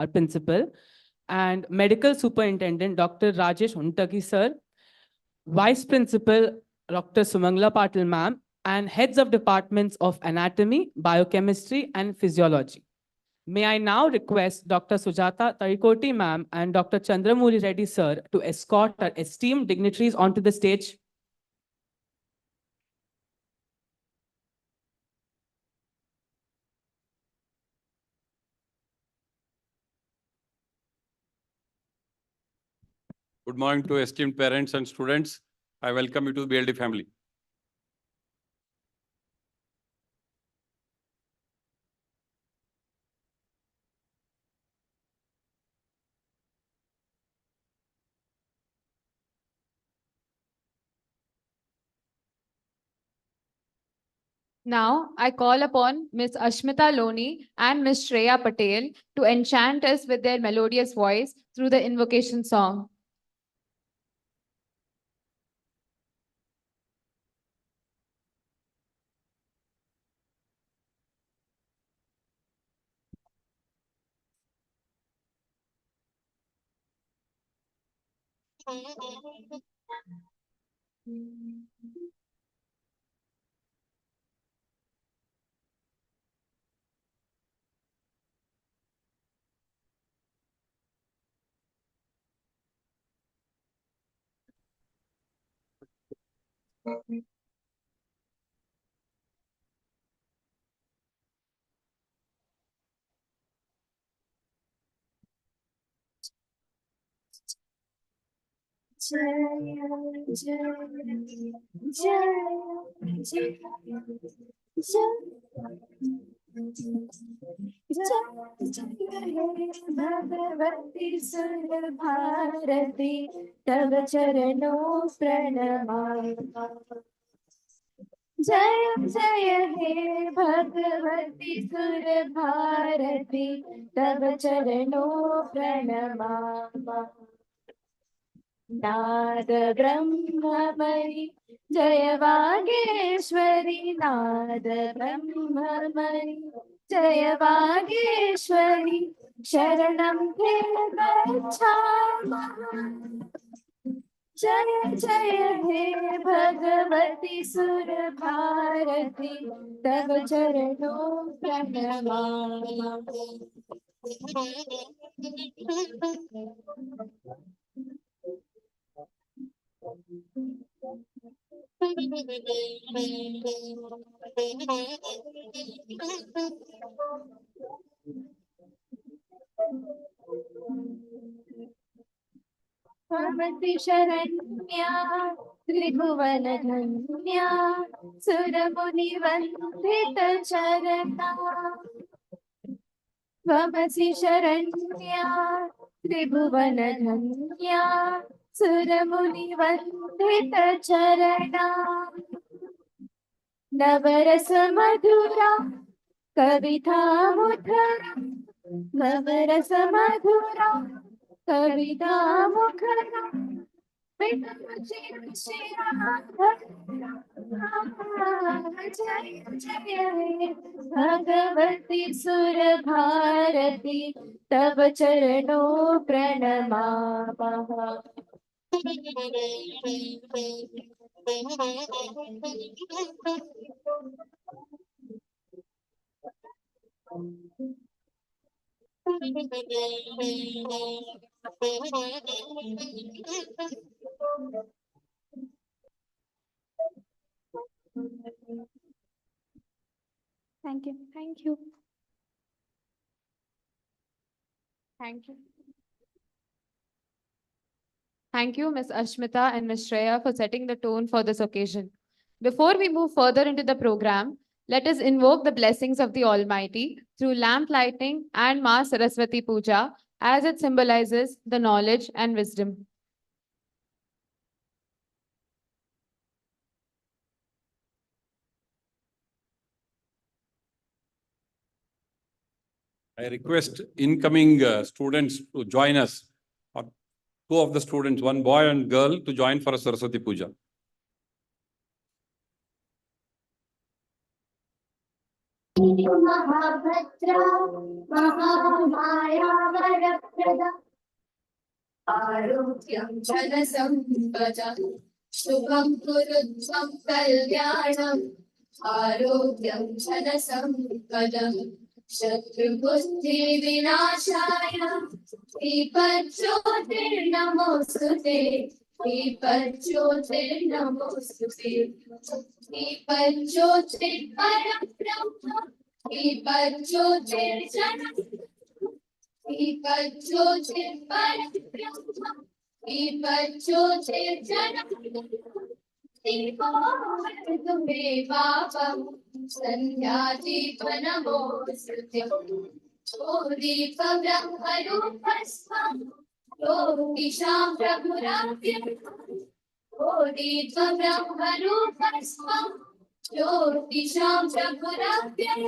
our principal, and Medical Superintendent Dr. Rajesh Untagi sir, Vice Principal Dr. Sumangla Patil ma'am, and heads of departments of anatomy, biochemistry, and physiology. May I now request Dr. Sujata Tarikoti ma'am and Dr. Chandramuri Reddy sir to escort our esteemed dignitaries onto the stage. Good morning to esteemed parents and students. I welcome you to the BLD family. Now, I call upon Ms. Ashmita Loni and Ms. Shreya Patil to enchant us with their melodious voice through the invocation song. Bhagwati सुर भारती तव चरणों प्रणमामि जय जय हे भगवती सुर भारती तव चरणों प्रणमामि नाद ब्रह्ममयि जय वागेश्वरी नाद ब्रह्ममयि जय वागेश्वरी शरणं ते गच्छामः जय जय हे भगवती सुर भारती तव चरणों प्रणमामि भवति शरण्या त्रिभुवन धन्या सुरमुनि वन्दित चरणा भवति शरण्या त्रिभुवन धन्या सुरमुनि वन्दित चरणा नवरस मधुरा कविता मुखरा नवरस मधुरा कविता मुखरा जय जय भगवती सुर भारती तव चरणों प्रणमामः Thank you. Thank you. Thank you. Thank you, Ms. Ashmita and Ms. Shreya, for setting the tone for this occasion. Before we move further into the program, let us invoke the blessings of the Almighty through lamp lighting and Ma Saraswati Puja, as it symbolizes the knowledge and wisdom. I request incoming students to join us. Two of the students, one boy and girl, to join for a Saraswati Puja. महाभद्रा Mahamaya वरप्रदा आरोग्यं धनसम्पदा शुभं कुरुत्वं कल्याणम् आरोग्यं धनसम्पदम् शत्रुबुद्धिविनाशाय दीपज्योतिर्नमोऽस्तुते दीपज्योतिर्नमोऽस्तुते दीपज्योतिर्परब्रह्म दीपज्योतिर्जनम् दीपज्योतिर्परब्रह्म दीपज्योतिर्जनम् दीपोऽस्तु मे पापं सन्ध्यादीपनमोऽस्तुते ओ दीपब्रह्मरूपस्त्वं ज्योतिषां प्रभुराव्यं ओ दीपब्रह्मरूपस्त्वं ज्योतिषां प्रभुराव्यं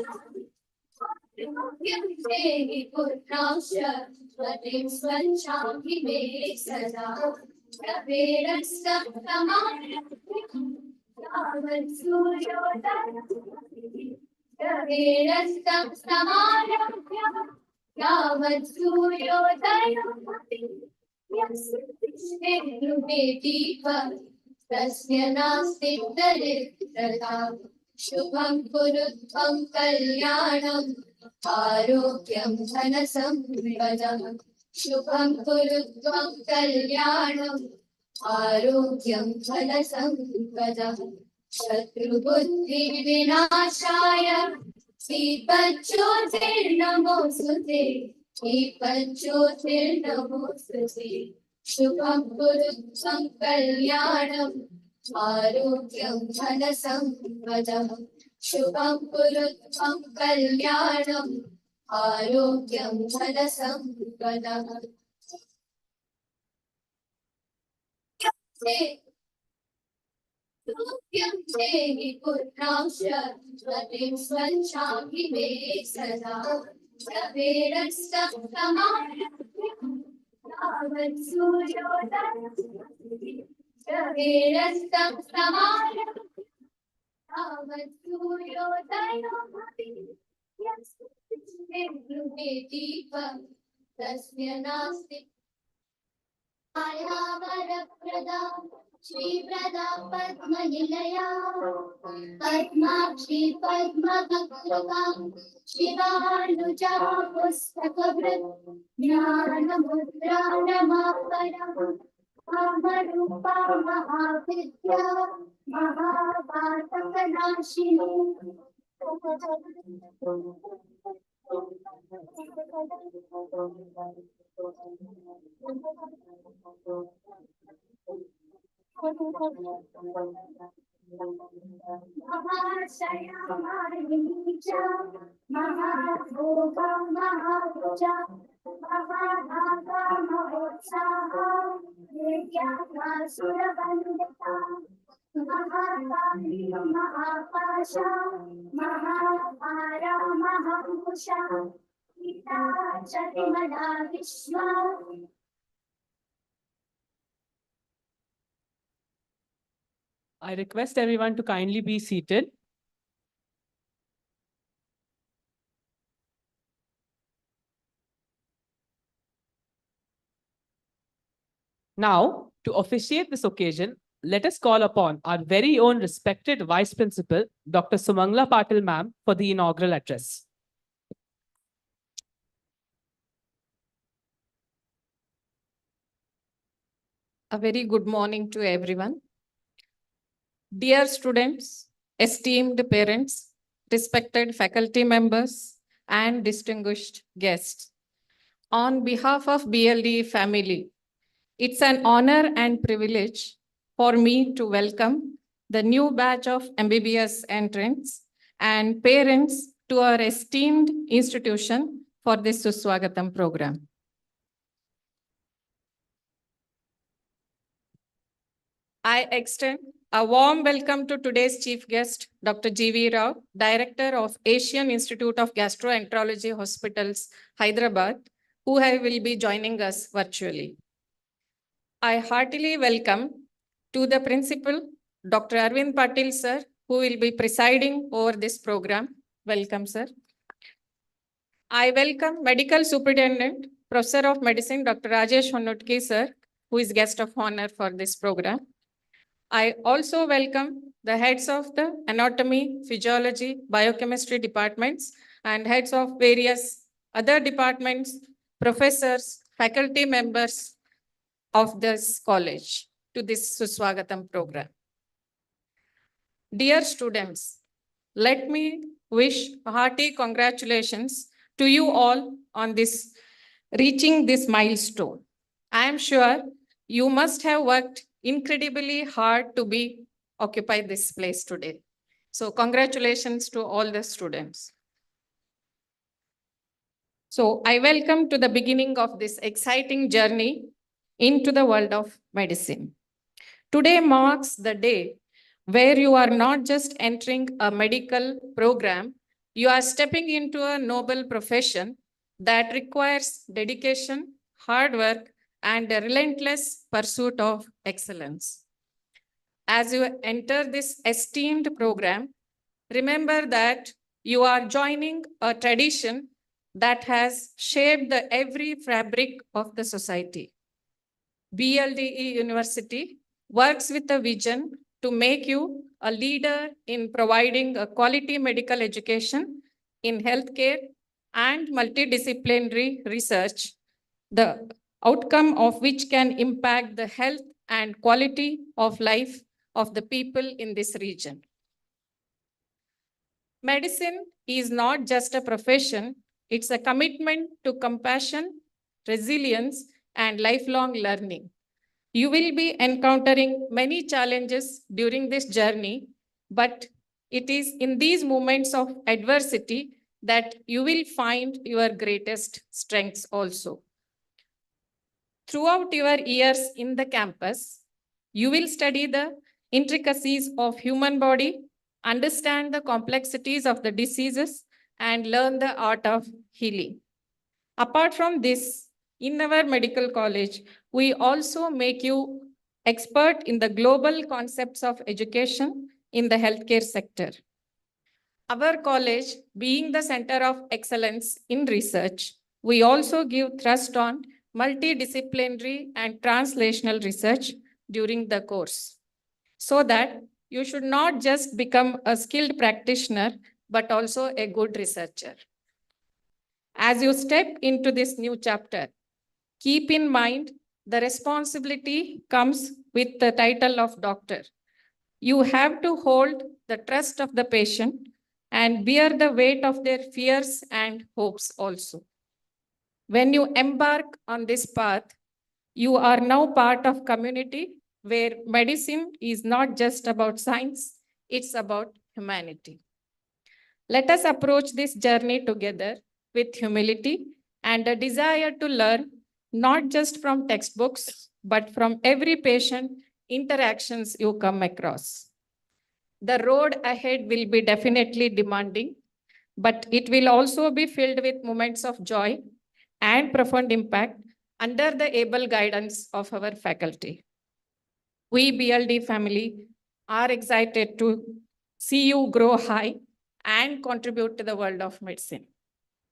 देहि पुत्रांश पतिं स्वच्छामि मे सदा यावत् सूर्योदयः यस्मिन् दीपः तस्य नास्ति दरिद्रता शुभं कुरुत्वं कल्याणम् आरोग्यं धनसम्पदम् शुभं कुरुत्वं कल्याणम् आरोग्यं धनसम्पदम् शत्रुबुद्धिविनाशाय दीपज्योतिर्नमोऽस्तुते दीपज्योतिर्नमोऽस्तुते शुभं कुरुत्वं कल्याणम् आरोग्यं धनसम्पदम् शुभं कुरुत्वं कल्याणम् आरोग्यं धनसम्पदम् देहि पुत्रांश पतिं स्वच्छामि मे सदा यावत् सूर्योदयः यावत् सूर्योदयः दीपः तस्य नास्ति वरप्रदा श्रीप्रदा पद्मनिलया पद्माक्षी पद्मभक्तृका शिवानुजा पुस्तकभृत् ज्ञानमुद्रा नमापरा कामरूपा महाविद्या महापातकनाशिनी महाशया महानीचा महाभोगा महाभुजा महाभागा महोत्साहा विद्यासुरवन्दिता महाकाली महापाशा महाभारा महांकुशा पिता चतिमला विश्वा I request everyone to kindly be seated. Now, to officiate this occasion, let us call upon our very own respected Vice Principal, Dr. Sumangla Patil ma'am, for the inaugural address. A very good morning to everyone. Dear students, esteemed parents, respected faculty members, and distinguished guests. On behalf of BLDE family, it's an honor and privilege for me to welcome the new batch of MBBS entrants and parents to our esteemed institution for this Suswagatham program. I extend a warm welcome to today's chief guest, Dr. G.V. Rao, Director of Asian Institute of Gastroenterology Hospitals, Hyderabad, who will be joining us virtually. I heartily welcome to the principal, Dr. Arvind Patil, sir, who will be presiding over this program, Welcome, sir. I welcome Medical Superintendent, Professor of Medicine, Dr. Rajesh Honnutke, sir, who is guest of honor for this program. I also welcome the heads of the anatomy, physiology, biochemistry departments and heads of various other departments, professors, faculty members of this college to this Suswagatham program. Dear students, let me wish hearty congratulations to you all on this reaching this milestone. I am sure you must have worked incredibly hard to be occupy this place today. So congratulations to all the students. So I welcome to the beginning of this exciting journey into the world of medicine. Today marks the day where you are not just entering a medical program, you are stepping into a noble profession that requires dedication, hard work, and a relentless pursuit of excellence. As you enter this esteemed program, remember that you are joining a tradition that has shaped the every fabric of the society. BLDE University works with a vision to make you a leader in providing a quality medical education in healthcare and multidisciplinary research, the outcome of which can impact the health and quality of life of the people in this region. Medicine is not just a profession, it's a commitment to compassion, resilience, and lifelong learning. You will be encountering many challenges during this journey, but it is in these moments of adversity that you will find your greatest strengths also. Throughout your years in the campus, you will study the intricacies of human body, understand the complexities of the diseases, and learn the art of healing. Apart from this, in our medical college, we also make you expert in the global concepts of education in the healthcare sector. Our college, being the center of excellence in research, we also give thrust on multidisciplinary and translational research during the course, so that you should not just become a skilled practitioner, but also a good researcher. As you step into this new chapter, keep in mind the responsibility comes with the title of doctor. You have to hold the trust of the patient and bear the weight of their fears and hopes also. When you embark on this path, you are now part of community where medicine is not just about science, it's about humanity. Let us approach this journey together with humility and a desire to learn not just from textbooks, but from every patient interactions you come across. The road ahead will be definitely demanding, but it will also be filled with moments of joy and profound impact under the able guidance of our faculty. We BLD family are excited to see you grow high and contribute to the world of medicine.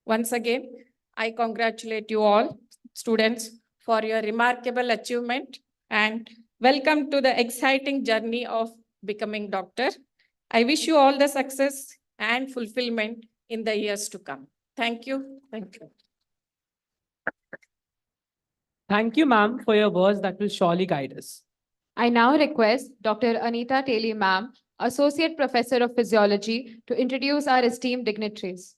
Once again, I congratulate you all, students, for your remarkable achievement and welcome to the exciting journey of becoming doctor. I wish you all the success and fulfillment in the years to come. Thank you. Thank you. Thank you, ma'am, for your words that will surely guide us. I now request Dr. Anita Taylor, ma'am, Associate Professor of Physiology, to introduce our esteemed dignitaries.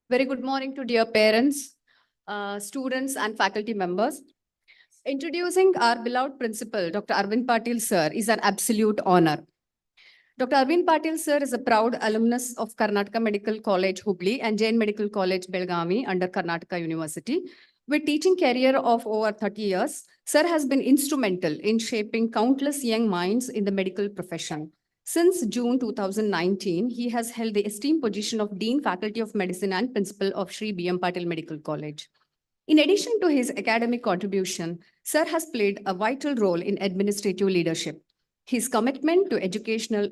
Very good morning to dear parents, students and faculty members. Introducing our beloved principal, Dr. Arvind Patil sir, is an absolute honor. Dr. Arvind Patil sir is a proud alumnus of Karnataka Medical College, Hubli and Jain Medical College, Belgavi under Karnataka University. With teaching career of over 30 years, sir has been instrumental in shaping countless young minds in the medical profession. Since June 2019, he has held the esteemed position of Dean Faculty of Medicine and Principal of Shri B.M. Patil Medical College. In addition to his academic contribution, Sir has played a vital role in administrative leadership. His commitment to educational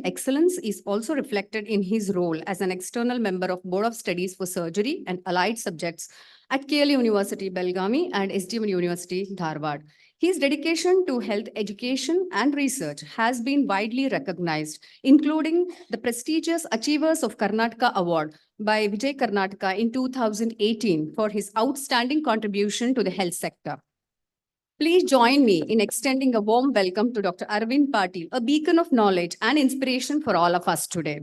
excellence is also reflected in his role as an external member of Board of Studies for Surgery and Allied Subjects at KL University, Belgaum and SDM University, Dharwad. His dedication to health education and research has been widely recognized, including the prestigious Achievers of Karnataka Award by Vijay Karnataka in 2018 for his outstanding contribution to the health sector. Please join me in extending a warm welcome to Dr. Arvind Patil, a beacon of knowledge and inspiration for all of us today.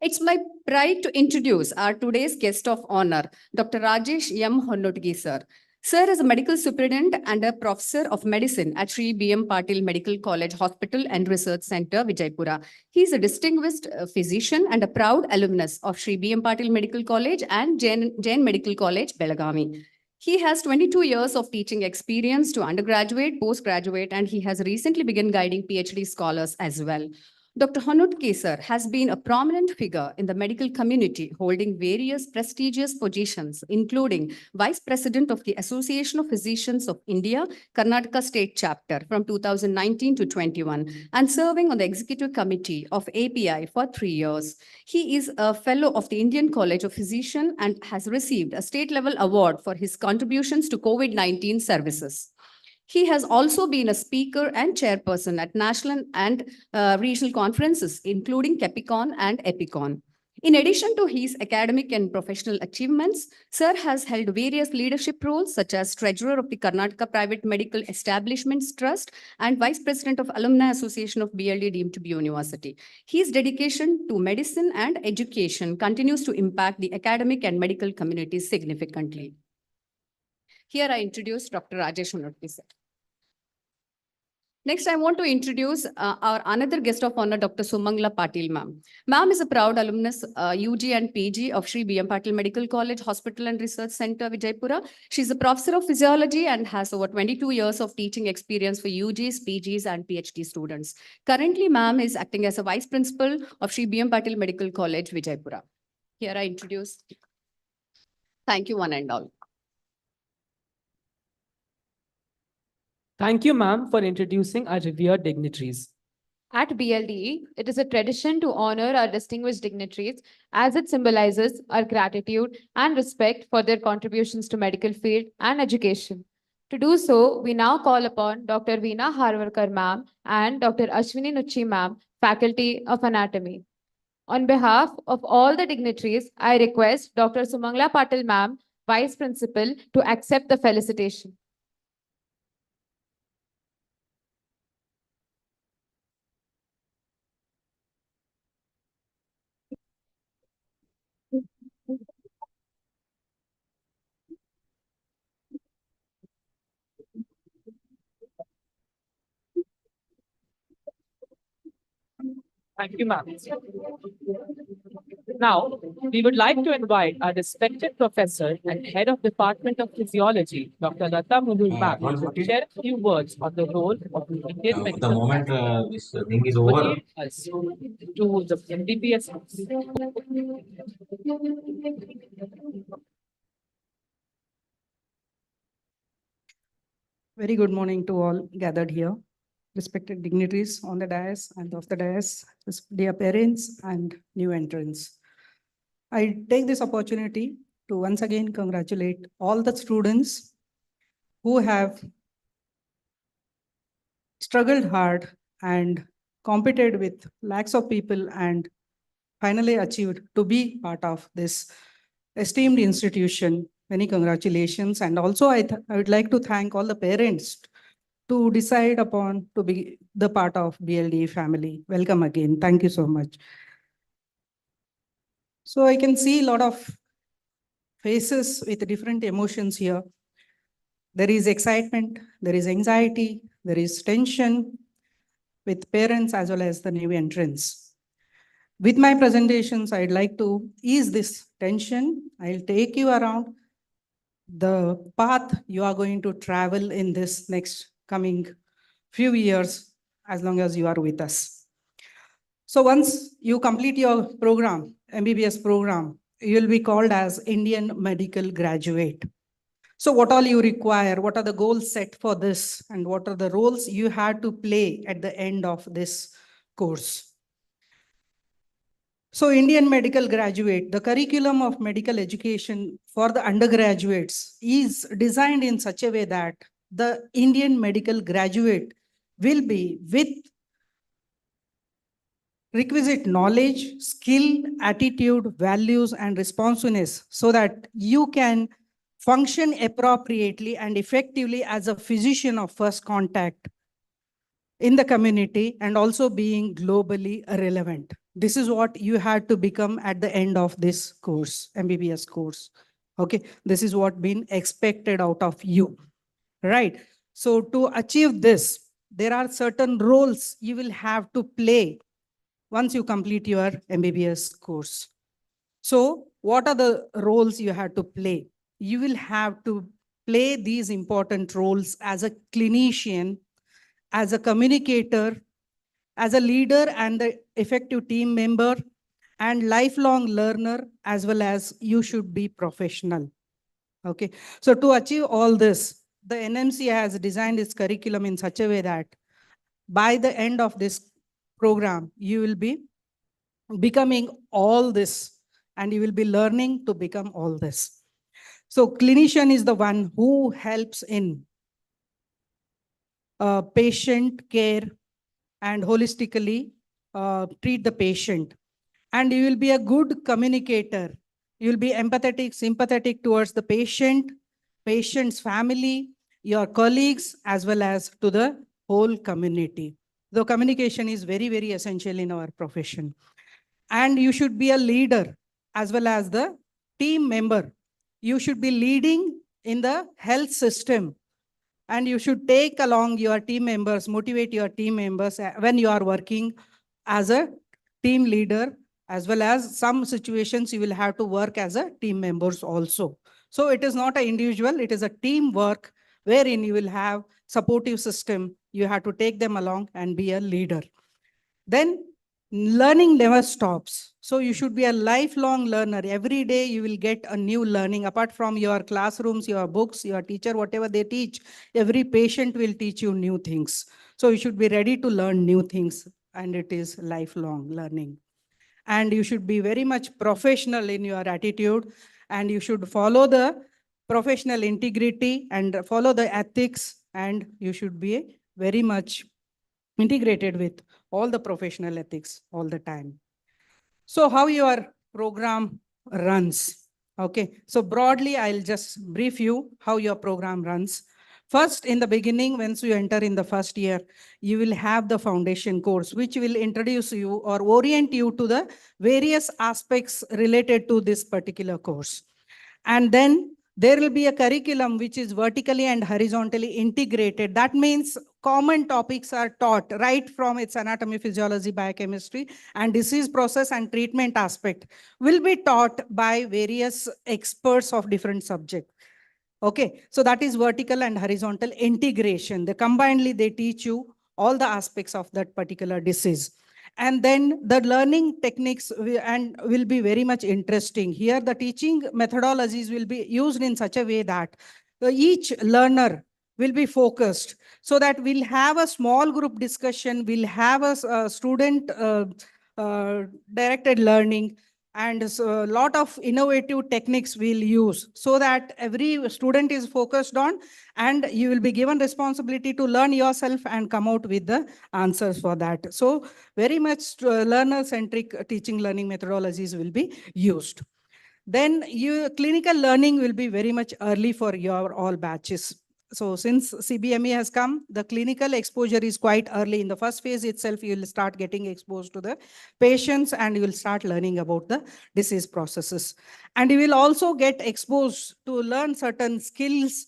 It's my pride to introduce our today's guest of honor, Dr. Rajesh M. Honnotgi, sir. Sir is a medical superintendent and a professor of medicine at Shri B.M. Patil Medical College Hospital and Research Center, Vijayapura. He is a distinguished physician and a proud alumnus of Shri B.M. Patil Medical College and Jain Medical College, Belgaum. He has 22 years of teaching experience to undergraduate, postgraduate, and he has recently begun guiding PhD scholars as well. Dr. Honnotgi sir has been a prominent figure in the medical community, holding various prestigious positions, including Vice President of the Association of Physicians of India, Karnataka State Chapter from 2019 to 21, and serving on the Executive Committee of API for 3 years. He is a Fellow of the Indian College of Physicians and has received a state-level award for his contributions to COVID-19 services. He has also been a speaker and chairperson at national and regional conferences, including Capicon and Epicon. In addition to his academic and professional achievements, Sir has held various leadership roles, such as Treasurer of the Karnataka Private Medical Establishments Trust and Vice President of Alumni Association of BLDE deemed to be university. His dedication to medicine and education continues to impact the academic and medical communities significantly. Here I introduce Dr. Rajesh Honnotgi, sir. Next, I want to introduce our another guest of honor, Dr. Sumangla Patil, ma'am. Ma'am is a proud alumnus, UG and PG of Shri B.M. Patil Medical College, Hospital and Research Center, Vijayapura. She's a professor of physiology and has over 22 years of teaching experience for UGs, PGs, and PhD students. Currently, ma'am is acting as a vice principal of Shri B.M. Patil Medical College, Vijayapura. Here I introduce. Thank you, one and all. Thank you, ma'am, for introducing our revered dignitaries. At BLDE, it is a tradition to honor our distinguished dignitaries as it symbolizes our gratitude and respect for their contributions to medical field and education. To do so, we now call upon Dr. Veena Harvarkar ma'am and Dr. Ashwini Nucci ma'am, Faculty of Anatomy. On behalf of all the dignitaries, I request Dr. Sumangla Patil ma'am, Vice Principal, to accept the felicitation. Thank you, ma'am. Now, we would like to invite our respected professor and head of Department of Physiology, Dr. Lata Mulul ma'am, to share a few words on the role of the Indian the medical moment this thing is over, us to the MBBS. Very good morning to all gathered here, respected dignitaries on the dais and off the dais, dear parents and new entrants. I take this opportunity to once again congratulate all the students who have struggled hard and competed with lakhs of people and finally achieved to be part of this esteemed institution. Many congratulations. And also I would like to thank all the parents to decide upon to be the part of BLDE family. Welcome again. Thank you so much. So I can see a lot of faces with different emotions here. There is excitement, there is anxiety, there is tension with parents as well as the new entrants. With my presentations, I'd like to ease this tension. I'll take you around the path you are going to travel in this next coming few years, as long as you are with us. So once you complete your program, MBBS program, you will be called as Indian medical graduate. So what all you require, what are the goals set for this, and what are the roles you had to play at the end of this course? So Indian medical graduate, the curriculum of medical education for the undergraduates is designed in such a way that the Indian medical graduate will be with requisite knowledge, skill, attitude, values, and responsiveness so that you can function appropriately and effectively as a physician of first contact in the community and also being globally relevant. This is what you had to become at the end of this course, MBBS course. Okay, this is what been expected out of you, right? So to achieve this, there are certain roles you will have to play once you complete your MBBS course. So what are the roles you have to play? You will have to play these important roles as a clinician, as a communicator, as a leader and the effective team member, and lifelong learner, as well as you should be professional. Okay, so to achieve all this, the NMC has designed its curriculum in such a way that by the end of this program, you will be becoming all this and you will be learning to become all this. So clinician is the one who helps in patient care and holistically treat the patient. And you will be a good communicator. You will be empathetic, sympathetic towards the patient, patient's family, your colleagues, as well as to the whole community. The communication is very, very essential in our profession. And you should be a leader as well as the team member. You should be leading in the health system. And you should take along your team members, motivate your team members when you are working as a team leader, as well as some situations you will have to work as a team members also. So it is not an individual, it is a teamwork wherein you will have supportive system. You have to take them along and be a leader. Then learning never stops. So you should be a lifelong learner. Every day you will get a new learning. Apart from your classrooms, your books, your teacher, whatever they teach, every patient will teach you new things. So you should be ready to learn new things, and it is lifelong learning. And you should be very much professional in your attitude, and you should follow the professional integrity and follow the ethics, and you should be very much integrated with all the professional ethics all the time. So how your program runs? Okay, so broadly, I'll just brief you how your program runs. First, in the beginning, once you enter in the first year, you will have the foundation course, which will introduce you or orient you to the various aspects related to this particular course. And then there will be a curriculum which is vertically and horizontally integrated. That means common topics are taught right from its anatomy, physiology, biochemistry, and disease process and treatment aspect will be taught by various experts of different subjects. Okay, so that is vertical and horizontal integration. They combinedly, they teach you all the aspects of that particular disease. And then the learning techniques will be very much interesting. Here, the teaching methodologies will be used in such a way that each learner will be focused so that we'll have a small group discussion, we'll have a student directed learning, and so a lot of innovative techniques we'll use so that every student is focused on, and you will be given responsibility to learn yourself and come out with the answers for that. So very much learner-centric teaching learning methodologies will be used. Then clinical learning will be very much early for your all batches. So since CBME has come, the clinical exposure is quite early. In the first phase itself, you will start getting exposed to the patients and you will start learning about the disease processes. And you will also get exposed to learn certain skills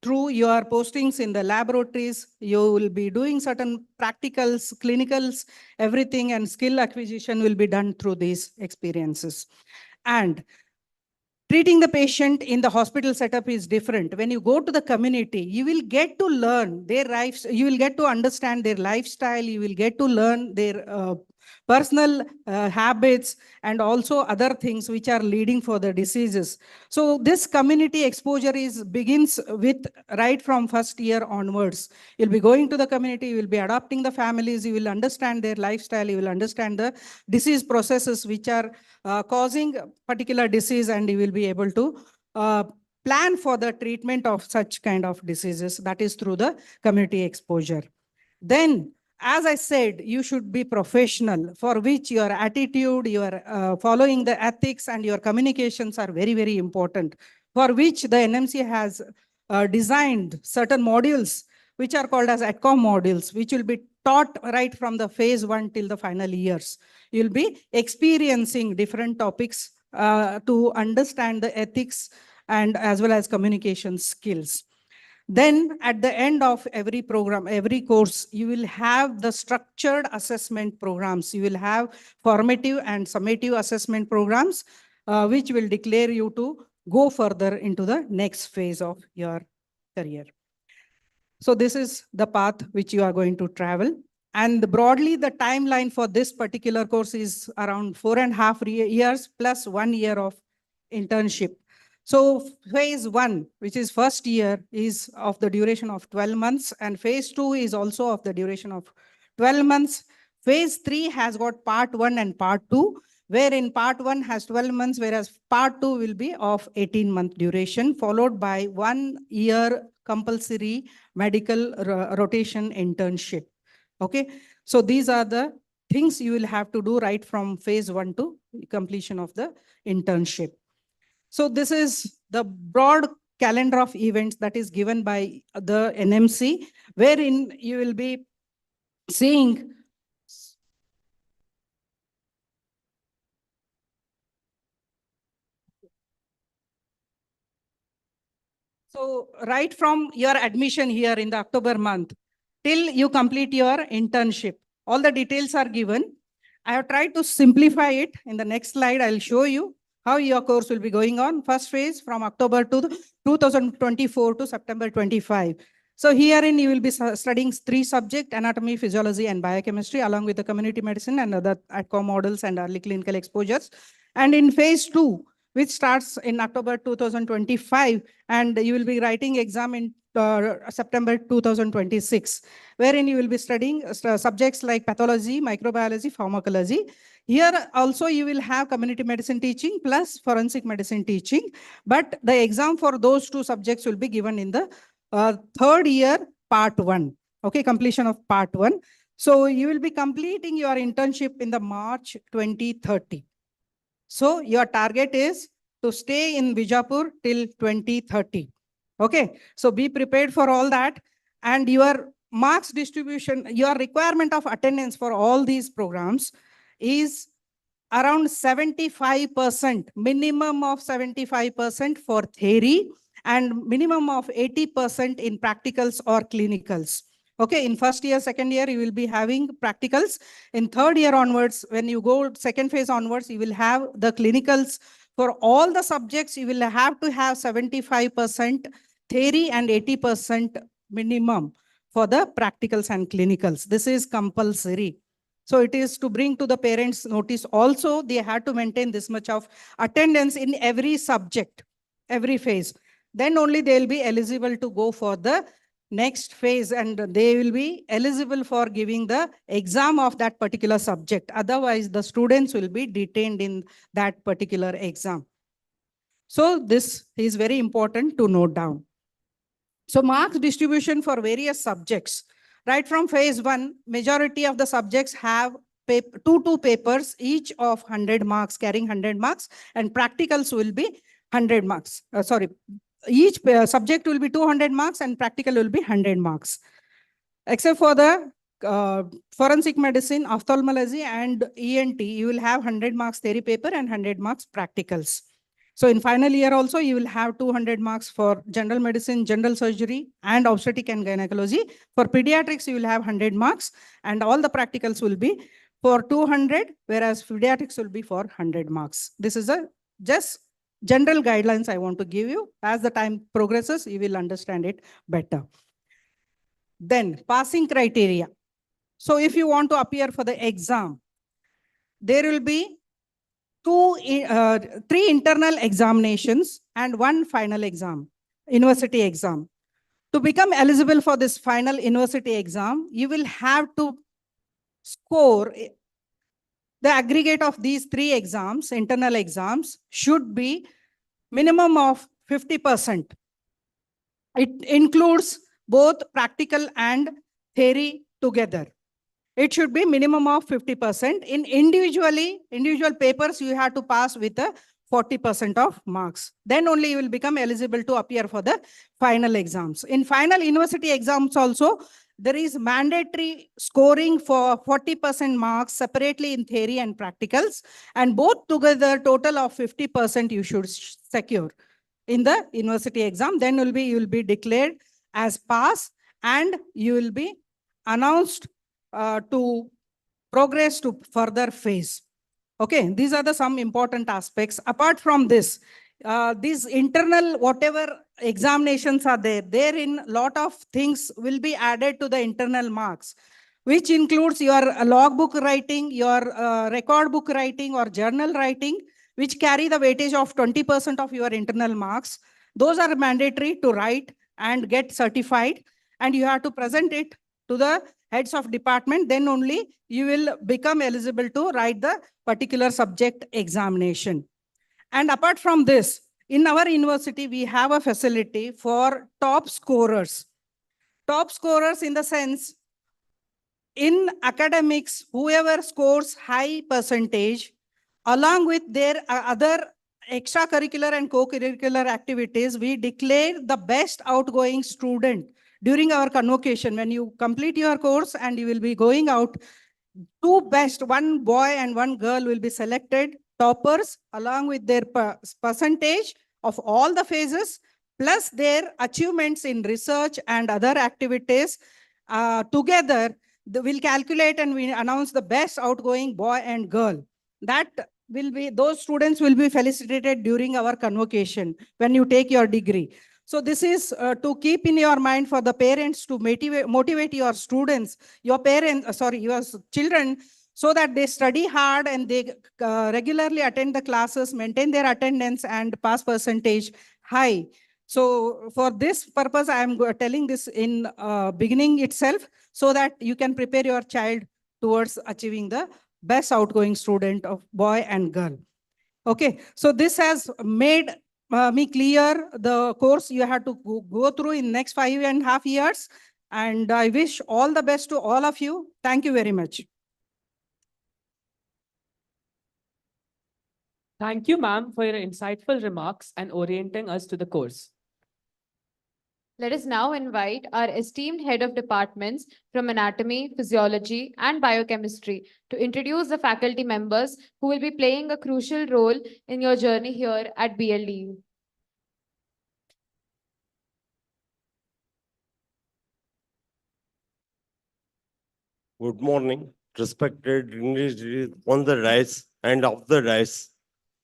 through your postings in the laboratories. You will be doing certain practicals, clinicals, everything, and skill acquisition will be done through these experiences. And treating the patient in the hospital setup is different. When you go to the community, you will get to learn their lives, you will get to understand their lifestyle, you will get to learn their personal habits, and also other things which are leading for the diseases. So this community exposure begins with right from first year onwards. You'll be going to the community, you will be adopting the families, you will understand their lifestyle, you will understand the disease processes which are causing particular disease, and you will be able to plan for the treatment of such kind of diseases. That is through the community exposure. Then, as I said, you should be professional, for which your attitude, your following the ethics, and your communications are very, very important, for which the NMC has designed certain modules which are called as ADCOM modules, which will be taught right from the phase 1 till the final years. You'll be experiencing different topics to understand the ethics and as well as communication skills. Then at the end of every program, every course, you will have the structured assessment programs. You will have formative and summative assessment programs, which will declare you to go further into the next phase of your career. So this is the path which you are going to travel. And broadly, the timeline for this particular course is around 4.5 years plus 1 year of internship. So phase 1, which is first year, is of the duration of 12 months, and phase 2 is also of the duration of 12 months. Phase 3 has got part 1 and part 2, wherein part 1 has 12 months, whereas part 2 will be of 18-month duration, followed by 1 year compulsory medical rotation internship. Okay, so these are the things you will have to do right from phase 1 to completion of the internship. So this is the broad calendar of events that is given by the NMC, wherein you will be seeing so right from your admission here in the October month till you complete your internship, all the details are given. I have tried to simplify it. In the next slide, I'll show you how your course will be going on. First phase from October to 2024 to September 25. So herein you will be studying 3 subjects: anatomy, physiology, and biochemistry, along with the community medicine and other ADCOM models and early clinical exposures. And in phase 2, which starts in October 2025, and you will be writing exam in September 2026, wherein you will be studying subjects like pathology, microbiology, pharmacology. Here also you will have community medicine teaching plus forensic medicine teaching, but the exam for those 2 subjects will be given in the 3rd year, part 1. Okay, completion of part 1. So you will be completing your internship in the March 2030. So your target is to stay in Vijayapura till 2030. Okay, so be prepared for all that. And your marks distribution, your requirement of attendance for all these programs is around 75%, minimum of 75% for theory and minimum of 80% in practicals or clinicals. Okay, in first year, second year, you will be having practicals. In 3rd year onwards, when you go second phase onwards, you will have the clinicals. For all the subjects, you will have to have 75% theory and 80% minimum for the practicals and clinicals. This is compulsory. So it is to bring to the parents' notice also, they have to maintain this much of attendance in every subject, every phase. Then only they will be eligible to go for the next phase, and they will be eligible for giving the exam of that particular subject. Otherwise, the students will be detained in that particular exam. So this is very important to note down. So marks distribution for various subjects. Right from phase 1, majority of the subjects have 2 papers, each of 100 marks, carrying 100 marks, and practicals will be 100 marks. Each subject will be 200 marks and practical will be 100 marks. Except for the forensic medicine, ophthalmology, and ENT, you will have 100 marks theory paper and 100 marks practicals. So in final year also, you will have 200 marks for general medicine, general surgery, and obstetric and gynecology. For pediatrics, you will have 100 marks, and all the practicals will be for 200, whereas pediatrics will be for 100 marks. This is a just general guidelines I want to give you. As the time progresses, you will understand it better. Then passing criteria. So if you want to appear for the exam, there will be three internal examinations and one final exam, university exam. To become eligible for this final university exam, you will have to score the aggregate of these three exams, internal exams, should be minimum of 50%. It includes both practical and theory together. It should be minimum of 50%. In individual papers, you have to pass with a 40% of marks. Then only you will become eligible to appear for the final exams. In final university exams also, there is mandatory scoring for 40% marks separately in theory and practicals, and both together total of 50% you should secure in the university exam. Then you will be declared as pass, and you will be announced to progress to further phase. Okay, these are the some important aspects. Apart from this, these internal whatever examinations are there, therein lot of things will be added to the internal marks, which includes your logbook writing, your record book writing or journal writing, which carry the weightage of 20% of your internal marks. Those are mandatory to write and get certified, and you have to present it to the heads of department. Then only you will become eligible to write the particular subject examination. And apart from this, in our university, we have a facility for top scorers. Top scorers in the sense, in academics, whoever scores high percentage, along with their other extracurricular and co-curricular activities, we declare the best outgoing student during our convocation. When you complete your course and you will be going out, two best, one boy and one girl will be selected, toppers, along with their percentage of all the phases, plus their achievements in research and other activities. Together, we'll calculate and we announce the best outgoing boy and girl. That will be, those students will be felicitated during our convocation when you take your degree. So this is to keep in your mind for the parents to motivate your students, your parents, your children, so that they study hard and they regularly attend the classes, maintain their attendance and pass percentage high. So for this purpose, I am telling this in beginning itself, so that you can prepare your child towards achieving the best outgoing student of boy and girl. Okay, so this has made me clear the course you have to go through in next 5.5 years. And I wish all the best to all of you. Thank you very much. Thank you, ma'am, for your insightful remarks and orienting us to the course. Let us now invite our esteemed head of departments from anatomy, physiology, and biochemistry to introduce the faculty members who will be playing a crucial role in your journey here at BLDE. Good morning, respected dignitaries on the rise and off the rise,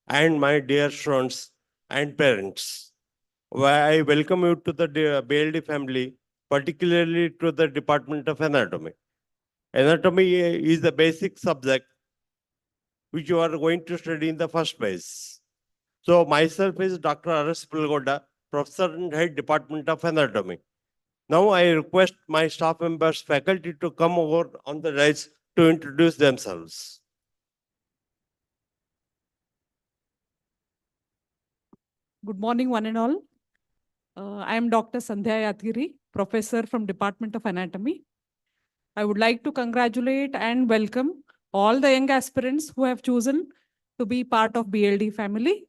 and my dear students and parents. I welcome you to the BLD family, particularly to the Department of Anatomy. Anatomy is the basic subject which you are going to study in the first phase. So myself is Dr. R.S. Pulgoda, Professor and Head Department of Anatomy. Now I request my staff members, faculty to come over on the rise to introduce themselves. Good morning, one and all. I am Dr. Sandhya Yathiri, Professor from Department of Anatomy. I would like to congratulate and welcome all the young aspirants who have chosen to be part of BLD family.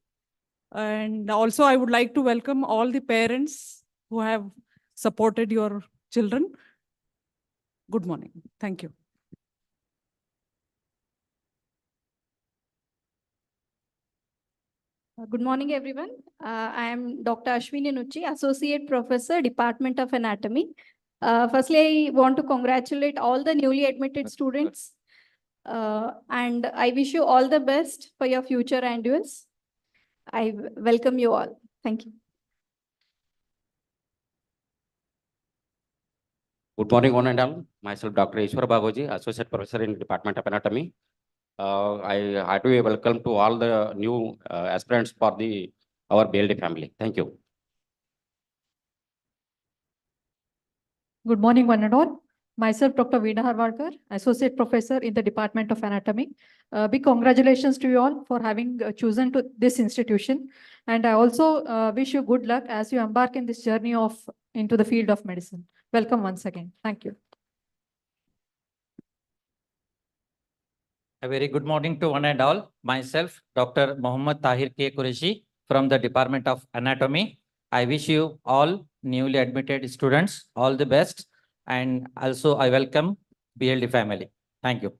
And also I would like to welcome all the parents who have supported your children. Good morning. Thank you. Good morning, everyone. I am Dr. Ashwini Nucci, Associate Professor, Department of Anatomy. Firstly, I want to congratulate all the newly admitted students. And I wish you all the best for your future endeavors. I welcome you all. Thank you. Good morning, one and all. Myself, Dr. Ishwar Bagoji, Associate Professor in Department of Anatomy. I heartily welcome to all the new aspirants for our BLD family. Thank you. Good morning, one and all. Myself, Dr. Veena Harwadkar, Associate Professor in the Department of Anatomy. Big congratulations to you all for having chosen to this institution. And I also wish you good luck as you embark in this journey into the field of medicine. Welcome once again. Thank you. A very good morning to one and all. Myself, Dr. Mohammad Tahir K. Qureshi from the Department of Anatomy. I wish you all newly admitted students all the best. And also I welcome BLD family. Thank you.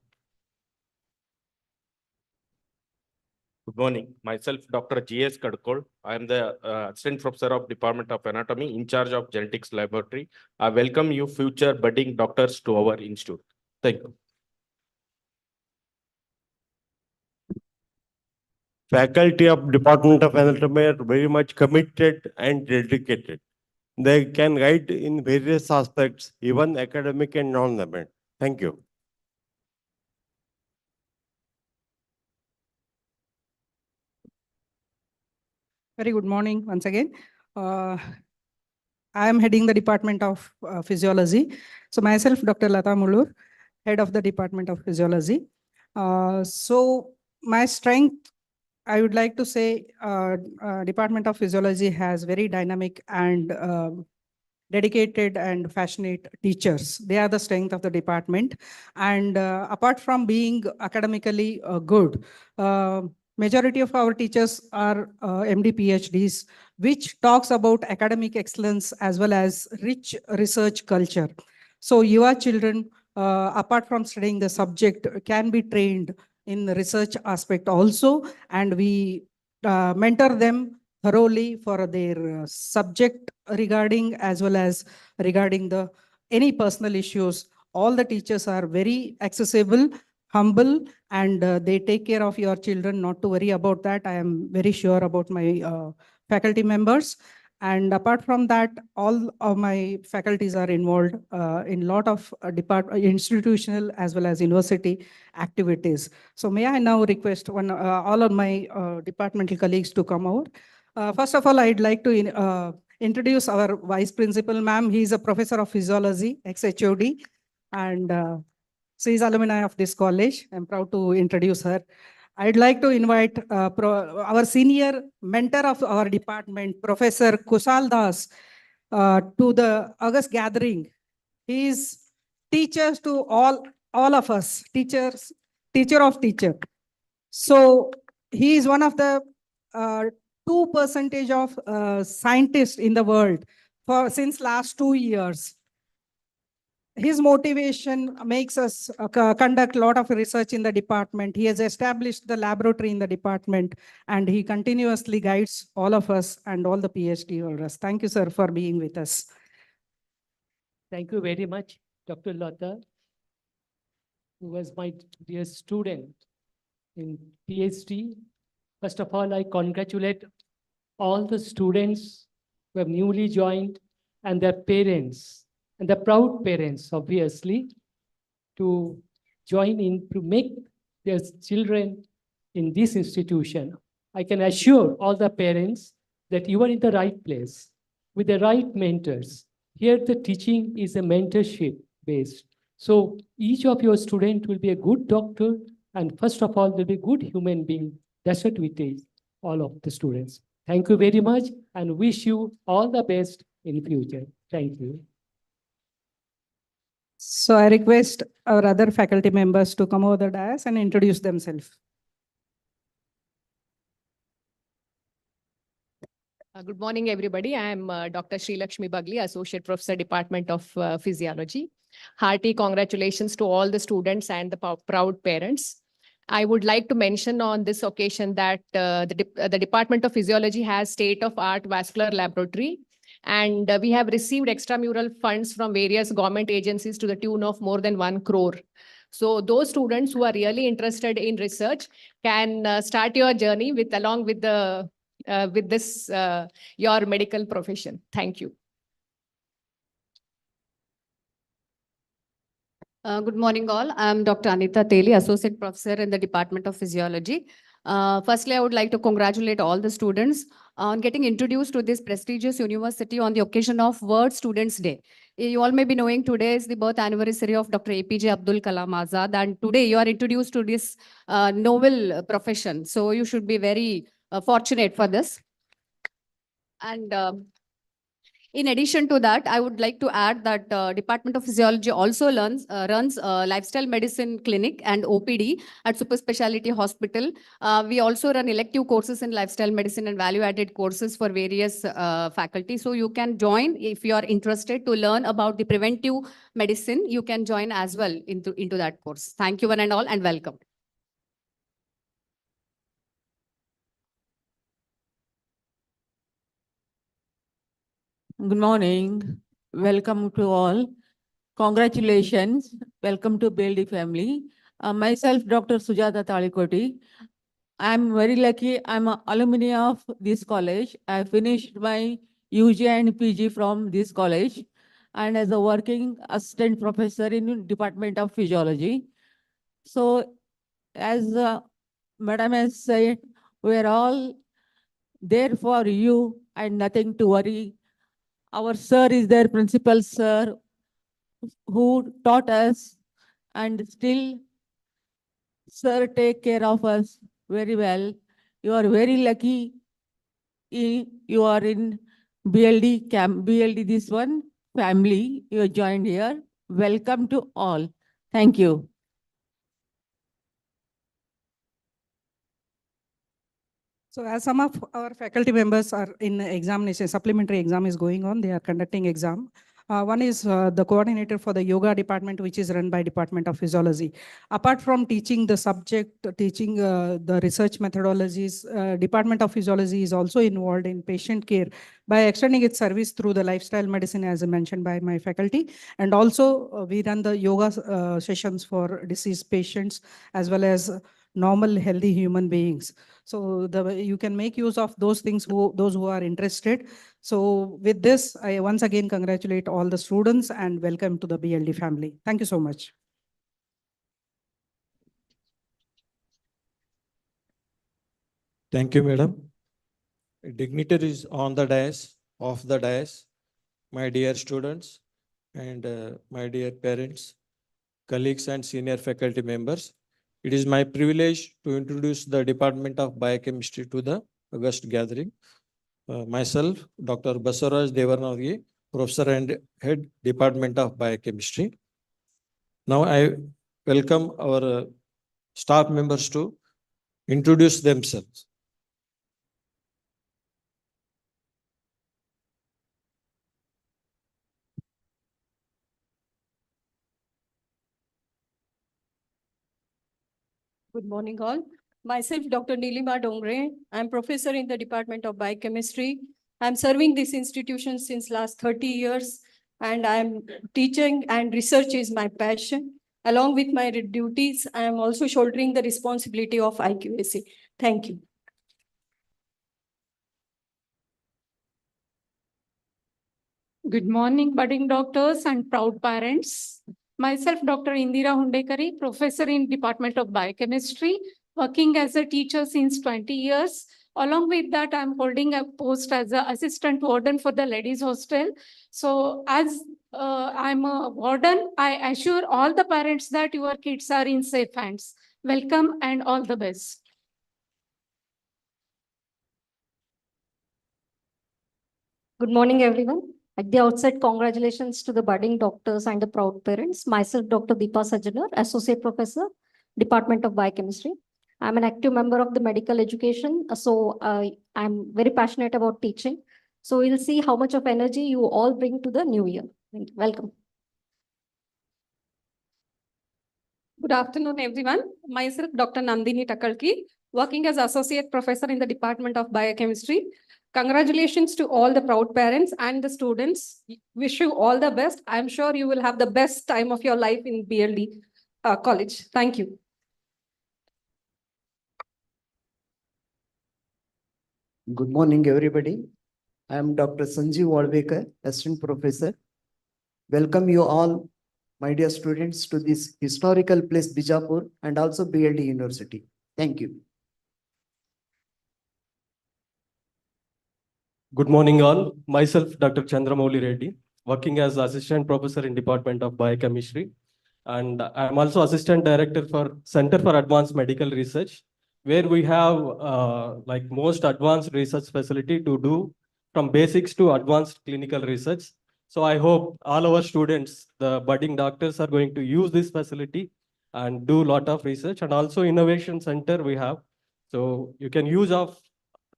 Good morning. Myself, Dr. G.S. Kadkol. I am the Assistant Professor of Department of Anatomy in charge of Genetics Laboratory. I welcome you future budding doctors to our institute. Thank you. Faculty of Department of Anatomy are very much committed and dedicated. They can guide in various aspects, even academic and non-academic. Thank you. Very good morning once again. I am heading the Department of Physiology. So myself, Dr. Lata Mulur, Head of the Department of Physiology. So my strength, I would like to say, Department of Physiology has very dynamic and dedicated and passionate teachers. They are the strength of the department. And apart from being academically good, majority of our teachers are MD PhDs, which talks about academic excellence as well as rich research culture. So your children, apart from studying the subject, can be trained in the research aspect also, and we mentor them thoroughly for their subject regarding as well as regarding any personal issues. All the teachers are very accessible, humble, and they take care of your children. Not to worry about that. I am very sure about my faculty members. And apart from that, all of my faculties are involved in a lot of institutional as well as university activities. So may I now request all of my departmental colleagues to come over. First of all, I'd like to introduce our Vice Principal, ma'am. He is a Professor of Physiology, ex-HOD, and she is alumni of this college. I'm proud to introduce her. I'd like to invite our senior mentor of our department, Professor Kushal Das, to the August gathering. He is teachers to all of us, teacher of. So he is one of the 2% of scientists in the world since last 2 years. His motivation makes us conduct a lot of research in the department. He has established the laboratory in the department, and he continuously guides all of us and all the PhD holders. Thank you, sir, for being with us. Thank you very much, Dr. Lata, who was my dear student in PhD. First of all, I congratulate all the students who have newly joined and their parents, and the proud parents, obviously, to join in to make their children in this institution. I can assure all the parents that you are in the right place with the right mentors. Here, the teaching is a mentorship based. So each of your students will be a good doctor, and first of all, they'll be a good human being. That's what we take all of the students. Thank you very much, and wish you all the best in future. Thank you. So I request our other faculty members to come over the dais and introduce themselves. Good morning, everybody. I am Dr. Shri Bagli, Associate Professor, Department of Physiology. Hearty congratulations to all the students and the proud parents. I would like to mention on this occasion that the Department of Physiology has state-of-art vascular laboratory, and we have received extramural funds from various government agencies to the tune of more than 1 crore. So those students who are really interested in research can start your journey along with this your medical profession. Thank you. Good morning, all. I'm Dr. Anita Teli, Associate Professor in the Department of Physiology. Firstly, I would like to congratulate all the students on getting introduced to this prestigious university on the occasion of World Students' Day. You all may be knowing today is the birth anniversary of Dr. APJ Abdul Kalam Azad, and today you are introduced to this noble profession. So you should be very fortunate for this. And in addition to that, I would like to add that Department of Physiology also runs lifestyle medicine clinic and OPD at super specialty hospital. We also run elective courses in lifestyle medicine and value-added courses for various faculty. So you can join if you are interested to learn about the preventive medicine. You can join as well into that course. Thank you one and all, and welcome. Good morning. Welcome to all. Congratulations. Welcome to BLDE family. Myself, Dr. Sujata Talikoti. I'm very lucky. I'm an alumni of this college. I finished my UG and PG from this college and as a working assistant professor in Department of Physiology. So as Madam has said, we're all there for you and nothing to worry. Our sir is their principal sir who taught us, and still sir take care of us very well. You are very lucky. You are in BLD camp, BLD this one family. You joined here. Welcome to all. Thank you. So as some of our faculty members are in examination, supplementary exam is going on, they are conducting exam. One is the coordinator for the yoga department, which is run by Department of Physiology. Apart from teaching the subject, teaching the research methodologies, Department of Physiology is also involved in patient care by extending its service through the lifestyle medicine, as mentioned by my faculty. And also we run the yoga sessions for deceased patients, as well as normal healthy human beings. So you can make use of those things, those who are interested. So with this, I once again congratulate all the students and welcome to the BLD family. Thank you so much. Thank you, madam. Dignitaries on the dais, off the dais, my dear students and my dear parents, colleagues and senior faculty members. It is my privilege to introduce the Department of Biochemistry to the August gathering. Myself, Dr. Basaraj Devarnagi, Professor and Head Department of Biochemistry. Now I welcome our staff members to introduce themselves. Good morning, all. Myself, Dr. Nilima Dongre. I'm professor in the Department of Biochemistry. I'm serving this institution since last 30 years, and I'm teaching and research is my passion. Along with my duties, I am also shouldering the responsibility of IQAC. Thank you. Good morning, budding doctors and proud parents. Myself, Dr. Indira Hundekari, professor in Department of Biochemistry, working as a teacher since 20 years. Along with that, I'm holding a post as an assistant warden for the ladies hostel. So as I'm a warden, I assure all the parents that your kids are in safe hands. Welcome and all the best. Good morning, everyone. At the outset, congratulations to the budding doctors and the proud parents. Myself, Dr. Deepa Sajjanar, Associate Professor, Department of Biochemistry. I'm an active member of the medical education, so I'm very passionate about teaching. So we'll see how much of energy you all bring to the new year. Welcome. Good afternoon, everyone. Myself, Dr. Nandini Takalki, working as Associate Professor in the Department of Biochemistry. Congratulations to all the proud parents and the students. Wish you all the best. I'm sure you will have the best time of your life in BLD college. Thank you. Good morning, everybody. I am Dr. Sanjeev Walvekar, Assistant Professor. Welcome you all my dear students, to this historical place, Vijayapura, and also BLDE University. Thank you. Good morning, all. Myself, Dr. Chandramouli Reddy, working as Assistant Professor in Department of Biochemistry. And I'm also Assistant Director for Center for Advanced Medical Research, where we have like most advanced research facility to do from basics to advanced clinical research. So I hope all our students, the budding doctors, are going to use this facility and do a lot of research. And also Innovation Center we have. So you can use of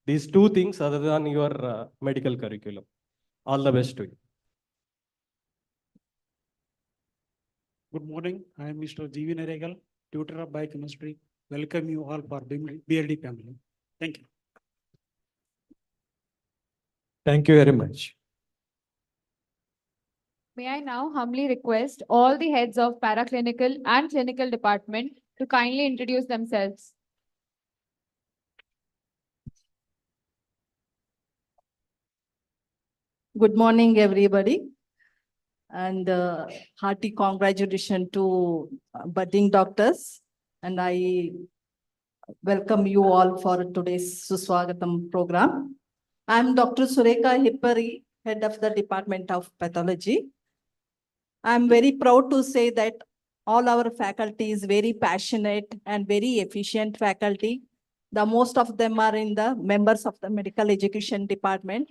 these two things other than your medical curriculum. All the best to you. Good morning. I am Mr. G.V. Naregal, tutor of biochemistry. Welcome you all for BLD family. Thank you. Thank you very much. May I now humbly request all the heads of paraclinical and clinical department to kindly introduce themselves. Good morning, everybody. And hearty congratulations to budding doctors. And I welcome you all for today's Suswagatham program. I'm Dr. Sureka Hippari, head of the Department of Pathology. I'm very proud to say that all our faculty is very passionate and very efficient faculty. The most of them are in the members of the medical education department.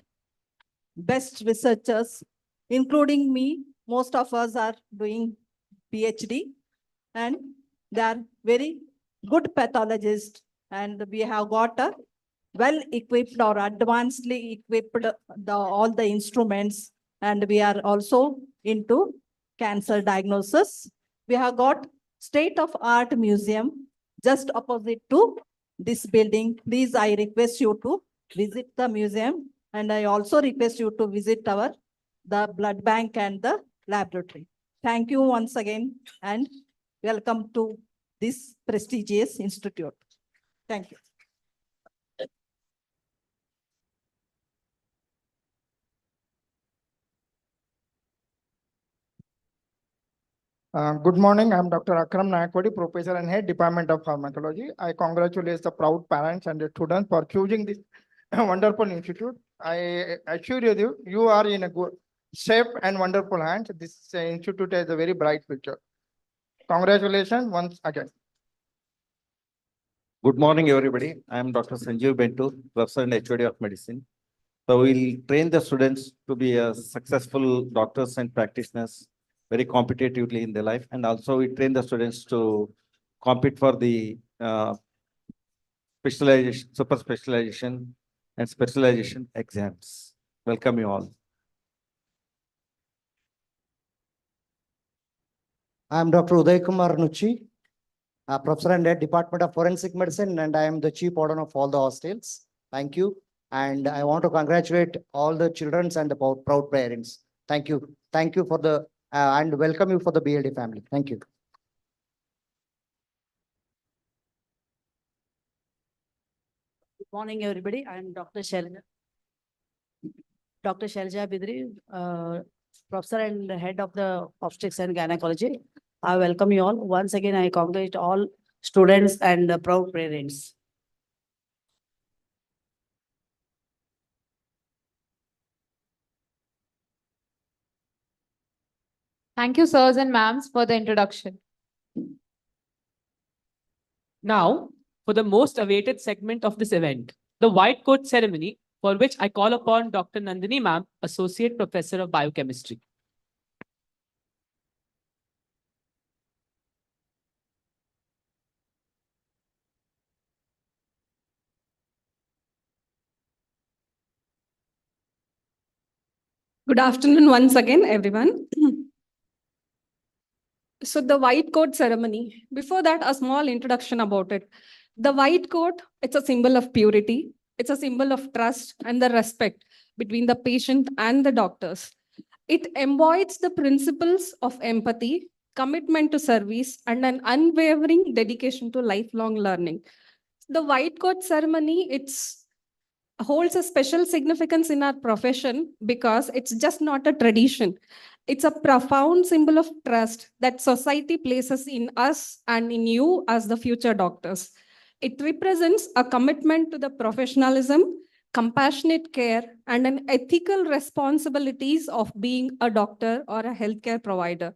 Best researchers, including me, most of us are doing PhD, and they are very good pathologists, and we have got a well-equipped or advancedly equipped all the instruments, and we are also into cancer diagnosis. We have got state-of-art museum just opposite to this building. Please, I request you to visit the museum. And I also request you to visit the blood bank and the laboratory. Thank you once again and welcome to this prestigious institute. Thank you. Good morning. I'm Dr. Akram Nayakwadi, Professor and Head Department of Pharmacology. I congratulate the proud parents and the students for choosing this wonderful institute. I assure you, you are in a good, safe and wonderful hands. This institute has a very bright future. Congratulations once again. Good morning, everybody. I am Dr. Sanjeev Bentu, Professor and HOD of Medicine. So we'll train the students to be successful doctors and practitioners very competitively in their life. And also we train the students to compete for the specialization, super specialization and specialization exams. Welcome you all. I am Dr. Uday Kumar Nuchi, Professor and Head Department of Forensic Medicine, and I am the Chief Warden of all the hostels. Thank you. And I want to congratulate all the children and the proud parents. Thank you. Thank you for the, and welcome you for the BLD family. Thank you. Good morning, everybody. I am Dr. Shalja Bidri, Professor and Head of the Obstetrics and Gynecology. I welcome you all. Once again, I congratulate all students and proud parents. Thank you, sirs and ma'ams, for the introduction. Now, for the most awaited segment of this event, the white coat ceremony, for which I call upon Dr. Nandini ma'am, Associate Professor of Biochemistry. Good afternoon once again, everyone. So the white coat ceremony, before that, a small introduction about it. The white coat, it's a symbol of purity. It's a symbol of trust and the respect between the patient and the doctors. It embodies the principles of empathy, commitment to service, and an unwavering dedication to lifelong learning. The white coat ceremony, holds a special significance in our profession because it's just not a tradition. It's a profound symbol of trust that society places in us and in you as the future doctors. It represents a commitment to the professionalism, compassionate care, and an ethical responsibilities of being a doctor or a healthcare provider.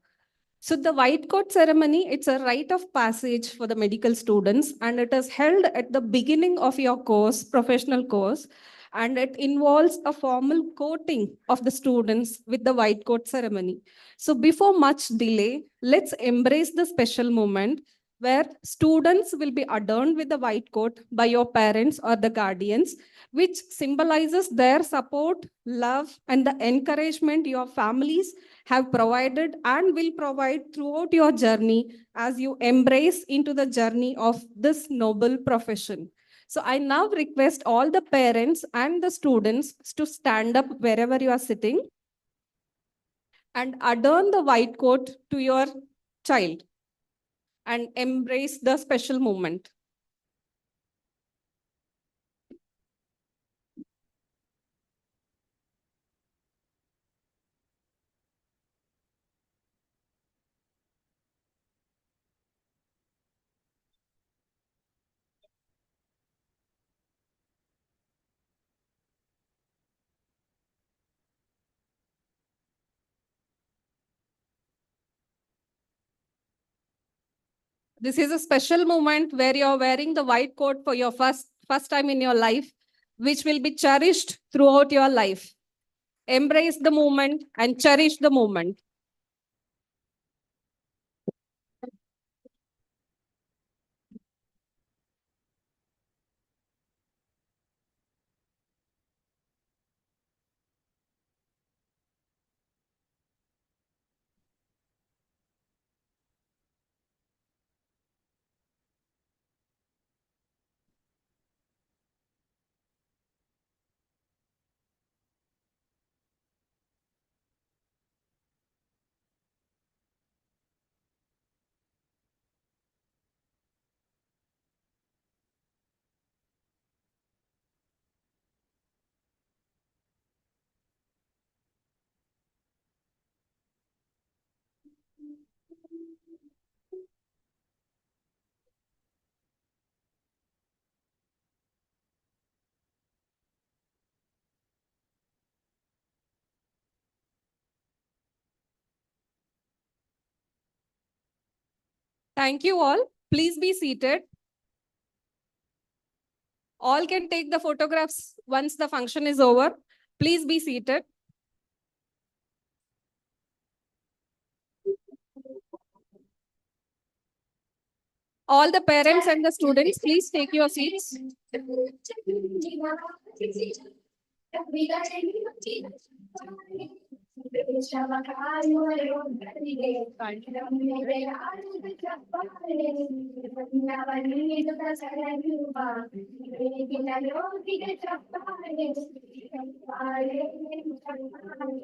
So the white coat ceremony, it's a rite of passage for the medical students, and it is held at the beginning of your course, professional course, and it involves a formal coating of the students with the white coat ceremony. So before much delay, let's embrace the special moment where students will be adorned with the white coat by your parents or the guardians, which symbolizes their support, love, and the encouragement your families have provided and will provide throughout your journey as you embrace into the journey of this noble profession. So I now request all the parents and the students to stand up wherever you are sitting and adorn the white coat to your child and embrace the special moment. This is a special moment where you're wearing the white coat for your first time in your life, which will be cherished throughout your life. Embrace the moment and cherish the moment. Thank you all. Please be seated. All can take the photographs once the function is over. Please be seated. All the parents and the students, please take your seats.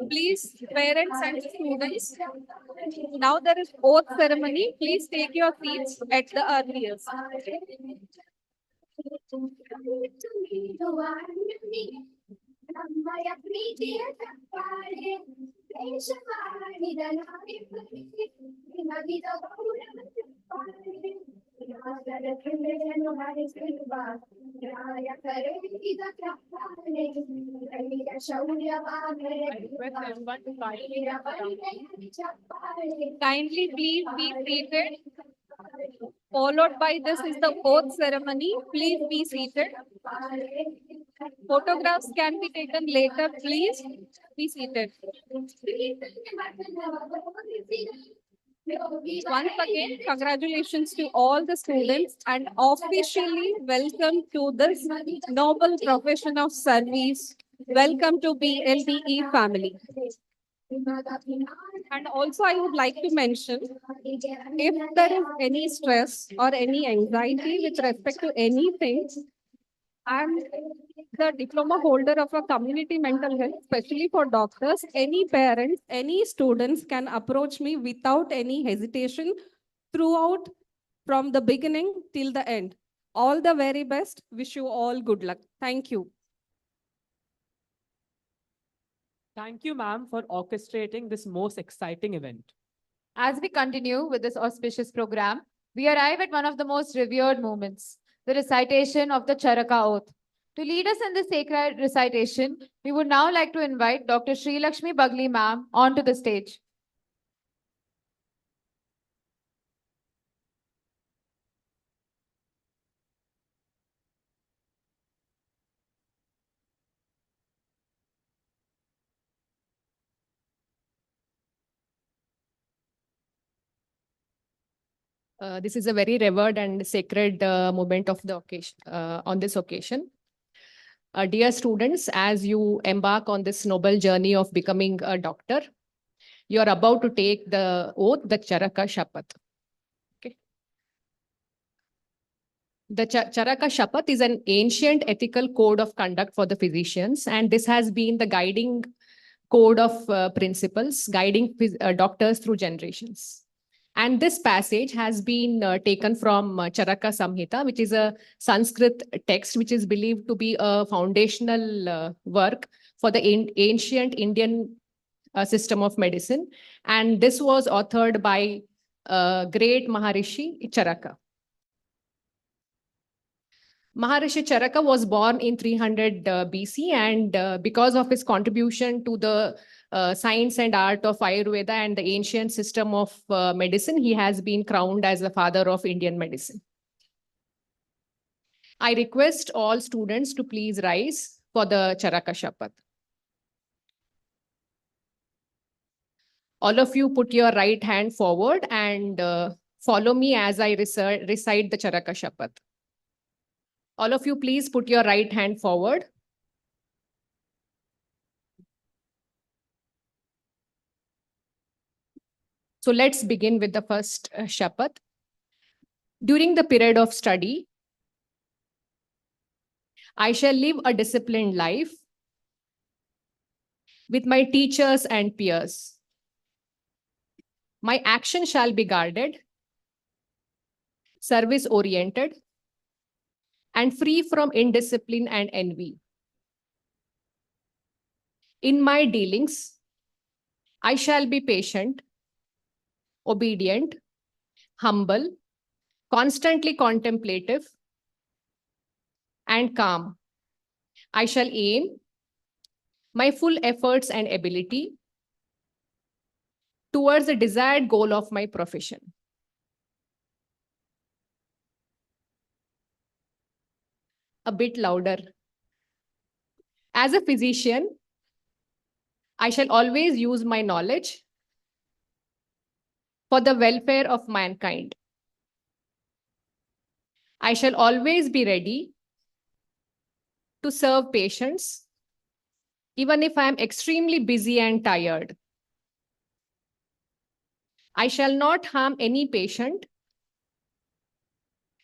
Please, parents and students, now there is oath ceremony. Please take your seats at the earliest. Kindly please be seated. Followed by this is the oath ceremony. Please be seated. Photographs can be taken later. Please be seated. Once again, congratulations to all the students and officially welcome to this noble profession of service. Welcome to BLDE family. And also I would like to mention, if there is any stress or any anxiety with respect to anything, I'm the diploma holder of a community mental health, especially for doctors. Any parents, any students can approach me without any hesitation throughout from the beginning till the end. All the very best. Wish you all good luck. Thank you. Thank you, ma'am, for orchestrating this most exciting event. As we continue with this auspicious program, we arrive at one of the most revered moments, the recitation of the Charaka oath. To lead us in this sacred recitation, we would now like to invite Dr. Shri Bagli ma'am onto the stage. This is a very revered and sacred moment of the occasion, on this occasion. Dear students, as you embark on this noble journey of becoming a doctor, you are about to take the oath, the Charaka Shapath. Okay. The Charaka Shapath is an ancient ethical code of conduct for the physicians, and this has been the guiding code of principles guiding doctors through generations. And this passage has been taken from Charaka Samhita, which is a Sanskrit text, which is believed to be a foundational work for the ancient Indian system of medicine. And this was authored by great Maharishi Charaka. Maharishi Charaka was born in 300 BC, and because of his contribution to the science and art of Ayurveda and the ancient system of medicine, he has been crowned as the father of Indian medicine. I request all students to please rise for the Charaka Shapath. All of you put your right hand forward and follow me as I recite the Charaka Shapath. All of you, please put your right hand forward. So let's begin with the first Shapath. During the period of study, I shall live a disciplined life with my teachers and peers. My action shall be guarded, service-oriented, and free from indiscipline and envy. In my dealings, I shall be patient, obedient, humble, constantly contemplative, and calm. I shall aim my full efforts and ability towards the desired goal of my profession. A bit louder. As a physician, I shall always use my knowledge for the welfare of mankind. I shall always be ready to serve patients, even if I am extremely busy and tired. I shall not harm any patient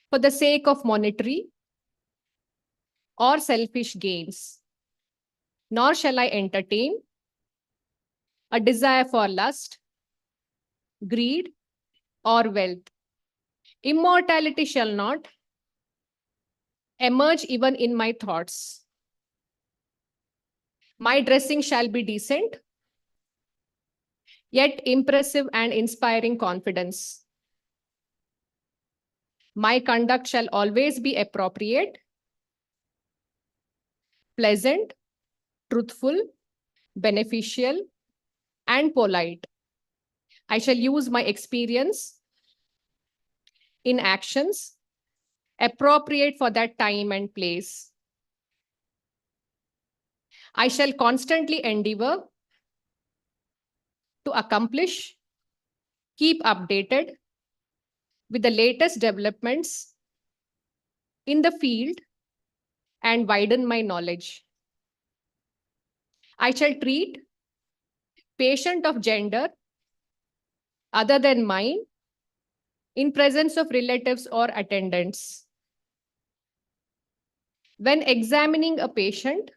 for the sake of monetary or selfish gains, nor shall I entertain a desire for lust, greed, or wealth. Immortality shall not emerge even in my thoughts. My dressing shall be decent, yet impressive and inspiring confidence. My conduct shall always be appropriate, pleasant, truthful, beneficial, and polite. I shall use my experience in actions appropriate for that time and place. I shall constantly endeavor to accomplish, keep updated with the latest developments in the field and widen my knowledge. I shall treat patient of gender other than mine in presence of relatives or attendants. When examining a patient,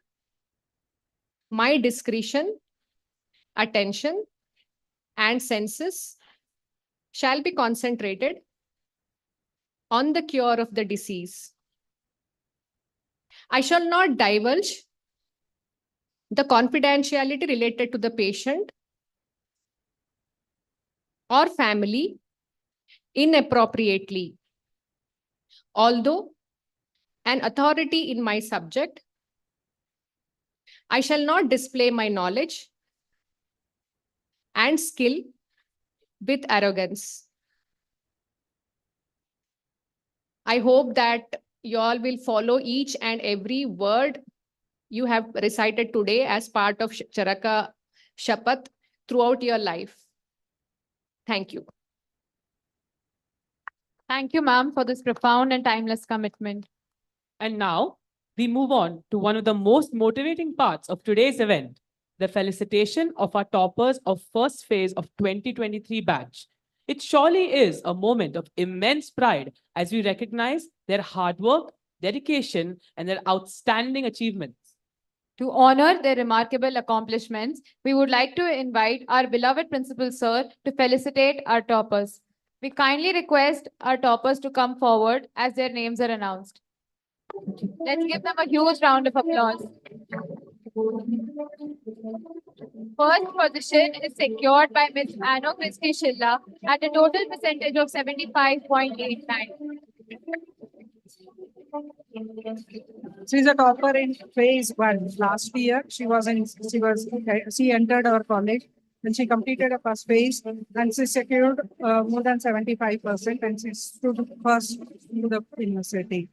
my discretion, attention, and senses shall be concentrated on the cure of the disease. I shall not divulge the confidentiality related to the patient or family inappropriately. Although an authority in my subject, I shall not display my knowledge and skill with arrogance. I hope that you all will follow each and every word you have recited today as part of Charaka Shapath throughout your life. Thank you. Thank you, ma'am, for this profound and timeless commitment. And now we move on to one of the most motivating parts of today's event, the felicitation of our toppers of first phase of 2023 batch. It surely is a moment of immense pride as we recognize their hard work, dedication, and their outstanding achievements. To honor their remarkable accomplishments, we would like to invite our beloved Principal Sir to felicitate our toppers. We kindly request our toppers to come forward as their names are announced. Let's give them a huge round of applause. First position is secured by Ms. Anno Christy Shilla at a total percentage of 75.89. She's a topper in phase 1. Last year, she entered our college and she completed a first phase and she secured more than 75% and she stood first to the university.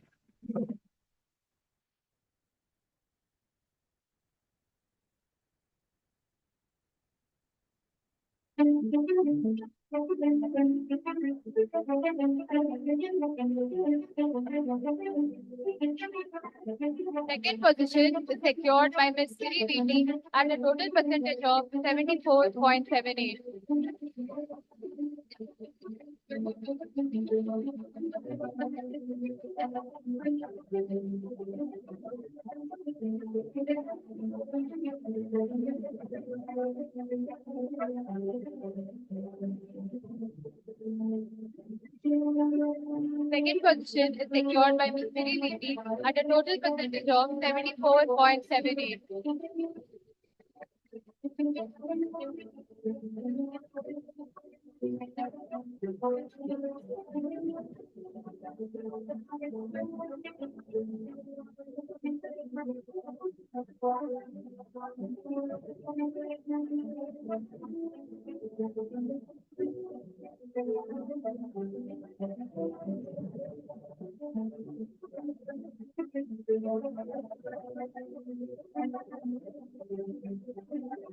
Second position is secured by Ms. Shri at a total percentage of 74.78. Second position is secured by Ms. Shri at a total percentage of 74.78.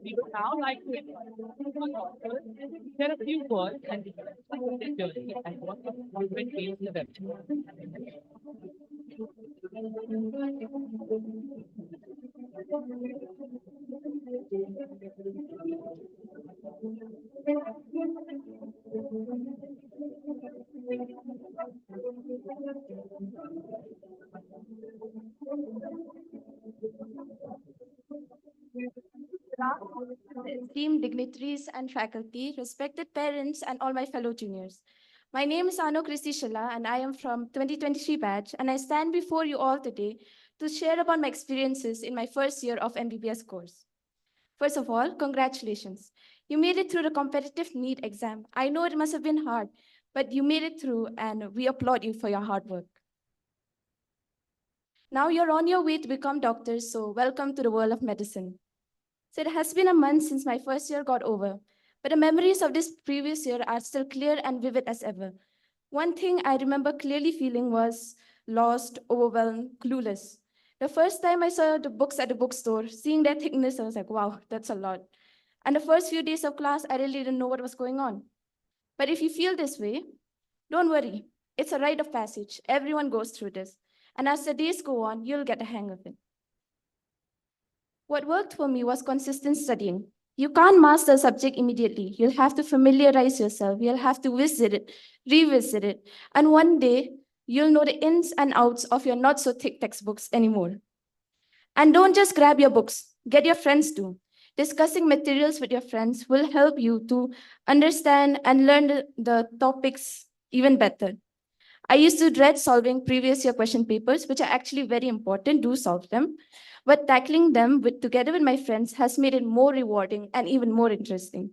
We would now like to share a few words and their journey and what the movement means to them. Esteemed dignitaries and faculty, respected parents, and all my fellow juniors. My name is Anno Christy Shilla, and I am from 2023 batch, and I stand before you all today to share about my experiences in my first year of MBBS course. First of all, congratulations. You made it through the competitive NEET exam. I know it must have been hard, but you made it through, and we applaud you for your hard work. Now you're on your way to become doctors, so welcome to the world of medicine. So it has been a month since my first year got over, but the memories of this previous year are still clear and vivid as ever. One thing I remember clearly feeling was lost, overwhelmed, clueless. The first time I saw the books at the bookstore, seeing their thickness, I was like, wow, that's a lot. And the first few days of class, I really didn't know what was going on. But if you feel this way, don't worry. It's a rite of passage. Everyone goes through this. And as the days go on, you'll get a hang of it. What worked for me was consistent studying. You can't master a subject immediately. You'll have to familiarize yourself. You'll have to visit it, revisit it. And one day, you'll know the ins and outs of your not so thick textbooks anymore. And don't just grab your books, get your friends to. Discussing materials with your friends will help you to understand and learn the topics even better. I used to dread solving previous year question papers, which are actually very important, do solve them. But tackling them together with my friends has made it more rewarding and even more interesting.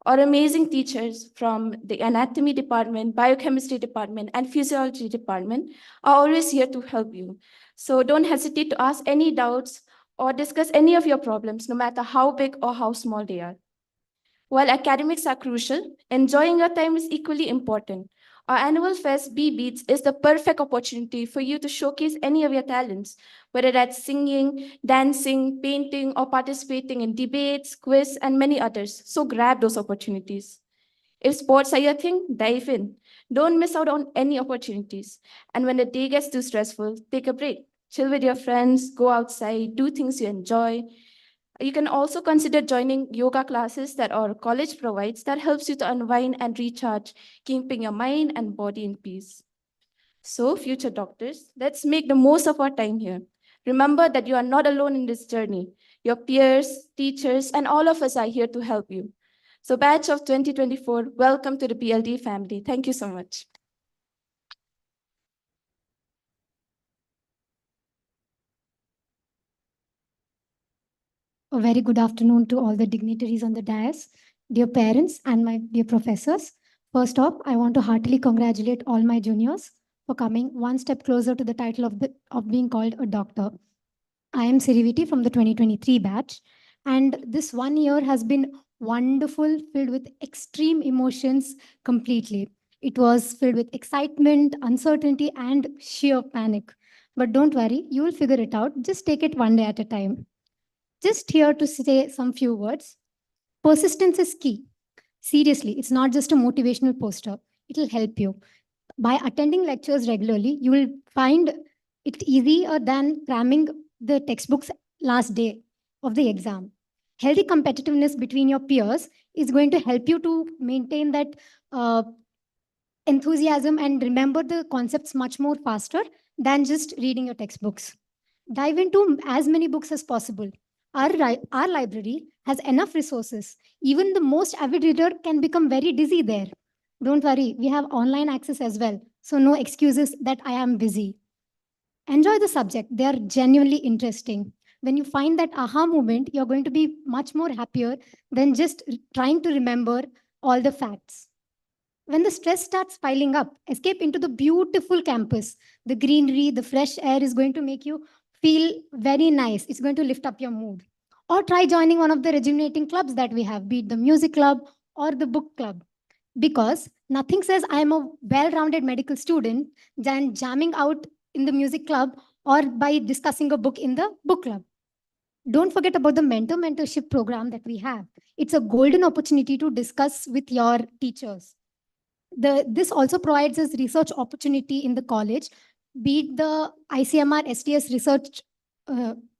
Our amazing teachers from the anatomy department, biochemistry department, and physiology department are always here to help you. So don't hesitate to ask any doubts or discuss any of your problems, no matter how big or how small they are. While academics are crucial, enjoying your time is equally important. Our annual fest, B Beats, is the perfect opportunity for you to showcase any of your talents, whether that's singing, dancing, painting, or participating in debates, quiz, and many others. So grab those opportunities. If sports are your thing, dive in. Don't miss out on any opportunities. And when the day gets too stressful, take a break. Chill with your friends, go outside, do things you enjoy. You can also consider joining yoga classes that our college provides that helps you to unwind and recharge, keeping your mind and body in peace. So, future doctors, let's make the most of our time here. Remember that you are not alone in this journey. Your peers, teachers, and all of us are here to help you. So, batch of 2024, welcome to the BLD family. Thank you so much. A very good afternoon to all the dignitaries on the dais, dear parents, and my dear professors. First off, I want to heartily congratulate all my juniors for coming one step closer to the title of being called a doctor. I am Siriviti from the 2023 batch, and this 1 year has been wonderful, filled with extreme emotions completely. It was filled with excitement, uncertainty, and sheer panic. But don't worry, you will figure it out. Just take it one day at a time. Just here to say some few words. Persistence is key. Seriously, it's not just a motivational poster. It'll help you. By attending lectures regularly, you will find it easier than cramming the textbooks last day of the exam. Healthy competitiveness between your peers is going to help you to maintain that enthusiasm and remember the concepts much more faster than just reading your textbooks. Dive into as many books as possible. Our library has enough resources. Even the most avid reader can become very dizzy there. Don't worry, we have online access as well. So no excuses that I am busy. Enjoy the subject. They are genuinely interesting. When you find that aha moment, you're going to be much more happier than just trying to remember all the facts. When the stress starts piling up, escape into the beautiful campus. The greenery, the fresh air is going to make you feel very nice. It's going to lift up your mood. Or try joining one of the rejuvenating clubs that we have, be it the music club or the book club. Because nothing says I am a well-rounded medical student than jamming out in the music club or by discussing a book in the book club. Don't forget about the mentorship program that we have. It's a golden opportunity to discuss with your teachers. This also provides us research opportunity in the college, be it the ICMR STS research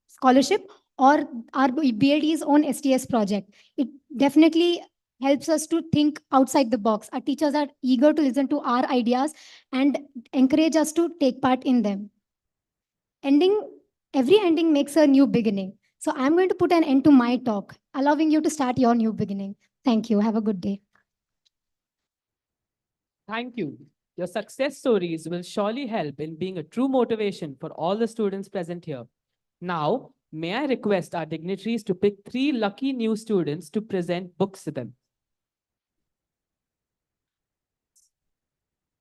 scholarship or our BLD's own STS project. It definitely helps us to think outside the box. Our teachers are eager to listen to our ideas and encourage us to take part in them. Every ending makes a new beginning. So I'm going to put an end to my talk, allowing you to start your new beginning. Thank you. Have a good day. Thank you. Your success stories will surely help in being a true motivation for all the students present here. Now, may I request our dignitaries to pick 3 lucky new students to present books to them.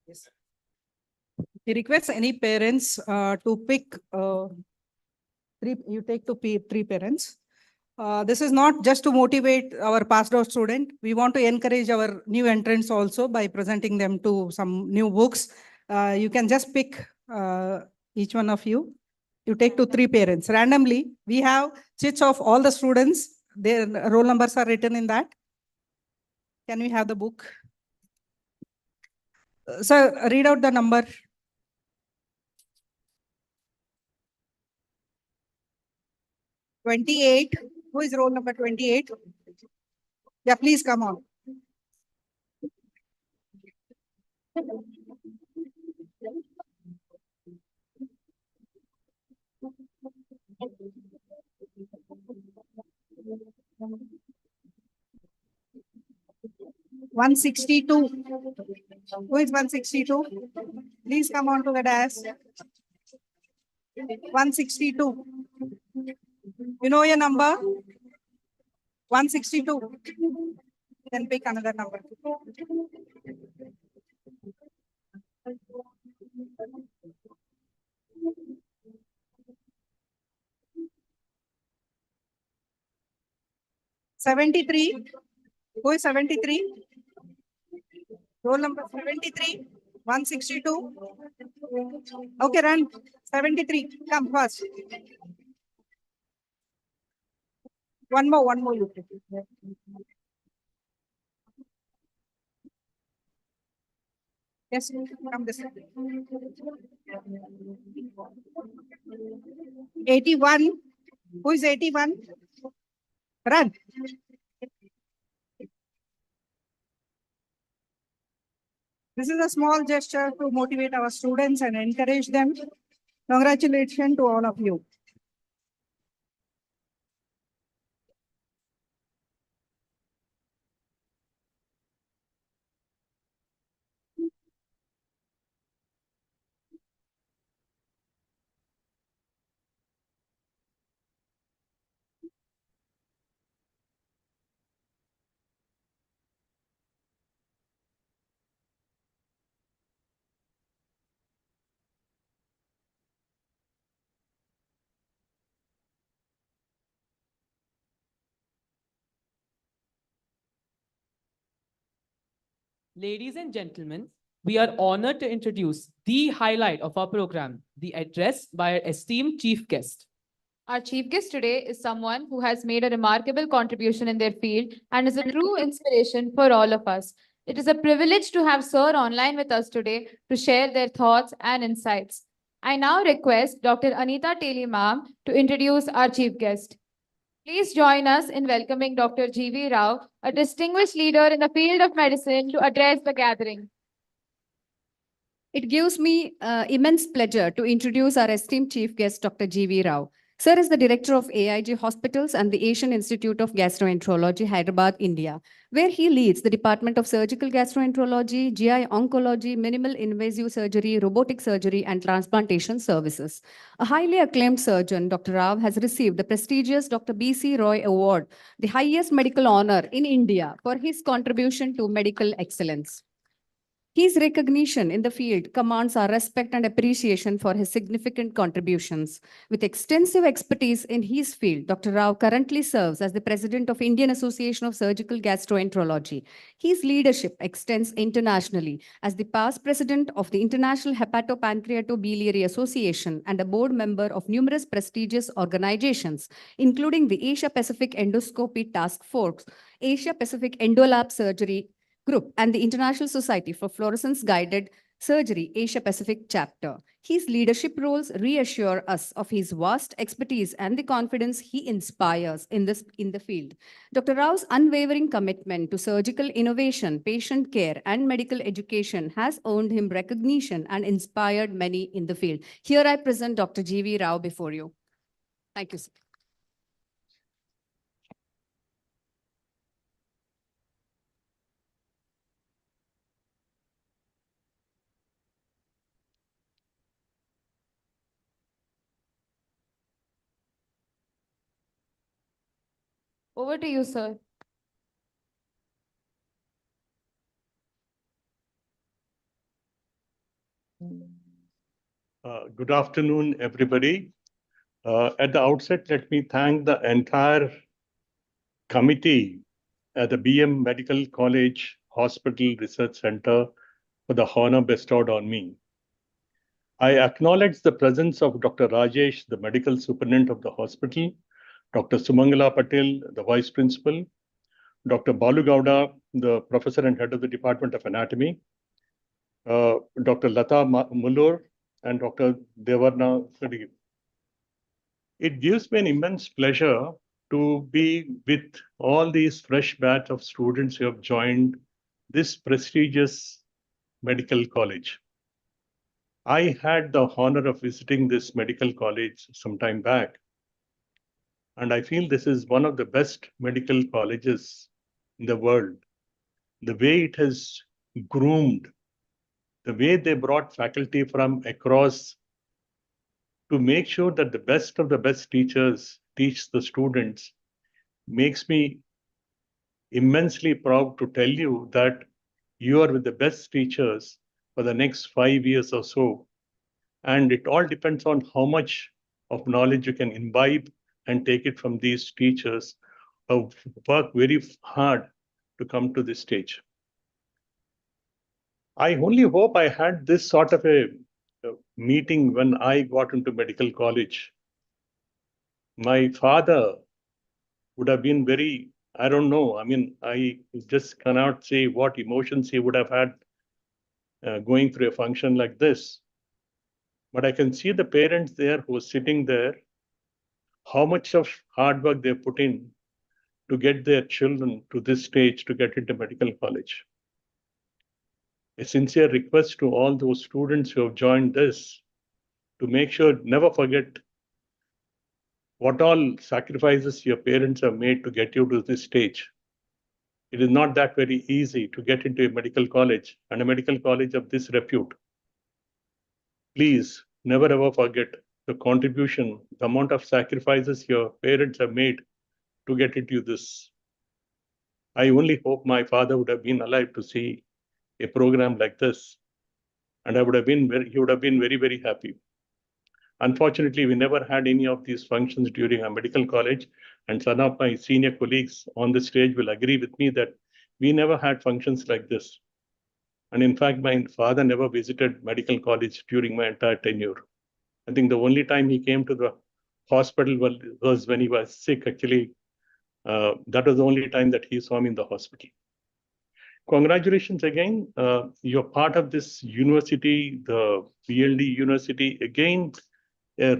Yes. We request any parents to pick three parents. This is not just to motivate our passed out student. We want to encourage our new entrants also by presenting them to some new books. You can just pick each one of you. You take to 3 parents. Randomly, we have chits of all the students. Their roll numbers are written in that. Can we have the book? Sir, read out the number. 28. Who is roll number 28? Yeah, please come on. (162). Who is 162? Please come on to the dais. 162. You know your number? 162. Then pick another number. 73. Who is 73? Roll number 73. 162. Okay, run. 73. Come first. One more. You take. Yes, come this way. 81. Who is 81? Run. This is a small gesture to motivate our students and encourage them. Congratulations to all of you. Ladies and gentlemen, we are honored to introduce the highlight of our program, the address by our esteemed chief guest. Our chief guest today is someone who has made a remarkable contribution in their field and is a true inspiration for all of us. It is a privilege to have Sir online with us today to share their thoughts and insights. I now request Dr. Anita Taylor ma'am to introduce our chief guest. Please join us in welcoming Dr. G.V. Rao, a distinguished leader in the field of medicine, to address the gathering. It gives me immense pleasure to introduce our esteemed chief guest, Dr. G.V. Rao. Sir is the director of AIG Hospitals and the Asian Institute of Gastroenterology, Hyderabad, India, where he leads the Department of Surgical Gastroenterology, GI Oncology, Minimal Invasive Surgery, Robotic Surgery, and Transplantation Services. A highly acclaimed surgeon, Dr. Rao has received the prestigious Dr. B.C. Roy Award, the highest medical honor in India, for his contribution to medical excellence. His recognition in the field commands our respect and appreciation for his significant contributions. With extensive expertise in his field, Dr. Rao currently serves as the president of Indian Association of Surgical Gastroenterology. His leadership extends internationally as the past president of the International Hepatopancreatobiliary Association and a board member of numerous prestigious organizations, including the Asia Pacific Endoscopy Task Force, Asia Pacific Endolab Surgery Group, and the International Society for Fluorescence-Guided Surgery Asia Pacific chapter. His leadership roles reassure us of his vast expertise and the confidence he inspires in the field. Dr. Rao's unwavering commitment to surgical innovation, patient care, and medical education has earned him recognition and inspired many in the field. Here I present Dr. G.V. Rao before you. Thank you, sir. Over to you, sir. Good afternoon, everybody. At the outset, let me thank the entire committee at the BM Medical College Hospital Research Center for the honor bestowed on me. I acknowledge the presence of Dr. Rajesh, the medical superintendent of the hospital, Dr. Sumangala Patil, the vice principal, Dr. Balu Gowda, the professor and head of the Department of Anatomy, Dr. Lata Mullur, and Dr. Devarna Sadi. It gives me an immense pleasure to be with all these fresh batch of students who have joined this prestigious medical college. I had the honor of visiting this medical college some time back, and I feel this is one of the best medical colleges in the world. The way it has groomed the way they brought faculty from across to make sure that the best of the best teachers teach the students makes me immensely proud to tell you that you are with the best teachers for the next 5 years or so. And it all depends on how much of knowledge you can imbibe and take it from these teachers who work very hard to come to this stage. I only hope I had this sort of a meeting when I got into medical college. My father would have been very, I don't know, I mean, I just cannot say what emotions he would have had going through a function like this. But I can see the parents there who are sitting there, how much of hard work they put in to get their children to this stage to get into medical college. A sincere request to all those students who have joined this to make sure, never forget what all sacrifices your parents have made to get you to this stage. It is not that very easy to get into a medical college and a medical college of this repute. Please never ever forget the contribution, the amount of sacrifices your parents have made to get into this. I only hope my father would have been alive to see a program like this, and he would have been very, very happy. Unfortunately, we never had any of these functions during our medical college, and some of my senior colleagues on the stage will agree with me that we never had functions like this. And in fact, my father never visited medical college during my entire tenure. I think the only time he came to the hospital was when he was sick. Actually, that was the only time that he saw me in the hospital. Congratulations again. You're part of this university, the BLDE University. Again, a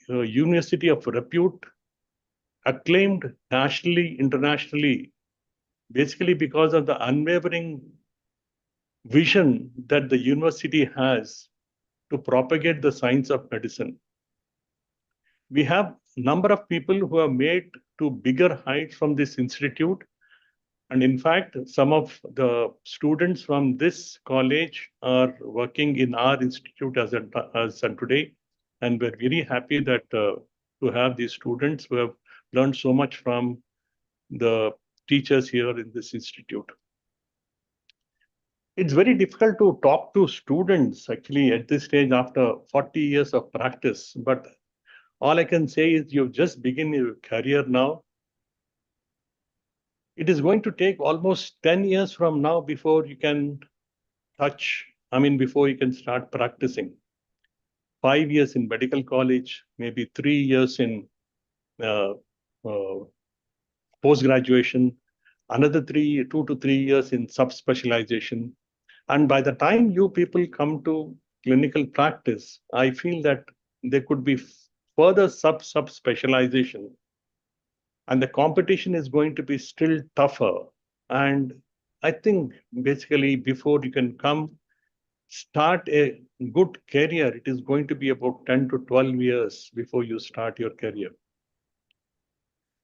university of repute, acclaimed nationally, internationally, basically because of the unwavering vision that the university has to propagate the science of medicine. We have a number of people who have made to bigger heights from this institute. And in fact, some of the students from this college are working in our institute as of today. And we're very happy that to have these students who have learned so much from the teachers here in this institute. It's very difficult to talk to students actually at this stage after 40 years of practice. But all I can say is you've just begun your career now. It is going to take almost 10 years from now before you can before you can start practicing. 5 years in medical college, maybe 3 years in post-graduation, another 2 to 3 years in subspecialization. And by the time you people come to clinical practice, I feel that there could be further sub-specialization. And the competition is going to be still tougher. And I think basically before you can start a good career, it is going to be about 10 to 12 years before you start your career.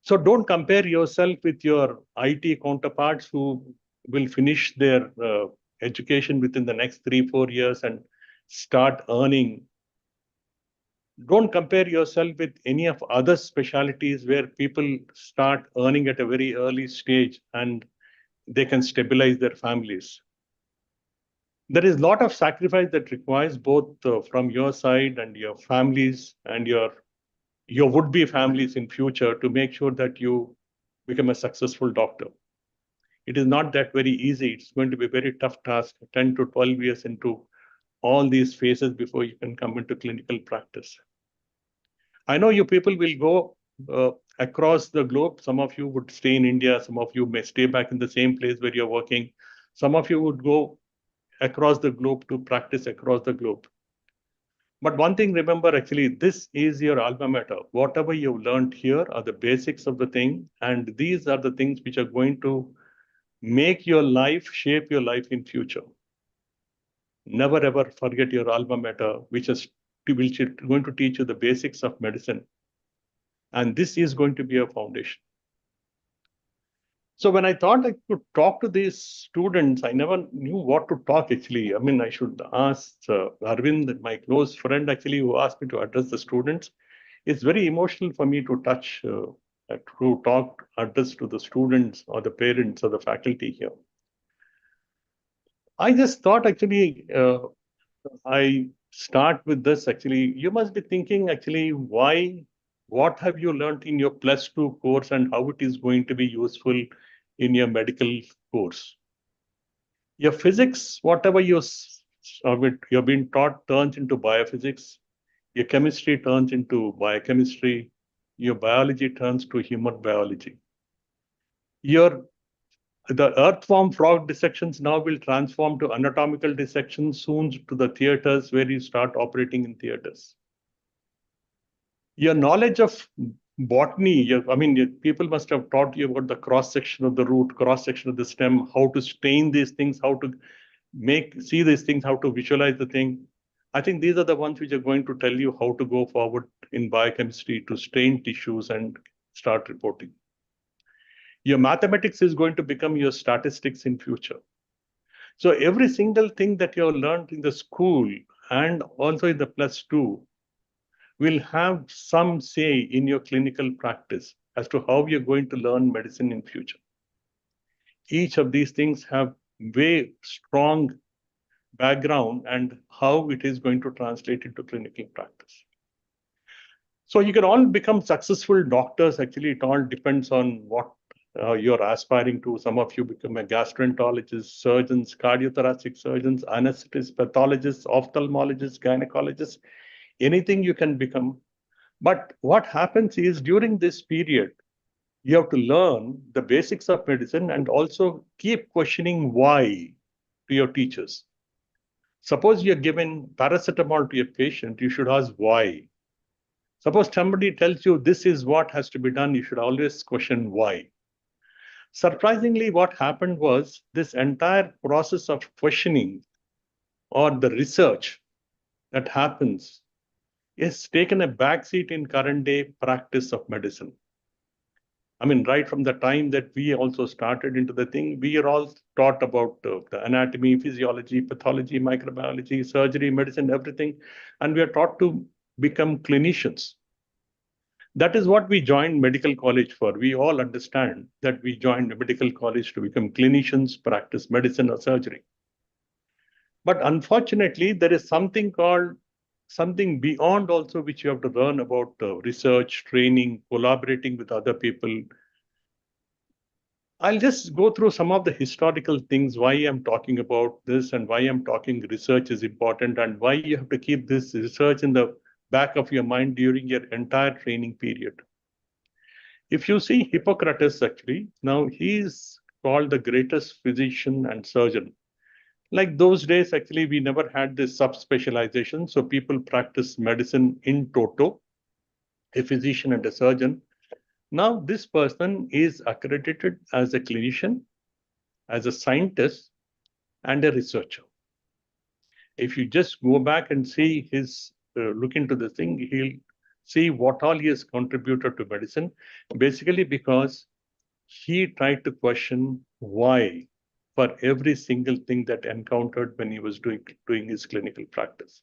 So don't compare yourself with your IT counterparts who will finish their education within the next 3-4 years and start earning. Don't compare yourself with any of other specialties where people start earning at a very early stage and they can stabilize their families. There is a lot of sacrifice that requires both from your side and your families and your would-be families in future to make sure that you become a successful doctor. It is not that very easy. It's going to be a very tough task, 10 to 12 years into all these phases before you can come into clinical practice. I know you people will go across the globe. Some of you would stay in India. Some of you may stay back in the same place where you're working. Some of you would go across the globe to practice across the globe. But one thing, remember, actually, this is your alma mater. Whatever you've learned here are the basics of the thing. And these are the things which are going to make your life, shape your life in future. Never ever forget your alma mater, which is going to teach you the basics of medicine. And this is going to be a foundation. So when I thought I could talk to these students, I never knew what to talk actually. I mean, I should ask Arvind, my close friend actually, who asked me to address the students. It's very emotional for me to address to the students or the parents or the faculty here. I just thought actually, I start with this actually. You must be thinking actually, what have you learned in your +2 course and how it is going to be useful in your medical course? Your physics, whatever you've been taught, turns into biophysics. Your chemistry turns into biochemistry. Your biology turns to human biology. The earthworm frog dissections now will transform to anatomical dissections, soon to the theaters where you start operating in theaters. Your knowledge of botany, people must have taught you about the cross-section of the root, cross-section of the stem, how to stain these things, how to see these things, how to visualize the thing. I think these are the ones which are going to tell you how to go forward in biochemistry to stain tissues and start reporting. Your mathematics is going to become your statistics in future. So every single thing that you have learned in the school and also in the +2 will have some say in your clinical practice as to how you're going to learn medicine in future. Each of these things have very strong background and how it is going to translate into clinical practice. So you can all become successful doctors. Actually, it all depends on what you're aspiring to. Some of you become a gastroenterologist, surgeons, cardiothoracic surgeons, anesthetists, pathologists, ophthalmologists, gynecologists, anything you can become. But what happens is during this period, you have to learn the basics of medicine and also keep questioning why to your teachers. Suppose you're given paracetamol to a patient, you should ask why. Suppose somebody tells you this is what has to be done, you should always question why. Surprisingly, what happened was this entire process of questioning or the research that happens is taken a backseat in current day practice of medicine. I mean, right from the time that we also started into the thing, we are all taught about the anatomy, physiology, pathology, microbiology, surgery, medicine, everything. And we are taught to become clinicians. That is what we joined medical college for. We all understand that we joined medical college to become clinicians, practice medicine or surgery. But unfortunately, there is something beyond also which you have to learn about research, training, collaborating with other people. I'll just go through some of the historical things, why I'm talking about this and why I'm talking research is important and why you have to keep this research in the back of your mind during your entire training period. If you see Hippocrates, actually, now he is called the greatest physician and surgeon. Like those days, actually, we never had this subspecialization. So people practice medicine in toto, a physician and a surgeon. Now, this person is accredited as a clinician, as a scientist, and a researcher. If you just go back and see look into this thing, he'll see what all he has contributed to medicine, basically because he tried to question why for every single thing that encountered when he was doing his clinical practice.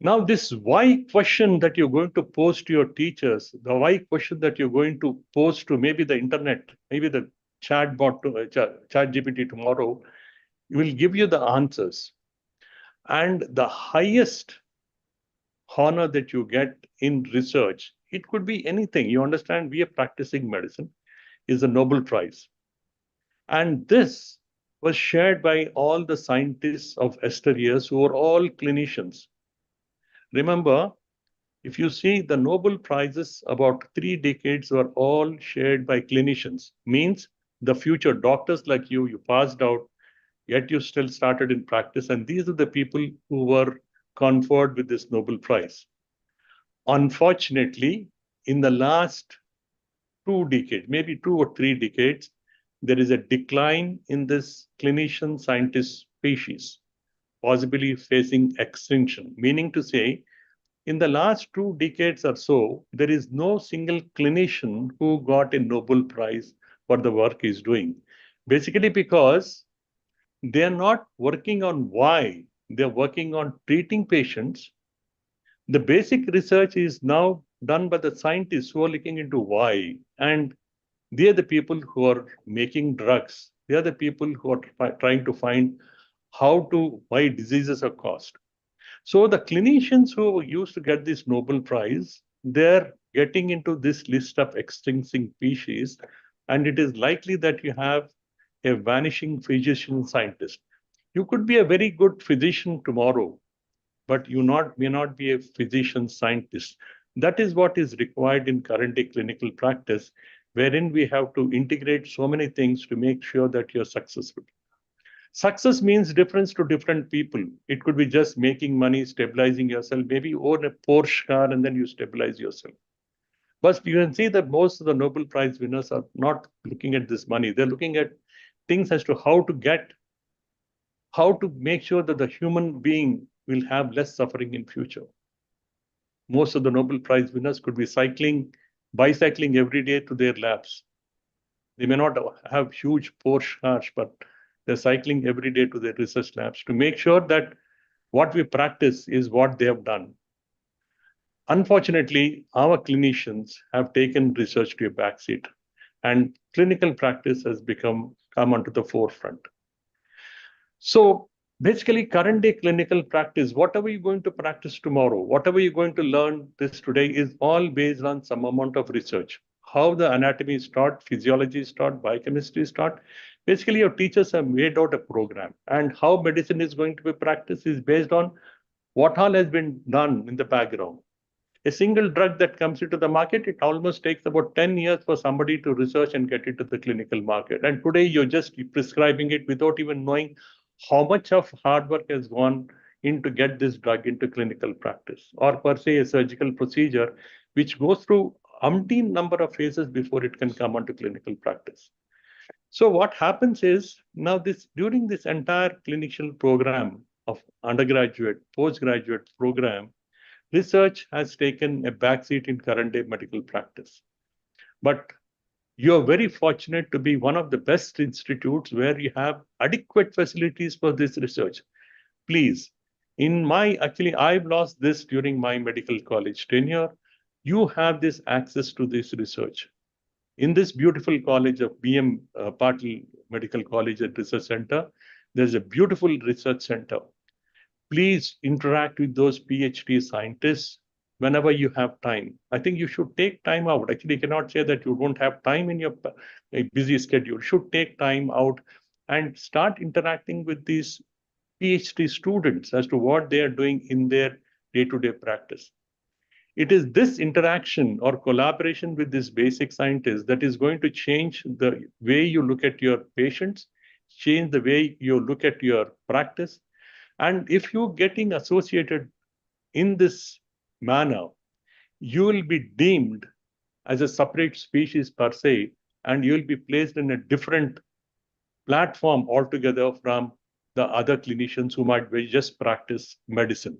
Now, this why question that you're going to pose to your teachers, the why question that you're going to pose to maybe the internet, maybe the chat GPT tomorrow, will give you the answers. And the highest honor that you get in research, it could be anything. You understand, we are practicing medicine, is a Nobel Prize. And this was shared by all the scientists of yesteryears who are all clinicians. Remember, if you see the Nobel Prizes, about 3 decades were all shared by clinicians. Means the future doctors like you passed out, yet you still started in practice. And these are the people who were conferred with this Nobel Prize. Unfortunately, in the last 2 decades, maybe 2 or 3 decades, there is a decline in this clinician scientist species, possibly facing extinction, meaning to say, in the last 2 decades or so, there is no single clinician who got a Nobel Prize what the work is doing. Basically because they are not working on why, they're working on treating patients. The basic research is now done by the scientists who are looking into why. And they are the people who are making drugs. They are the people who are trying to find why diseases are caused. So the clinicians who used to get this Nobel Prize, they're getting into this list of extinction species, and it is likely that you have a vanishing physician scientist. You could be a very good physician tomorrow, but you may not be a physician scientist. That is what is required in current day clinical practice, wherein we have to integrate so many things to make sure that you're successful. Success means difference to different people. It could be just making money, stabilizing yourself. Maybe you own a Porsche car and then you stabilize yourself. But you can see that most of the Nobel Prize winners are not looking at this money. They're looking at things as to how to make sure that the human being will have less suffering in future. Most of the Nobel Prize winners could be bicycling every day to their labs. They may not have huge Porsche cars, but they're cycling every day to their research labs to make sure that what we practice is what they have done. Unfortunately, our clinicians have taken research to a backseat, and clinical practice has come onto the forefront. So basically, current day clinical practice, whatever you're going to practice tomorrow, whatever you're going to learn this today is all based on some amount of research. How the anatomy is taught, physiology is taught, biochemistry is taught. Basically, your teachers have made out a program, and how medicine is going to be practiced is based on what all has been done in the background. A single drug that comes into the market, it almost takes about 10 years for somebody to research and get it to the clinical market. And today you're just prescribing it without even knowing how much of hard work has gone in to get this drug into clinical practice, or per se a surgical procedure, which goes through umpteen number of phases before it can come onto clinical practice. So what happens is now during this entire clinical program of undergraduate, postgraduate program, research has taken a backseat in current day medical practice. But you're very fortunate to be one of the best institutes where you have adequate facilities for this research. Please, I've lost this during my medical college tenure. You have this access to this research. In this beautiful college of Patil Medical College and Research Center, there's a beautiful research center. Please interact with those PhD scientists whenever you have time. I think you should take time out. Actually, you cannot say that you don't have time in your busy schedule. You should take time out and start interacting with these PhD students as to what they are doing in their day-to-day practice. It is this interaction or collaboration with these basic scientists that is going to change the way you look at your patients, change the way you look at your practice. And if you're getting associated in this manner, you will be deemed as a separate species per se, and you will be placed in a different platform altogether from the other clinicians who might just practice medicine.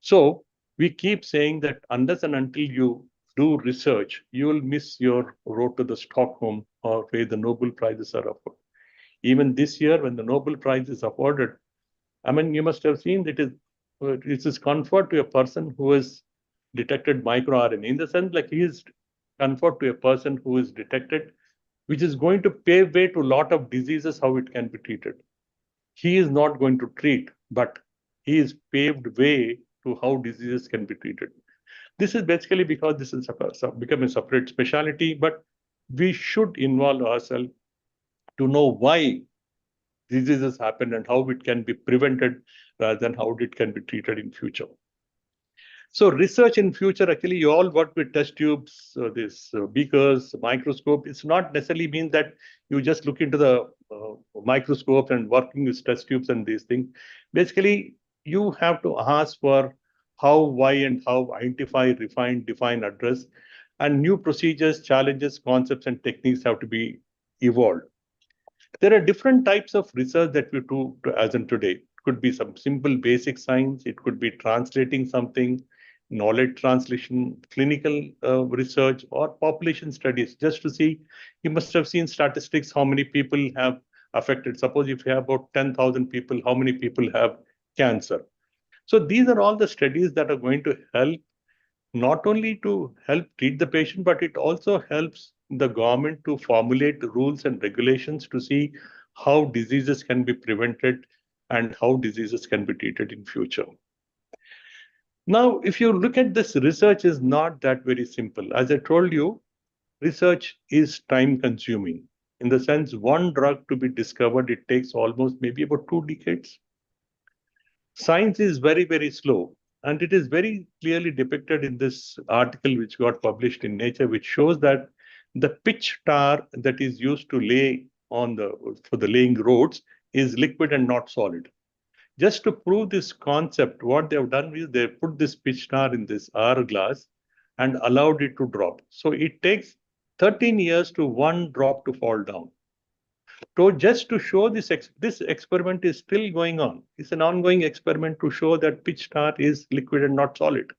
So we keep saying that unless and until you do research, you will miss your road to the Stockholm or where the Nobel Prizes are offered. Even this year, when the Nobel Prize is awarded, I mean, you must have seen that it is conferred to a person who has detected microRNA, in the sense like he is conferred to a person who is detected, which is going to pave way to a lot of diseases, how it can be treated. He is not going to treat, but he is paved way to how diseases can be treated. This is basically because this has become a separate specialty, but we should involve ourselves to know why diseases happen and how it can be prevented rather than how it can be treated in future. So research in future, actually, you all work with test tubes, beakers, microscope. It's not necessarily mean that you just look into the microscope and working with test tubes and these things. Basically, you have to ask for how, why, and how, identify, refine, define, address, and new procedures, challenges, concepts, and techniques have to be evolved. There are different types of research that we do as in today. It could be some simple basic science. It could be translating something. knowledge translation, clinical research, or population studies, just to see. You must have seen statistics, how many people have affected. Suppose if you have about 10,000 people, how many people have cancer? So these are all the studies that are going to help, not only to help treat the patient, but it also helps the government to formulate rules and regulations to see how diseases can be prevented and how diseases can be treated in future. Now, if you look at this, research is not that very simple. As I told you, research is time consuming. In the sense, one drug to be discovered, it takes almost maybe about 2 decades. Science is very, very slow. And it is very clearly depicted in this article which got published in Nature, which shows that the pitch tar that is used to lay on for the laying roads is liquid and not solid. Just to prove this concept, what they have done is they put this pitch tar in this hourglass and allowed it to drop. So it takes 13 years to one drop to fall down. So just to show this experiment is still going on. It's an ongoing experiment to show that pitch tar is liquid and not solid.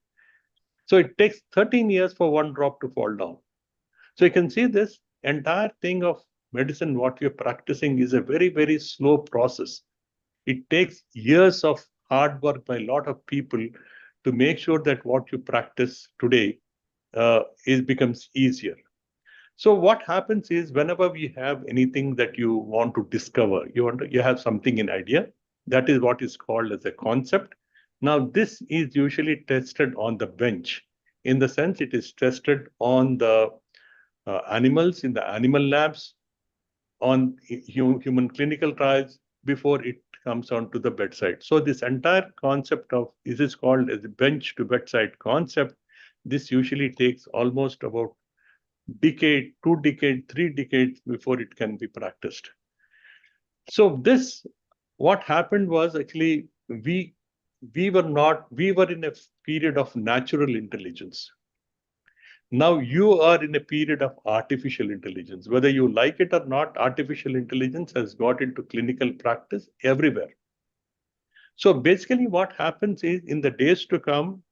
So it takes 13 years for one drop to fall down. So you can see this entire thing of medicine, what you're practicing is a very, very slow process. It takes years of hard work by a lot of people to make sure that what you practice today becomes easier. So what happens is whenever we have anything that you want to discover, you have something in idea, that is what is called as a concept. Now this is usually tested on the bench. In the sense it is tested on the animals in the animal labs, on human clinical trials before it comes onto the bedside. So this entire concept of this is called as a bench to bedside concept. This usually takes almost about decade, 2 decades, 3 decades before it can be practiced. So this, what happened was actually we were in a period of natural intelligence. Now you are in a period of artificial intelligence. Whether you like it or not, artificial intelligence has got into clinical practice everywhere. So basically what happens is in the days to come,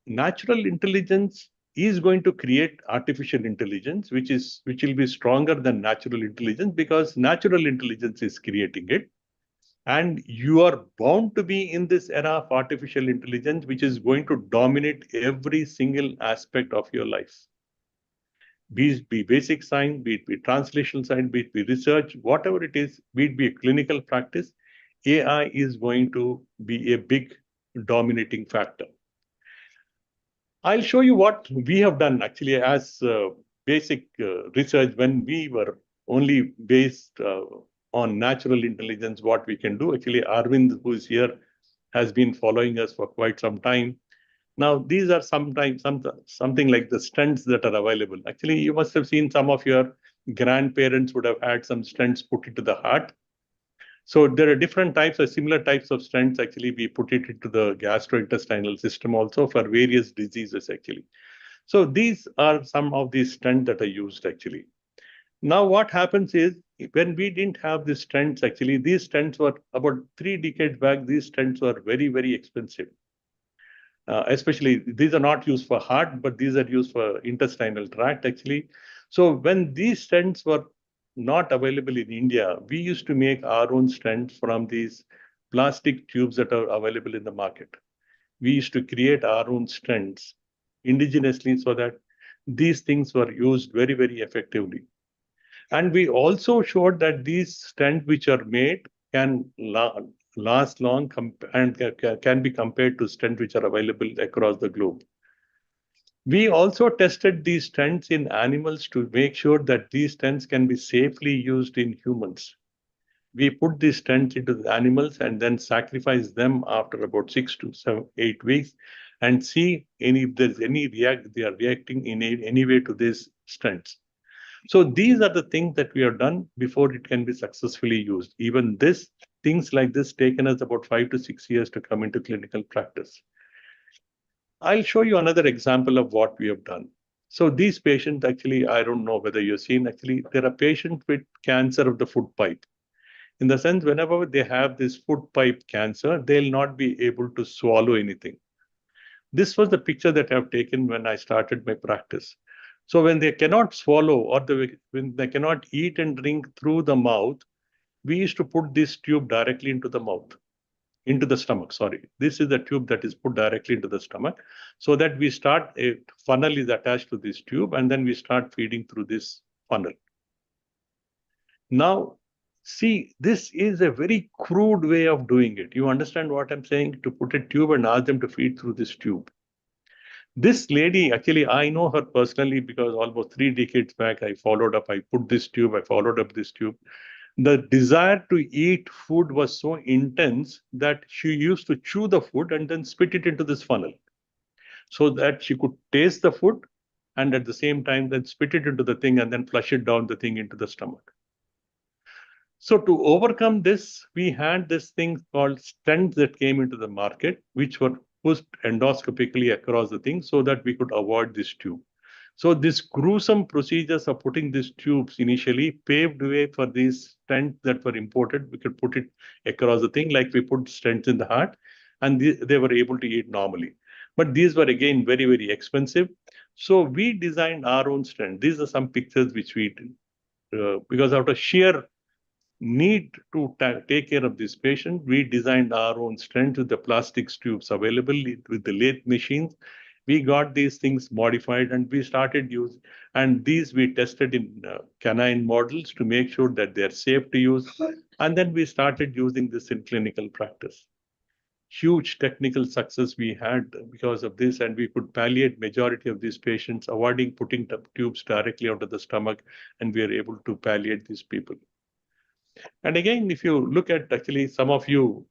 natural intelligence is going to create artificial intelligence, which will be stronger than natural intelligence because natural intelligence is creating it. And you are bound to be in this era of artificial intelligence, which is going to dominate every single aspect of your life. Be it basic science, be it translational science, be it research, whatever it is, be it be a clinical practice, AI is going to be a big dominating factor. I'll show you what we have done actually as basic research when we were only based on natural intelligence, what we can do. Actually, Arvind, who is here, has been following us for quite some time. Now, these are something like the stents that are available. Actually, you must have seen some of your grandparents would have had some stents put into the heart. So there are different types or similar types of stents. Actually, we put it into the gastrointestinal system also for various diseases actually. So these are some of these stents that are used actually. Now what happens is when we didn't have these stents, actually, these stents were about 3 decades back, these stents were very, very expensive. Especially these are not used for heart, but these are used for intestinal tract actually. So when these stents were not available in India, we used to make our own stents from these plastic tubes that are available in the market. We used to create our own stents indigenously so that these things were used very, very effectively. And we also showed that these stents which are made can last long and can be compared to stents which are available across the globe. We also tested these stents in animals to make sure that these stents can be safely used in humans. We put these stents into the animals and then sacrifice them after about 6 to 8 weeks and see if there's any they are reacting in any way to these stents. So these are the things that we have done before it can be successfully used. Even things like this taken us about 5 to 6 years to come into clinical practice. I'll show you another example of what we have done. So these patients, actually, I don't know whether you've seen, actually, there are patients with cancer of the food pipe. In the sense, whenever they have this food pipe cancer, they'll not be able to swallow anything. This was the picture that I've taken when I started my practice. So when they cannot swallow or when they cannot eat and drink through the mouth, we used to put this tube directly into the mouth, into the stomach, sorry. This is the tube that is put directly into the stomach, so that we start, a funnel is attached to this tube, and then we start feeding through this funnel. Now, see, this is a very crude way of doing it. You understand what I'm saying? To put a tube and ask them to feed through this tube. This lady, actually, I know her personally because almost 3 decades back, I followed up, I put this tube, I followed up this tube. The desire to eat food was so intense that she used to chew the food and then spit it into this funnel so that she could taste the food and at the same time then spit it into the thing and then flush it down the thing into the stomach. So to overcome this, we had this thing called stents that came into the market, which were pushed endoscopically across the thing so that we could avoid this tube. So these gruesome procedures of putting these tubes initially paved way for these stents that were imported. We could put it across the thing like we put stents in the heart, and they were able to eat normally. But these were again very, very expensive. So we designed our own stent. These are some pictures which we did because out of sheer need to take care of this patient, we designed our own stent with the plastic tubes available with the lathe machines. We got these things modified and we started using, and these we tested in canine models to make sure that they're safe to use. And then we started using this in clinical practice. Huge technical success we had because of this, and we could palliate majority of these patients, avoiding putting tubes directly onto the stomach, and we are able to palliate these people. And again, if you look at actually some of you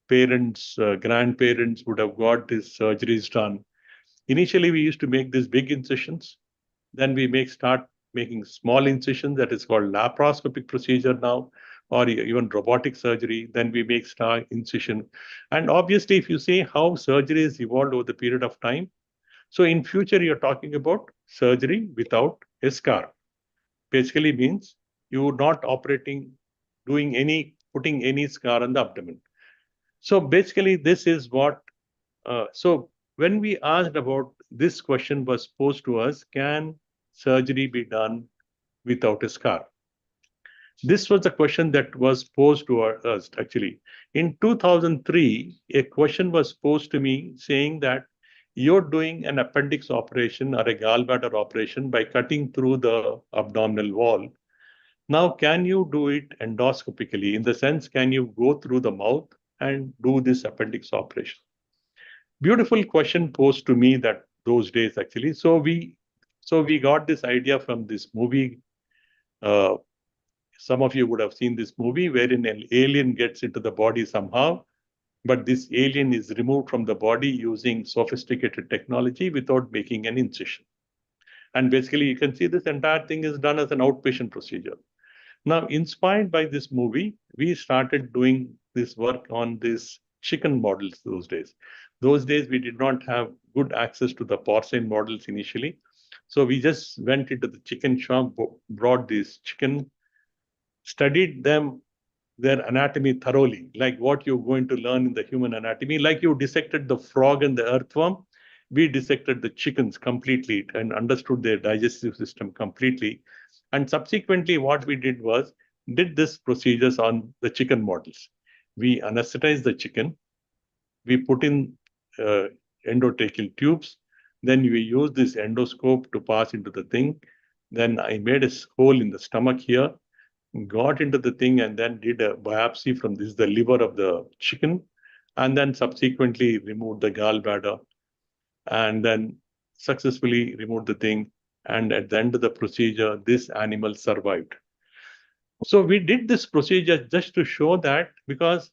parents, grandparents would have got these surgeries done. Initially, we used to make these big incisions. Then we start making small incisions. That is called laparoscopic procedure now, or even robotic surgery. Then we make star incision. And obviously, if you see how surgery has evolved over the period of time, so in future, you're talking about surgery without a scar. Basically means you're not putting any scar on the abdomen. So basically, this is what, so when we asked about this question was posed to us, can surgery be done without a scar? This was the question that was posed to us actually. In 2003, a question was posed to me saying that you're doing an appendix operation or a gallbladder operation by cutting through the abdominal wall. Now, can you do it endoscopically? In the sense, can you go through the mouth and do this appendix operation? Beautiful question posed to me those days actually. So we got this idea from this movie. Some of you would have seen this movie wherein an alien gets into the body somehow, but this alien is removed from the body using sophisticated technology without making an incision. And basically, you can see this entire thing is done as an outpatient procedure. Now, inspired by this movie, we started doing this work on these chicken models those days. Those days, we did not have good access to the porcine models initially. So we just went into the chicken shop, brought these chicken, studied them, their anatomy thoroughly, like what you're going to learn in the human anatomy. Like you dissected the frog and the earthworm, we dissected the chickens completely and understood their digestive system completely. And subsequently, what we did was, did this procedures on the chicken models. We anesthetized the chicken. We put in endotracheal tubes. Then we used this endoscope to pass into the thing. Then I made a hole in the stomach here, got into the thing, and then did a biopsy from this, the liver of the chicken, and then subsequently removed the gallbladder, and then successfully removed the thing. And at the end of the procedure, this animal survived. So we did this procedure just to show that, because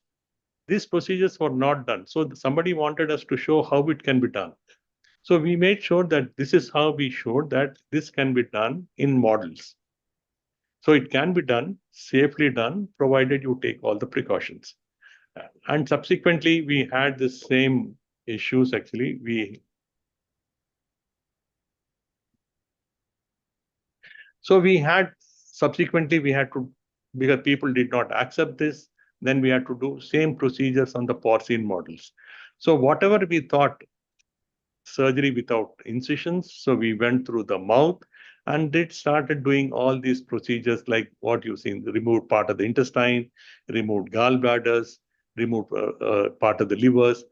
these procedures were not done. So somebody wanted us to show how it can be done. So we made sure that this is how we showed that this can be done in models. So it can be done, safely done, provided you take all the precautions. And subsequently, we had the same issues actually. So we had, subsequently, we had to, because people did not accept this, then we had to do same procedures on the porcine models. So whatever we thought surgery without incisions. So we went through the mouth and it started doing all these procedures like what you've seen, removed part of the intestine, removed gallbladders, removed part of the livers.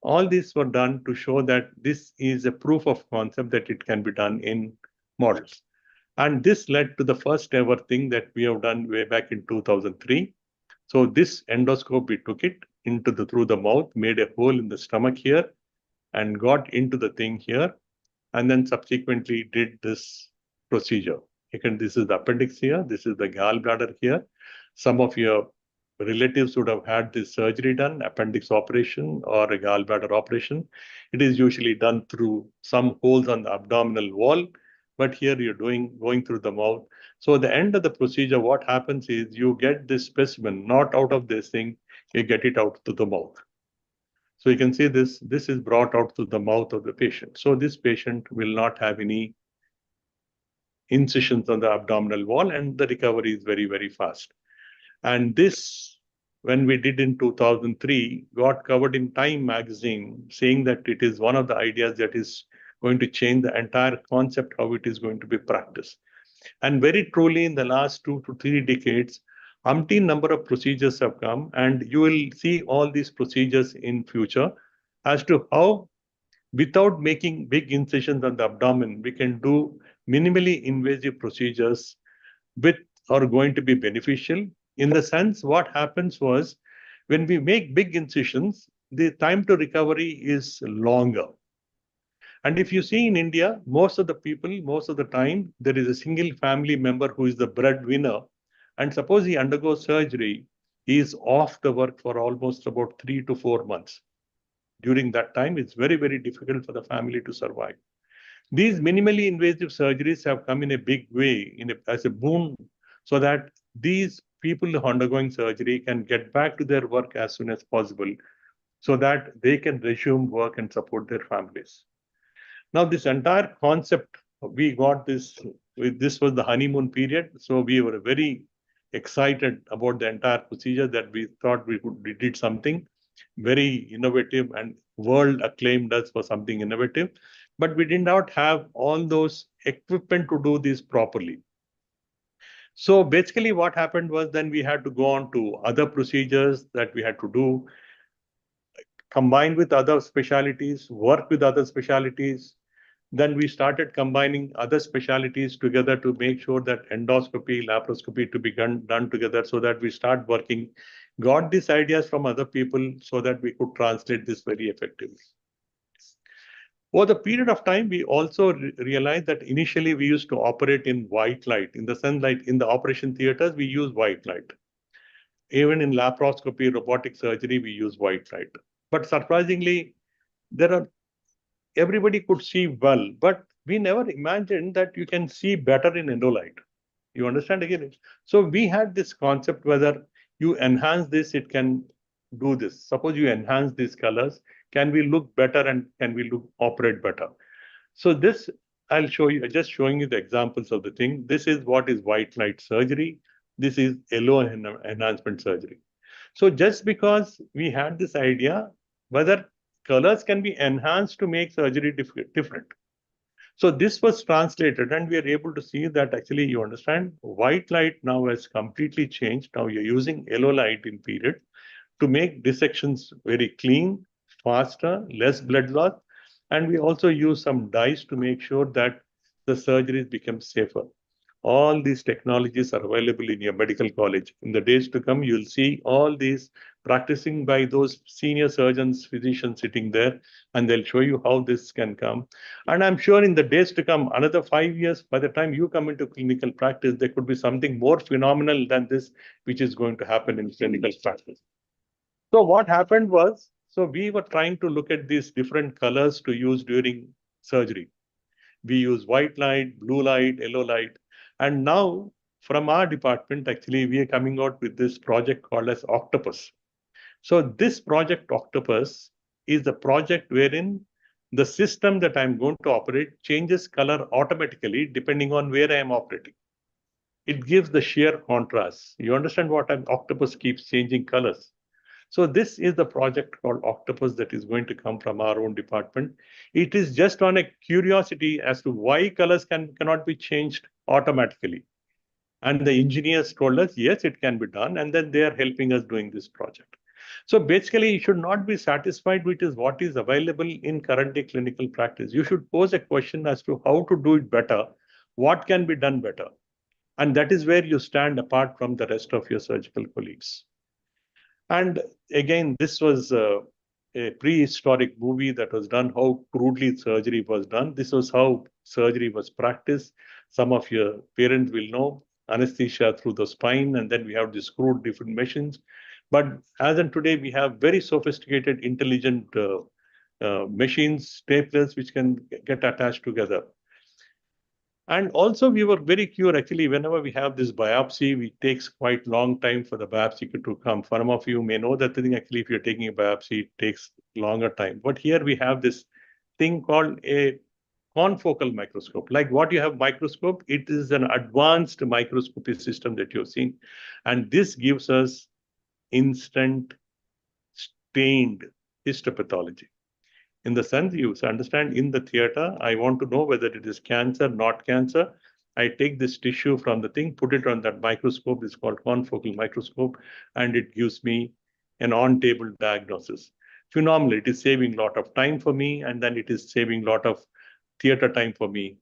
All these were done to show that this is a proof of concept that it can be done in models. And this led to the first ever thing that we have done way back in 2003. So this endoscope, we took it through the mouth, made a hole in the stomach here, and got into the thing here, and then subsequently did this procedure. Again, this is the appendix here, this is the gallbladder here. Some of your relatives would have had this surgery done, appendix operation or a gallbladder operation. It is usually done through some holes on the abdominal wall, but here you're going through the mouth. So at the end of the procedure, what happens is you get this specimen, not out of this thing, you get it out to the mouth. So you can see this is brought out to the mouth of the patient. So this patient will not have any incisions on the abdominal wall and the recovery is very, very fast. And this, when we did in 2003, got covered in Time magazine, saying that it is one of the ideas that is going to change the entire concept, how it is going to be practiced. And very truly, in the last 2 to 3 decades, umpteen number of procedures have come, and you will see all these procedures in future as to how, without making big incisions on the abdomen, we can do minimally invasive procedures which are going to be beneficial. In the sense, what happens was, when we make big incisions, the time to recovery is longer. And if you see in India, most of the people, most of the time, there is a single family member who is the breadwinner. And suppose he undergoes surgery, he is off the work for almost about 3 to 4 months. During that time, it's very, very difficult for the family to survive. These minimally invasive surgeries have come in a big way as a boon, so that these people undergoing surgery can get back to their work as soon as possible, so that they can resume work and support their families. Now, this entire concept, we got this was the honeymoon period. So we were very excited about the entire procedure, that we thought we did something very innovative and world acclaimed us for something innovative. But we did not have all those equipment to do this properly. So basically what happened was, then we had to go on to other procedures that we had to do, combine with other specialties, work with other specialties. Then we started combining other specialties together to make sure that endoscopy, laparoscopy to be done together, so that we start working, got these ideas from other people so that we could translate this very effectively. Over the period of time, we also realized that initially we used to operate in white light, in the sunlight. In the operation theaters, we use white light. Even in laparoscopy, robotic surgery, we use white light. But surprisingly, everybody could see well, but we never imagined that you can see better in endolight. You understand again? So we had this concept, whether you enhance this, it can do this. Suppose you enhance these colors, can we look better and can we operate better? So this, I'll show you, just showing you the examples of the thing. This is what is white light surgery. This is yellow enhancement surgery. So just because we had this idea, whether colors can be enhanced to make surgery different. So this was translated, and we are able to see that actually, you understand, white light now has completely changed. Now you're using yellow light in period to make dissections very clean, faster, less blood loss. And we also use some dyes to make sure that the surgeries become safer. All these technologies are available in your medical college. In the days to come, you'll see all these practicing by those senior surgeons, physicians sitting there, and they'll show you how this can come. And I'm sure in the days to come, another 5 years, by the time you come into clinical practice, there could be something more phenomenal than this, which is going to happen in clinical practice. So what happened was, so we were trying to look at these different colors to use during surgery. We use white light, blue light, yellow light. And now from our department, actually, we are coming out with this project called as Octopus. So this project Octopus is the project wherein the system that I'm going to operate changes color automatically depending on where I am operating. It gives the sheer contrast. You understand what an octopus keeps changing colors. So this is the project called Octopus that is going to come from our own department. It is just on a curiosity as to why colors cannot be changed automatically. And the engineers told us, yes, it can be done. And then they are helping us doing this project. So basically, you should not be satisfied with what is available in current day clinical practice. You should pose a question as to how to do it better, what can be done better. And that is where you stand apart from the rest of your surgical colleagues. And again, this was a prehistoric movie that was done, how crudely surgery was done. This was how surgery was practiced. Some of your parents will know anesthesia through the spine, and then we have these crude different machines. But as in today, we have very sophisticated, intelligent machines, staplers, which can get attached together. And also we were very curious, actually, whenever we have this biopsy, it takes quite long time for the biopsy to come. Some of you may know that thing, actually, if you're taking a biopsy, it takes longer time. But here we have this thing called a confocal microscope. Like what you have microscope, it is an advanced microscopy system that you've seen. And this gives us instant stained histopathology. In the sense, you understand, in the theater, I want to know whether it is cancer, not cancer. I take this tissue from the thing, put it on that microscope, it's called confocal microscope, and it gives me an on-table diagnosis. Phenomenal. It is saving a lot of time for me, and then it is saving a lot of theater time for me.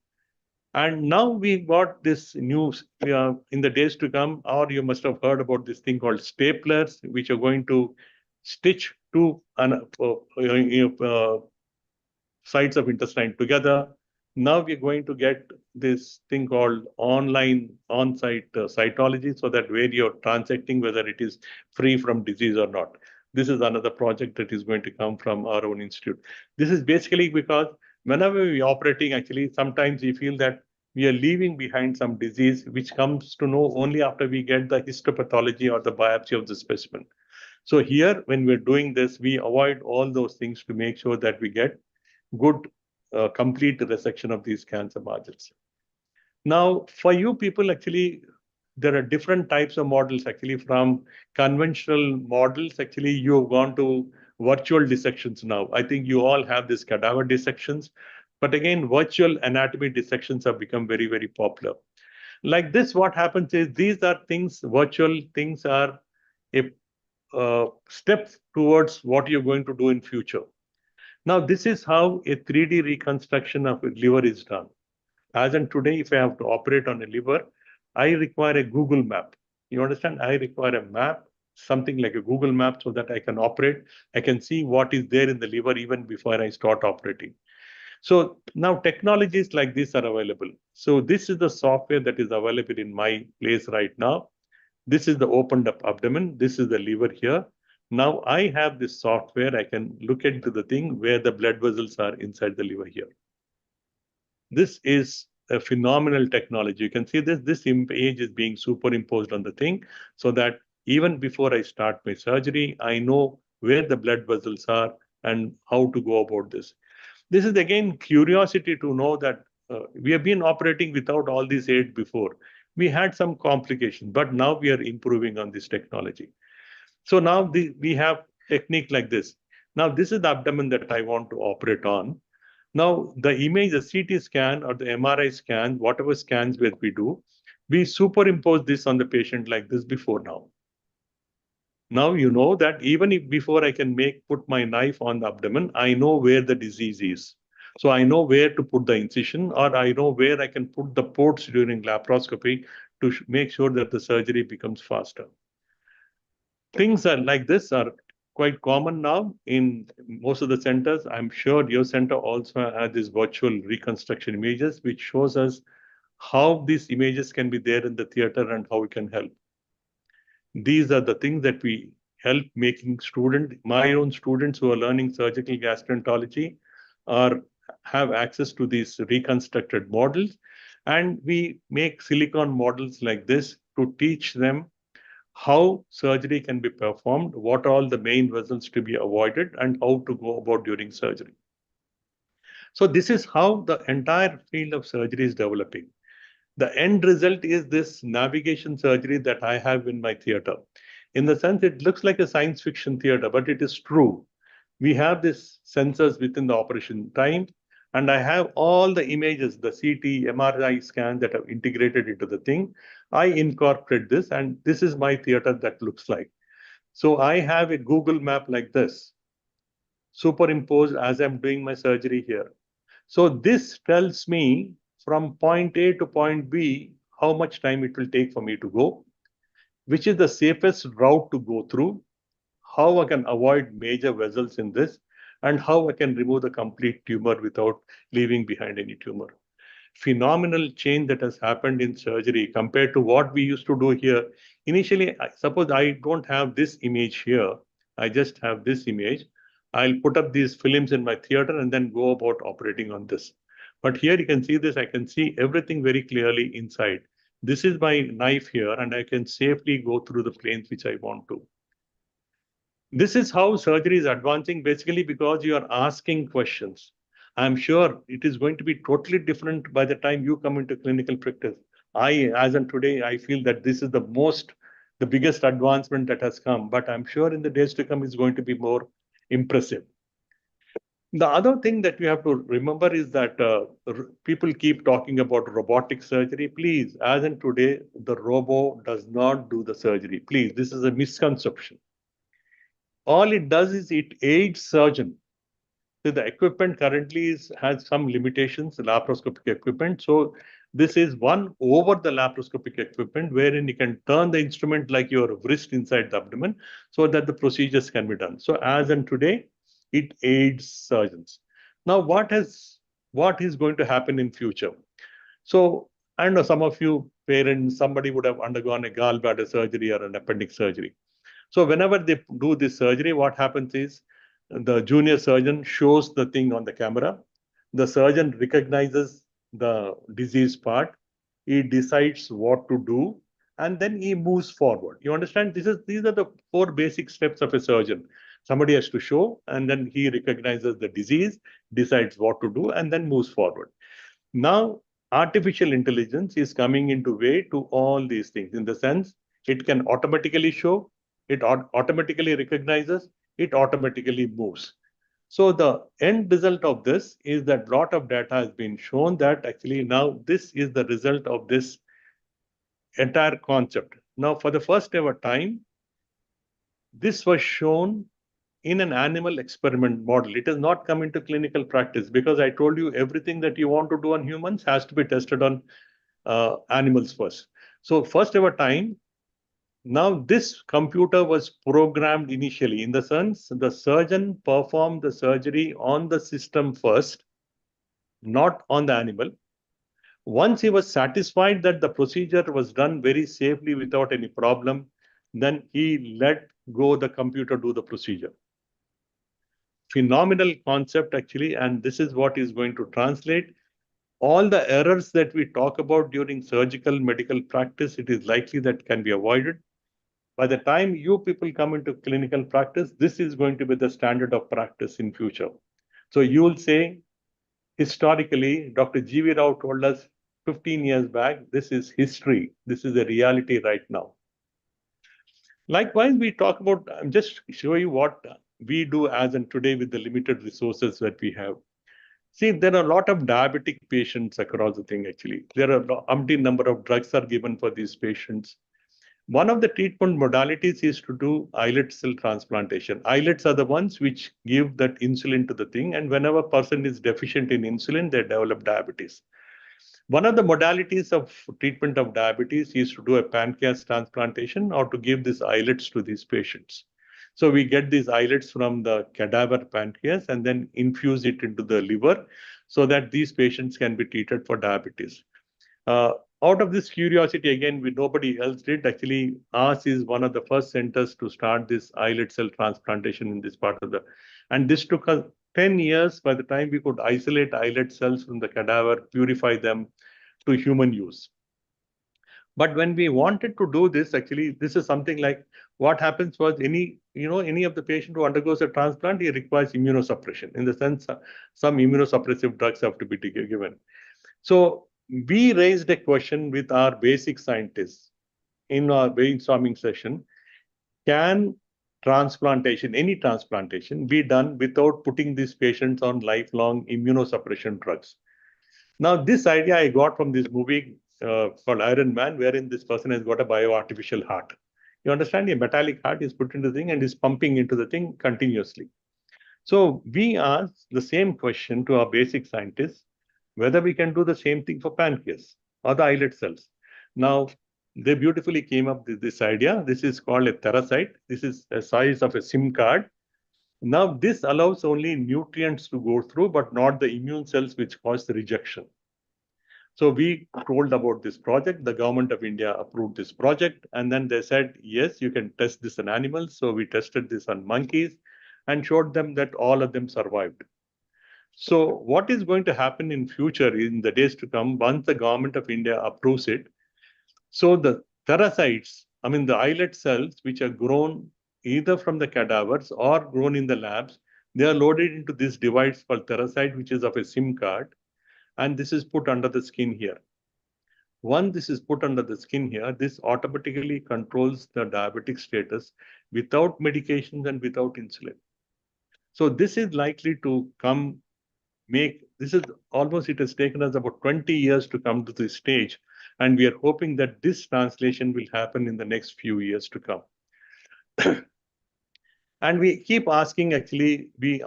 And now we got this news in the days to come, or you must have heard about this thing called staplers, which are going to stitch two sides of intestine together. Now we're going to get this thing called online on-site cytology, so that where you're transecting, whether it is free from disease or not. This is another project that is going to come from our own institute. This is basically because whenever we're operating, actually, sometimes we feel that we are leaving behind some disease, which comes to know only after we get the histopathology or the biopsy of the specimen. So here, when we're doing this, we avoid all those things to make sure that we get good, complete resection of these cancer margins. Now, for you people, actually, there are different types of models. Actually, from conventional models, actually, you have gone to virtual dissections now. I think you all have these cadaver dissections. But again, virtual anatomy dissections have become very, very popular. Like this, what happens is these are things, virtual things are a step towards what you're going to do in future. Now, this is how a 3D reconstruction of a liver is done. As in today, if I have to operate on a liver, I require a Google map. You understand? I require a map, something like a Google map, so that I can operate. I can see what is there in the liver even before I start operating. So now technologies like this are available. So this is the software that is available in my place right now. This is the opened up abdomen. This is the liver here. Now I have this software. I can look into the thing where the blood vessels are inside the liver here. This is a phenomenal technology. You can see this image is being superimposed on the thing, so that even before I start my surgery, I know where the blood vessels are and how to go about this. This is again curiosity to know that we have been operating without all these aids before. We had some complications, but now we are improving on this technology. So now we have technique like this. Now this is the abdomen that I want to operate on. Now the image, the CT scan or the MRI scan, whatever scans that we do, we superimpose this on the patient like this before now. Now you know that even if before I can put my knife on the abdomen, I know where the disease is. So I know where to put the incision, or I know where I can put the ports during laparoscopy to make sure that the surgery becomes faster. Things are like this are quite common now in most of the centers. I'm sure your center also has these virtual reconstruction images, which shows us how these images can be there in the theater and how we can help. These are the things that we help making my own students who are learning surgical gastroenterology have access to these reconstructed models. And we make silicon models like this to teach them how surgery can be performed, what are all the main vessels to be avoided, and how to go about during surgery. So this is how the entire field of surgery is developing. The end result is this navigation surgery that I have in my theater. In the sense, it looks like a science fiction theater, but it is true. We have these sensors within the operation time, and I have all the images, the CT, MRI scans that are integrated into the thing. I incorporate this, and this is my theater that looks like. So I have a Google map like this, superimposed as I'm doing my surgery here. So this tells me from point A to point B, how much time it will take for me to go, which is the safest route to go through, how I can avoid major vessels in this, and how I can remove the complete tumor without leaving behind any tumor. Phenomenal change that has happened in surgery compared to what we used to do here. Initially, suppose I don't have this image here, I just have this image. I'll put up these films in my theater and then go about operating on this. But here you can see this, I can see everything very clearly inside. This is my knife here, and I can safely go through the planes which I want to. This is how surgery is advancing, basically because you are asking questions. I'm sure it is going to be totally different by the time you come into clinical practice. As of today, I feel that this is the biggest advancement that has come, but I'm sure in the days to come, it's going to be more impressive. The other thing that you have to remember is that people keep talking about robotic surgery. Please, as in today, the robo does not do the surgery. Please, this is a misconception. All it does is it aids surgeon. So the equipment currently has some limitations, laparoscopic equipment. So this is one over the laparoscopic equipment wherein you can turn the instrument like your wrist inside the abdomen so that the procedures can be done. So as in today, it aids surgeons. Now, what is going to happen in future? So I know some of you parents, somebody would have undergone a gallbladder surgery or an appendix surgery. So whenever they do this surgery, what happens is the junior surgeon shows the thing on the camera. The surgeon recognizes the disease part. He decides what to do, and then he moves forward. You understand? These are the 4 basic steps of a surgeon. Somebody has to show, and then he recognizes the disease, decides what to do, and then moves forward. Now, artificial intelligence is coming into way to all these things in the sense it can automatically show, it automatically recognizes, it automatically moves. So the end result of this is that a lot of data has been shown that actually now this is the result of this entire concept. Now, for the first ever time, this was shown in an animal experiment model. It has not come into clinical practice because I told you everything that you want to do on humans has to be tested on animals first. So first ever time, now this computer was programmed initially in the sense the surgeon performed the surgery on the system first, not on the animal. Once he was satisfied that the procedure was done very safely without any problem, then he let go the computer do the procedure. Phenomenal concept actually, and this is what is going to translate all the errors that we talk about during surgical medical practice. It is likely that can be avoided. By the time you people come into clinical practice, this is going to be the standard of practice in future. So you will say, historically, Dr. G.V. Rao told us 15 years back, this is history. This is a reality right now. Likewise, we talk about, I'm just show you what we do as in today with the limited resources that we have. See, there are a lot of diabetic patients across the thing actually. There are umpteen number of drugs are given for these patients. One of the treatment modalities is to do islet cell transplantation. Islets are the ones which give that insulin to the thing, and whenever a person is deficient in insulin, they develop diabetes. One of the modalities of treatment of diabetes is to do a pancreas transplantation or to give these islets to these patients. So we get these islets from the cadaver pancreas and then infuse it into the liver so that these patients can be treated for diabetes. Out of this curiosity, again, nobody else did. Actually, ours is one of the first centers to start this islet cell transplantation in this part of the, and this took us 10 years by the time we could isolate islet cells from the cadaver, purify them to human use. But when we wanted to do this, actually, this is something like what happens was any of the patient who undergoes a transplant, he requires immunosuppression. In the sense, some immunosuppressive drugs have to be given. So we raised a question with our basic scientists in our brainstorming session. can transplantation, any transplantation, be done without putting these patients on lifelong immunosuppression drugs? Now, this idea I got from this movie called Iron Man, wherein this person has got a bioartificial heart. You understand? A metallic heart is put into the thing and is pumping into the thing continuously. So we asked the same question to our basic scientists, whether we can do the same thing for pancreas or the islet cells. Now, they beautifully came up with this idea. This is called a therasite. This is the size of a SIM card. Now, this allows only nutrients to go through, but not the immune cells which cause the rejection. So we told about this project. The government of India approved this project. And then they said, yes, you can test this on animals. So we tested this on monkeys and showed them that all of them survived. So what is going to happen in future, in the days to come, once the government of India approves it? So the therasites, I mean the islet cells, which are grown either from the cadavers or grown in the labs, they are loaded into this device called therasite, which is of a SIM card. And this is put under the skin here. Once this is put under the skin here, this automatically controls the diabetic status without medications and without insulin. So this is likely to come, this is almost, it has taken us about 20 years to come to this stage. And we are hoping that this translation will happen in the next few years to come. And we keep asking, actually, we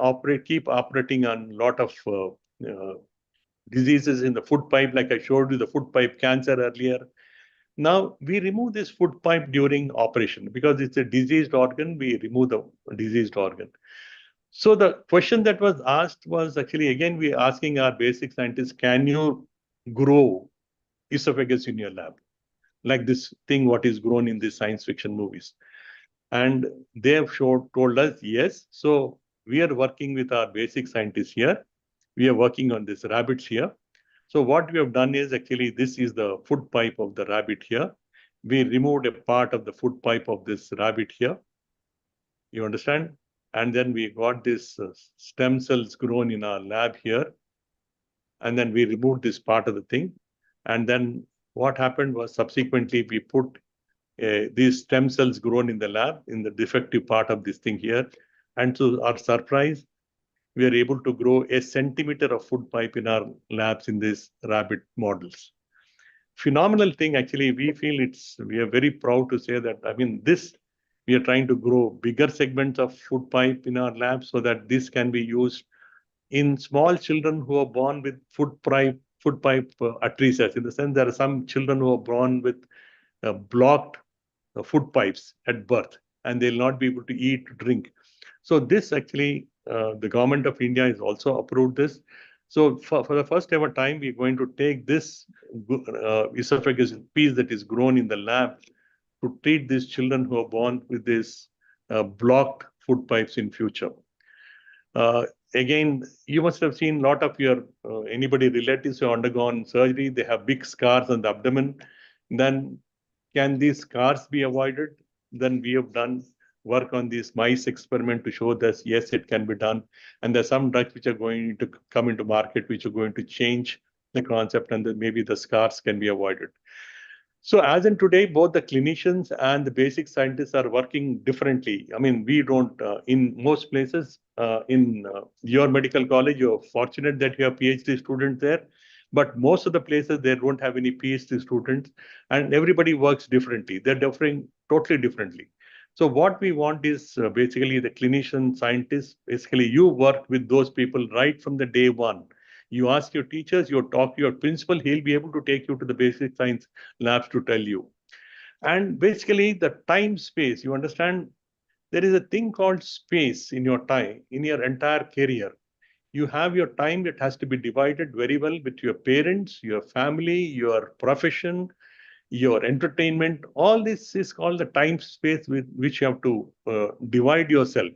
keep operating on a lot of diseases in the food pipe, like I showed you the food pipe cancer earlier. Now, we remove this food pipe during operation because it's a diseased organ, we remove the diseased organ. So the question that was asked was actually, again, we're asking our basic scientists, can you grow esophagus in your lab? Like this thing, what is grown in these science fiction movies. And they have told us, yes. So we are working with our basic scientists here. We are working on these rabbits here. So what we have done is actually, this is the food pipe of the rabbit here. We removed a part of the food pipe of this rabbit here. You understand? And then we got this stem cells grown in our lab here. And then we removed this part of the thing. And then what happened was subsequently we put these stem cells grown in the lab in the defective part of this thing here. And to our surprise, we are able to grow a centimeter of food pipe in our labs in these rabbit models. Phenomenal thing, actually, we feel we are very proud to say that, I mean, we are trying to grow bigger segments of food pipe in our labs so that this can be used in small children who are born with food pipe atresia. In the sense, there are some children who are born with blocked food pipes at birth, and they'll not be able to eat, drink. So this actually, the government of India has also approved this. So for the first ever time, we're going to take this esophagus piece that is grown in the lab to treat these children who are born with these blocked food pipes in future. Again, you must have seen a lot of your anybody relatives who have undergone surgery. They have big scars on the abdomen. Then can these scars be avoided? Then we have done work on this mice experiment to show that yes, it can be done. And there's some drugs which are going to come into market, which are going to change the concept, and then maybe the scars can be avoided. So as in today, both the clinicians and the basic scientists are working differently. I mean, we don't, in most places, in your medical college, you're fortunate that you have PhD students there. But most of the places, they don't have any PhD students, and everybody works differently. They're differing totally differently. So what we want is basically the clinician scientists, basically you work with those people right from the day one. You ask your teachers, you talk to your principal, he'll be able to take you to the basic science labs to tell you. And basically the time space, you understand, there is a thing called space in your time, in your entire career. You have your time that has to be divided very well with your parents, your family, your profession, your entertainment. All this is called the time space with which you have to divide yourself.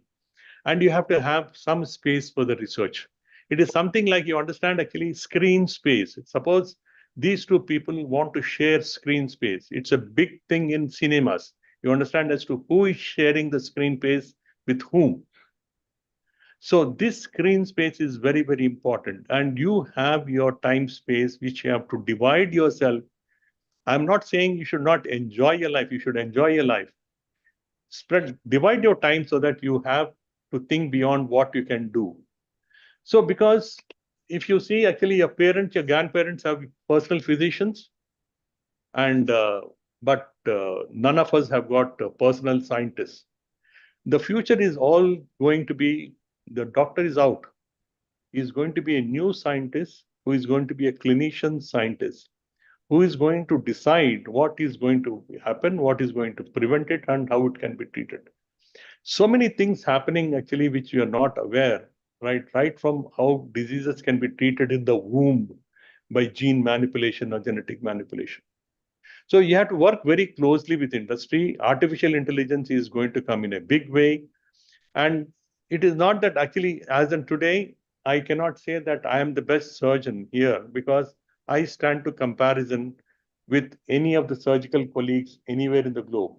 And you have to have some space for the research. It is something like, you understand, actually screen space. Suppose these two people want to share screen space. It's a big thing in cinemas. You understand as to who is sharing the screen space with whom. So this screen space is very, very important. And you have your time space, which you have to divide yourself. I'm not saying you should not enjoy your life. You should enjoy your life. divide your time so that you have to think beyond what you can do. So because if you see, actually your parents, your grandparents have personal physicians, and but none of us have got personal scientists. The future is all going to be, the doctor is out. He's going to be a new scientist who is going to be a clinician scientist, who is going to decide what is going to happen, what is going to prevent it, and how it can be treated. So many things happening actually which you are not aware, right? Right from how diseases can be treated in the womb by gene manipulation or genetic manipulation. So you have to work very closely with industry. Artificial intelligence is going to come in a big way. And it is not that actually, as in today, I cannot say that I am the best surgeon here because I stand to comparison with any of the surgical colleagues anywhere in the globe.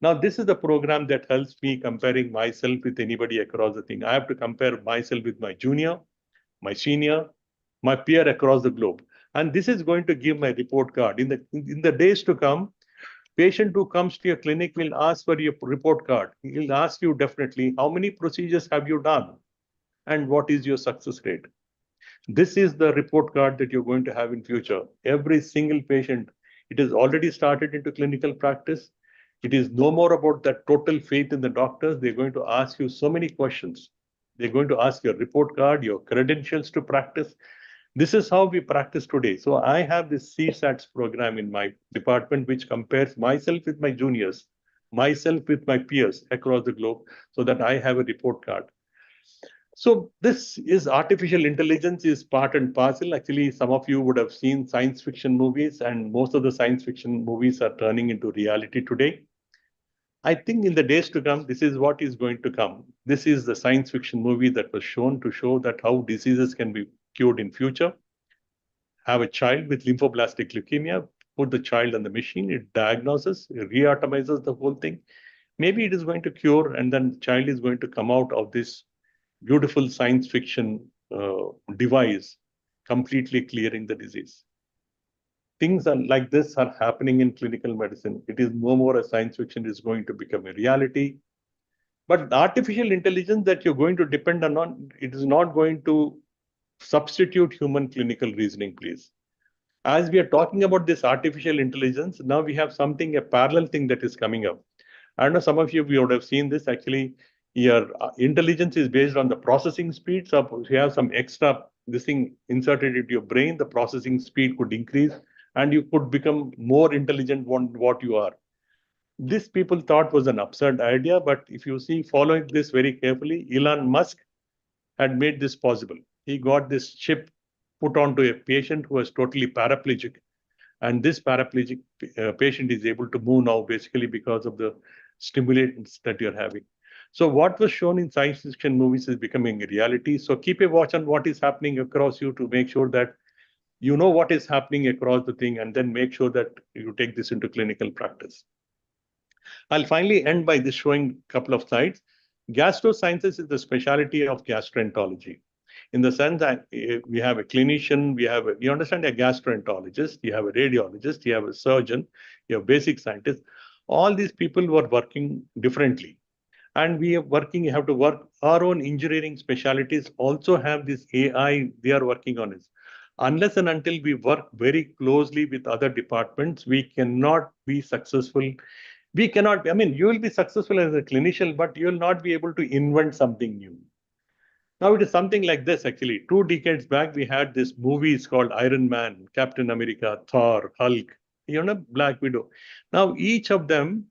Now, this is the program that helps me comparing myself with anybody across the thing. I have to compare myself with my junior, my senior, my peer across the globe. And this is going to give my report card. In the days to come, patient who comes to your clinic will ask for your report card. He'll ask you definitely, how many procedures have you done? And what is your success rate? This is the report card that you're going to have in future. Every single patient, it has already started into clinical practice. It is no more about that total faith in the doctors. They're going to ask you so many questions. They're going to ask your report card, your credentials to practice. This is how we practice today. So I have this CSATs program in my department, which compares myself with my juniors, myself with my peers across the globe, so that I have a report card. So this is artificial intelligence is part and parcel. Actually, some of you would have seen science fiction movies, and most of the science fiction movies are turning into reality today. I think in the days to come, this is what is going to come. This is the science fiction movie that was shown to show that how diseases can be cured in future. Have a child with lymphoblastic leukemia, put the child on the machine, it diagnoses, it re-atomizes the whole thing. Maybe it is going to cure, and then the child is going to come out of this beautiful science fiction device, completely clearing the disease. Things like this are happening in clinical medicine. It is no more a science fiction, it is going to become a reality. But the artificial intelligence that you're going to depend on, it is not going to substitute human clinical reasoning, please. As we are talking about this artificial intelligence, now we have something, a parallel thing that is coming up. I don't know, some of you would have seen this. Actually, your intelligence is based on the processing speed. So if you have some extra this thing inserted into your brain, the processing speed could increase and you could become more intelligent than what you are. This people thought was an absurd idea, but if you see, following this very carefully, Elon Musk had made this possible. He got this chip put onto a patient who was totally paraplegic. And this paraplegic patient is able to move now basically because of the stimulants that you're having. So what was shown in science fiction movies is becoming a reality. So keep a watch on what is happening across you to make sure that you know what is happening across the thing, and then make sure that you take this into clinical practice. I'll finally end by this showing a couple of slides. Gastrosciences is the specialty of gastroenterology. In the sense that we have a clinician, you understand a gastroenterologist, you have a radiologist, you have a surgeon, you have basic scientists. All these people were working differently. And we are working, you have to work, our own engineering specialties also have this AI, they are working on it. Unless and until we work very closely with other departments, we cannot be successful. We cannot, I mean, you will be successful as a clinician, but you will not be able to invent something new. Now it is something like this, actually. 2 decades back, we had this movies called Iron Man, Captain America, Thor, Hulk, Black Widow. Now each of them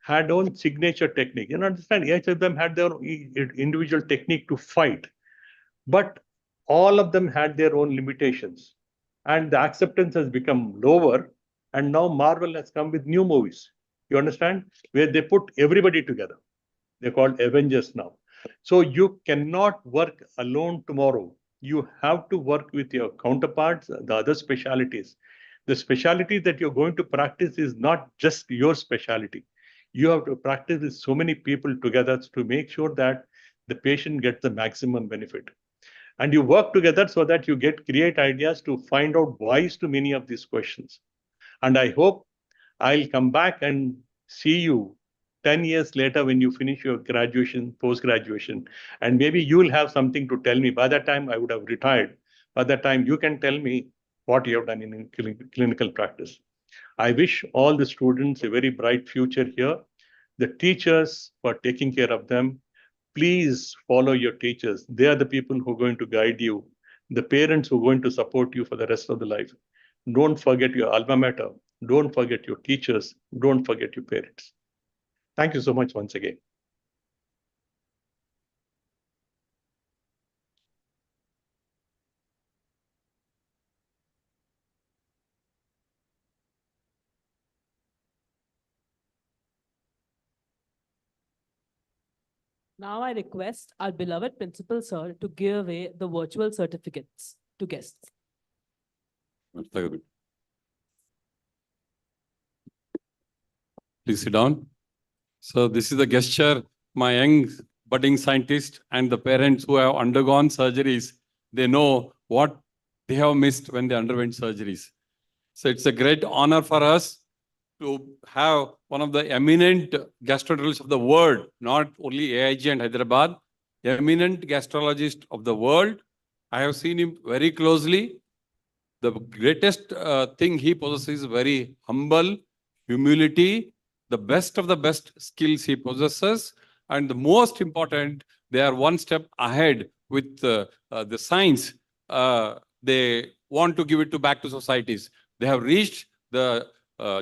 had own signature technique. You understand? Each of them had their own individual technique to fight. But all of them had their own limitations. And the acceptance has become lower. And now Marvel has come with new movies. You understand? Where they put everybody together. They're called Avengers now. So you cannot work alone tomorrow. You have to work with your counterparts, the other specialities. The specialty that you're going to practice is not just your specialty. You have to practice with so many people together to make sure that the patient gets the maximum benefit. And you work together so that you create ideas to find out whys to many of these questions. And I hope I'll come back and see you 10 years later when you finish your graduation, post-graduation, and maybe you will have something to tell me. By that time, I would have retired. By that time, you can tell me what you have done in clinical practice. I wish all the students a very bright future here. The teachers who are taking care of them, please follow your teachers. They are the people who are going to guide you. The parents who are going to support you for the rest of the life. Don't forget your alma mater. Don't forget your teachers. Don't forget your parents. Thank you so much once again. Now I request our beloved principal sir to give away the virtual certificates to guests. Please sit down. So this is the gesture, my young budding scientist and the parents who have undergone surgeries, they know what they have missed when they underwent surgeries. So it's a great honor for us to have one of the eminent gastroenterologists of the world, not only AIG and Hyderabad, eminent gastrologist of the world. I have seen him very closely. The greatest thing he possesses is very humble, humility, the best of the best skills he possesses. And the most important, they are one step ahead with the science. They want to give it back to societies. They have reached the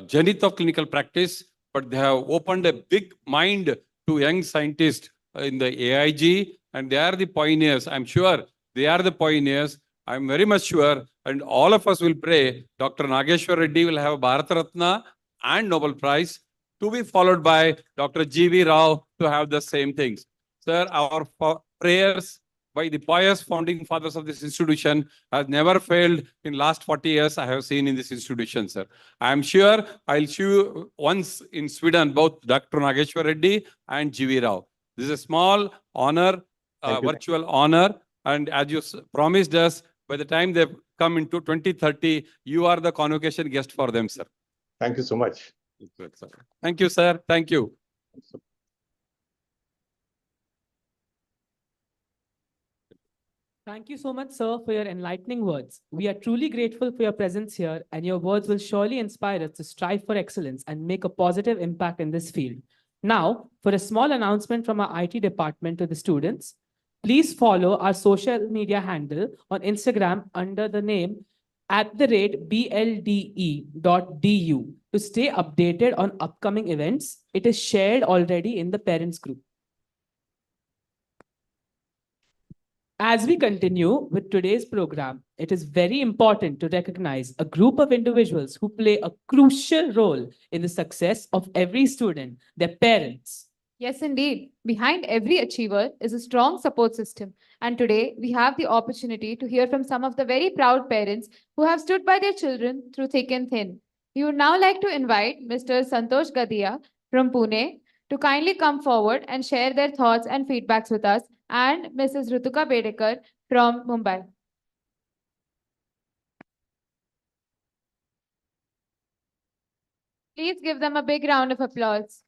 zenith of clinical practice, but they have opened a big mind to young scientists in the AIG, and they are the pioneers. I'm sure they are the pioneers. I'm very much sure, and all of us will pray, Dr. Nageshwar Reddy will have a Bharat Ratna and Nobel Prize, to be followed by Dr. G.V. Rao to have the same things. Sir, our prayers by the pious founding fathers of this institution has never failed in last 40 years I have seen in this institution, sir. I am sure I'll see you once in Sweden, both Dr. Nageshwar Reddy and G.V. Rao. This is a small honor, virtual honor. And as you promised us, by the time they come into 2030, you are the convocation guest for them, sir. Thank you so much. Thank you, sir. Thank you. Thank you so much, sir, for your enlightening words. We are truly grateful for your presence here, and your words will surely inspire us to strive for excellence and make a positive impact in this field. Now, for a small announcement from our IT department to the students, please follow our social media handle on Instagram under the name @BLDE.du to stay updated on upcoming events. It is shared already in the parents group. As we continue with today's program, it is very important to recognize a group of individuals who play a crucial role in the success of every student, their parents. Yes, indeed. Behind every achiever is a strong support system. And today we have the opportunity to hear from some of the very proud parents who have stood by their children through thick and thin. We would now like to invite Mr. Santosh Gadia from Pune to kindly come forward and share their thoughts and feedbacks with us, and Mrs. Rutuka Bedekar from Mumbai. Please give them a big round of applause.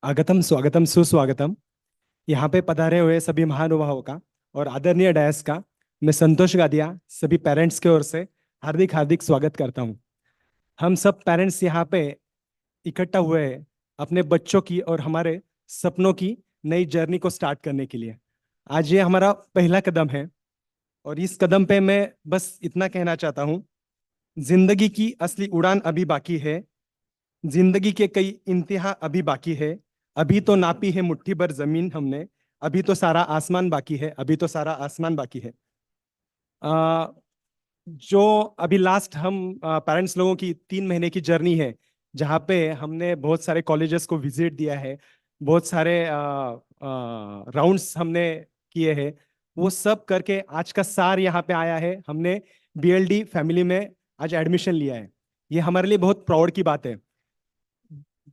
आगतम स्वागतम सुस्वागतम। यहाँ पे पधारे हुए सभी महानुभावों का और आदरणीय डायस का मैं संतोष गादिया सभी पेरेंट्स की ओर से हार्दिक हार्दिक स्वागत करता हूँ। हम सब पेरेंट्स यहाँ पे इकट्ठा हुए हैं अपने बच्चों की और हमारे सपनों की नई जर्नी को स्टार्ट करने के लिए। आज ये हमारा पहला कदम है और इस कदम पे मैं बस इतना कहना चाहता हूँ, जिंदगी की असली उड़ान अभी बाकी है, जिंदगी के कई इंतहा अभी बाकी है। अभी तो नापी है मुट्ठी भर जमीन हमने, अभी तो सारा आसमान बाकी है, अभी तो सारा आसमान बाकी है। जो अभी लास्ट हम पेरेंट्स लोगों की 3 महीने की जर्नी है, जहाँ पे हमने बहुत सारे कॉलेजेस को विजिट दिया है, बहुत सारे राउंड्स हमने किए हैं, वो सब करके आज का सार यहाँ पे आया है। हमने BLD फैमिली में आज एडमिशन लिया है। ये हमारे लिए बहुत प्राउड की बात है।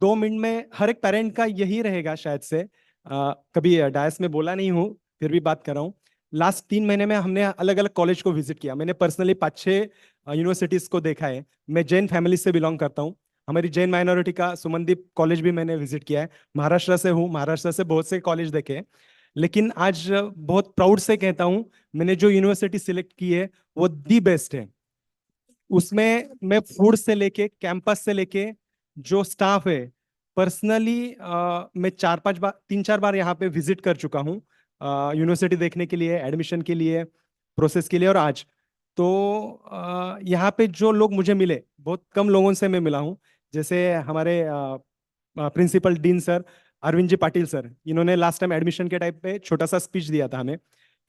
2 मिनट में हर एक पेरेंट का यही रहेगा शायद से। कभी डायस में बोला नहीं हूँ, फिर भी बात कर रहा हूँ। लास्ट 3 महीने में हमने अलग अलग कॉलेज को विजिट किया। मैंने पर्सनली 5-6 यूनिवर्सिटीज को देखा है। मैं जैन फैमिली से बिलोंग करता हूँ। हमारी जैन माइनॉरिटी का सुमनदीप कॉलेज भी मैंने विजिट किया है। महाराष्ट्र से हूँ, महाराष्ट्र से बहुत से कॉलेज देखे हैं। लेकिन आज बहुत प्राउड से कहता हूँ, मैंने जो यूनिवर्सिटी सिलेक्ट की है वो दी बेस्ट है। उसमें मैं फूड से लेके, कैंपस से लेके, जो स्टाफ है, पर्सनली मैं 3-4 बार यहाँ पे विजिट कर चुका हूँ यूनिवर्सिटी देखने के लिए, एडमिशन के लिए, प्रोसेस के लिए। और आज तो यहाँ पे जो लोग मुझे मिले, बहुत कम लोगों से मैं मिला हूँ। जैसे हमारे principal dean sir Arvind ji Patil sir, इन्होंने लास्ट टाइम एडमिशन के टाइप पे छोटा सा स्पीच दिया था हमें।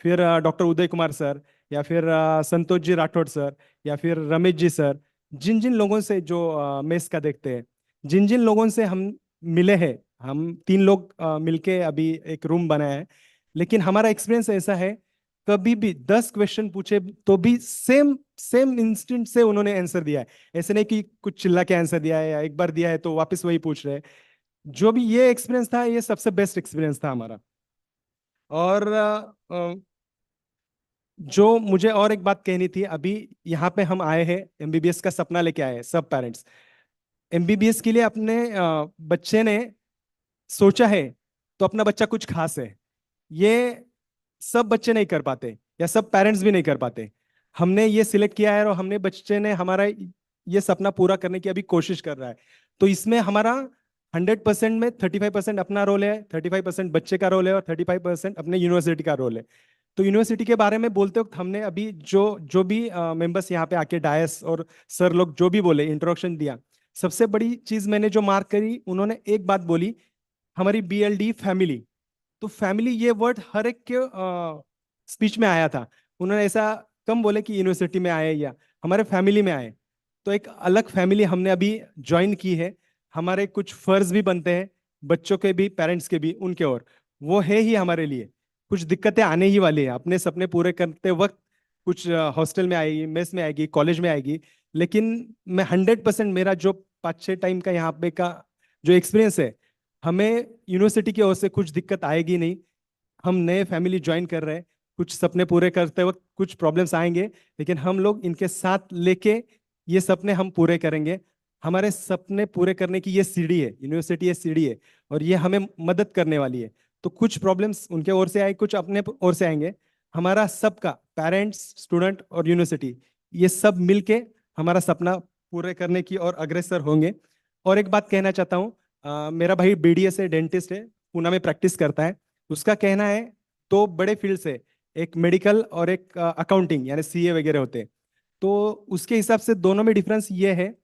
फिर डॉक्टर उदय कुमार सर, या फिर संतोष जी राठौड़ सर, या फिर रमेश जी सर, जिन जिन लोगों से जो मेस का देखते हैं, जिन जिन लोगों से हम मिले हैं, हम 3 लोग मिलके अभी एक रूम बनाया है। लेकिन हमारा एक्सपीरियंस ऐसा है, कभी भी 10 क्वेश्चन पूछे तो भी सेम सेम इंस्टेंट से उन्होंने आंसर दिया है। ऐसे नहीं कि कुछ चिल्ला के आंसर दिया है या एक बार दिया है तो वापस वही पूछ रहे हैं। जो भी ये एक्सपीरियंस था, ये सबसे बेस्ट एक्सपीरियंस था हमारा। और जो मुझे और एक बात कहनी थी, अभी यहाँ पे हम आए हैं, एमबीबीएस का सपना लेके आए हैं सब पेरेंट्स। एमबीबीएस के लिए अपने बच्चे ने सोचा है तो अपना बच्चा कुछ खास है, ये सब बच्चे नहीं कर पाते या सब पेरेंट्स भी नहीं कर पाते। हमने ये सिलेक्ट किया है और हमने बच्चे ने हमारा ये सपना पूरा करने की अभी कोशिश कर रहा है। तो इसमें हमारा 100% में 35% अपना रोल है, 35% बच्चे का रोल है और 35% अपने यूनिवर्सिटी का रोल है। तो यूनिवर्सिटी के बारे में बोलते वक्त हमने अभी जो भी मेंबर्स यहाँ पे आके डायस और सर लोग जो भी बोले, इंट्रोडक्शन दिया, सबसे बड़ी चीज मैंने जो मार्क करी, उन्होंने एक बात बोली, हमारी बीएलडी फैमिली। तो फैमिली ये वर्ड हर एक के स्पीच में आया था। उन्होंने ऐसा कम बोले कि यूनिवर्सिटी में आए या हमारे फैमिली में आए। तो एक अलग फैमिली हमने अभी ज्वाइन की है। हमारे कुछ फर्ज भी बनते हैं, बच्चों के भी, पेरेंट्स के भी, उनके और वो है ही हमारे लिए। कुछ दिक्कतें आने ही वाली है अपने सपने पूरे करते वक्त। कुछ हॉस्टल में आएगी, मेस में आएगी, कॉलेज में आएगी। लेकिन मैं 100% मेरा जो 5-6 टाइम का यहाँ पे का जो एक्सपीरियंस है, हमें यूनिवर्सिटी की ओर से कुछ दिक्कत आएगी नहीं। हम नए फैमिली ज्वाइन कर रहे हैं, कुछ सपने पूरे करते वक्त कुछ प्रॉब्लम्स आएंगे, लेकिन हम लोग इनके साथ लेके ये सपने हम पूरे करेंगे। हमारे सपने पूरे करने की ये सीढ़ी है, यूनिवर्सिटी ये सीढ़ी है और ये हमें मदद करने वाली है। तो कुछ प्रॉब्लम्स उनके ओर से आए, कुछ अपने ओर से आएंगे। हमारा सबका, पेरेंट्स, स्टूडेंट और यूनिवर्सिटी, ये सब मिलके हमारा सपना पूरे करने की ओर अग्रसर होंगे। और एक बात कहना चाहता हूँ, मेरा भाई बीडीएस है, डेंटिस्ट है, पुणे में प्रैक्टिस करता है। उसका कहना है 2 बड़े फील्ड से, एक मेडिकल और एक अकाउंटिंग यानी सीए वगैरह होते हैं। तो उसके हिसाब से दोनों में डिफरेंस ये है,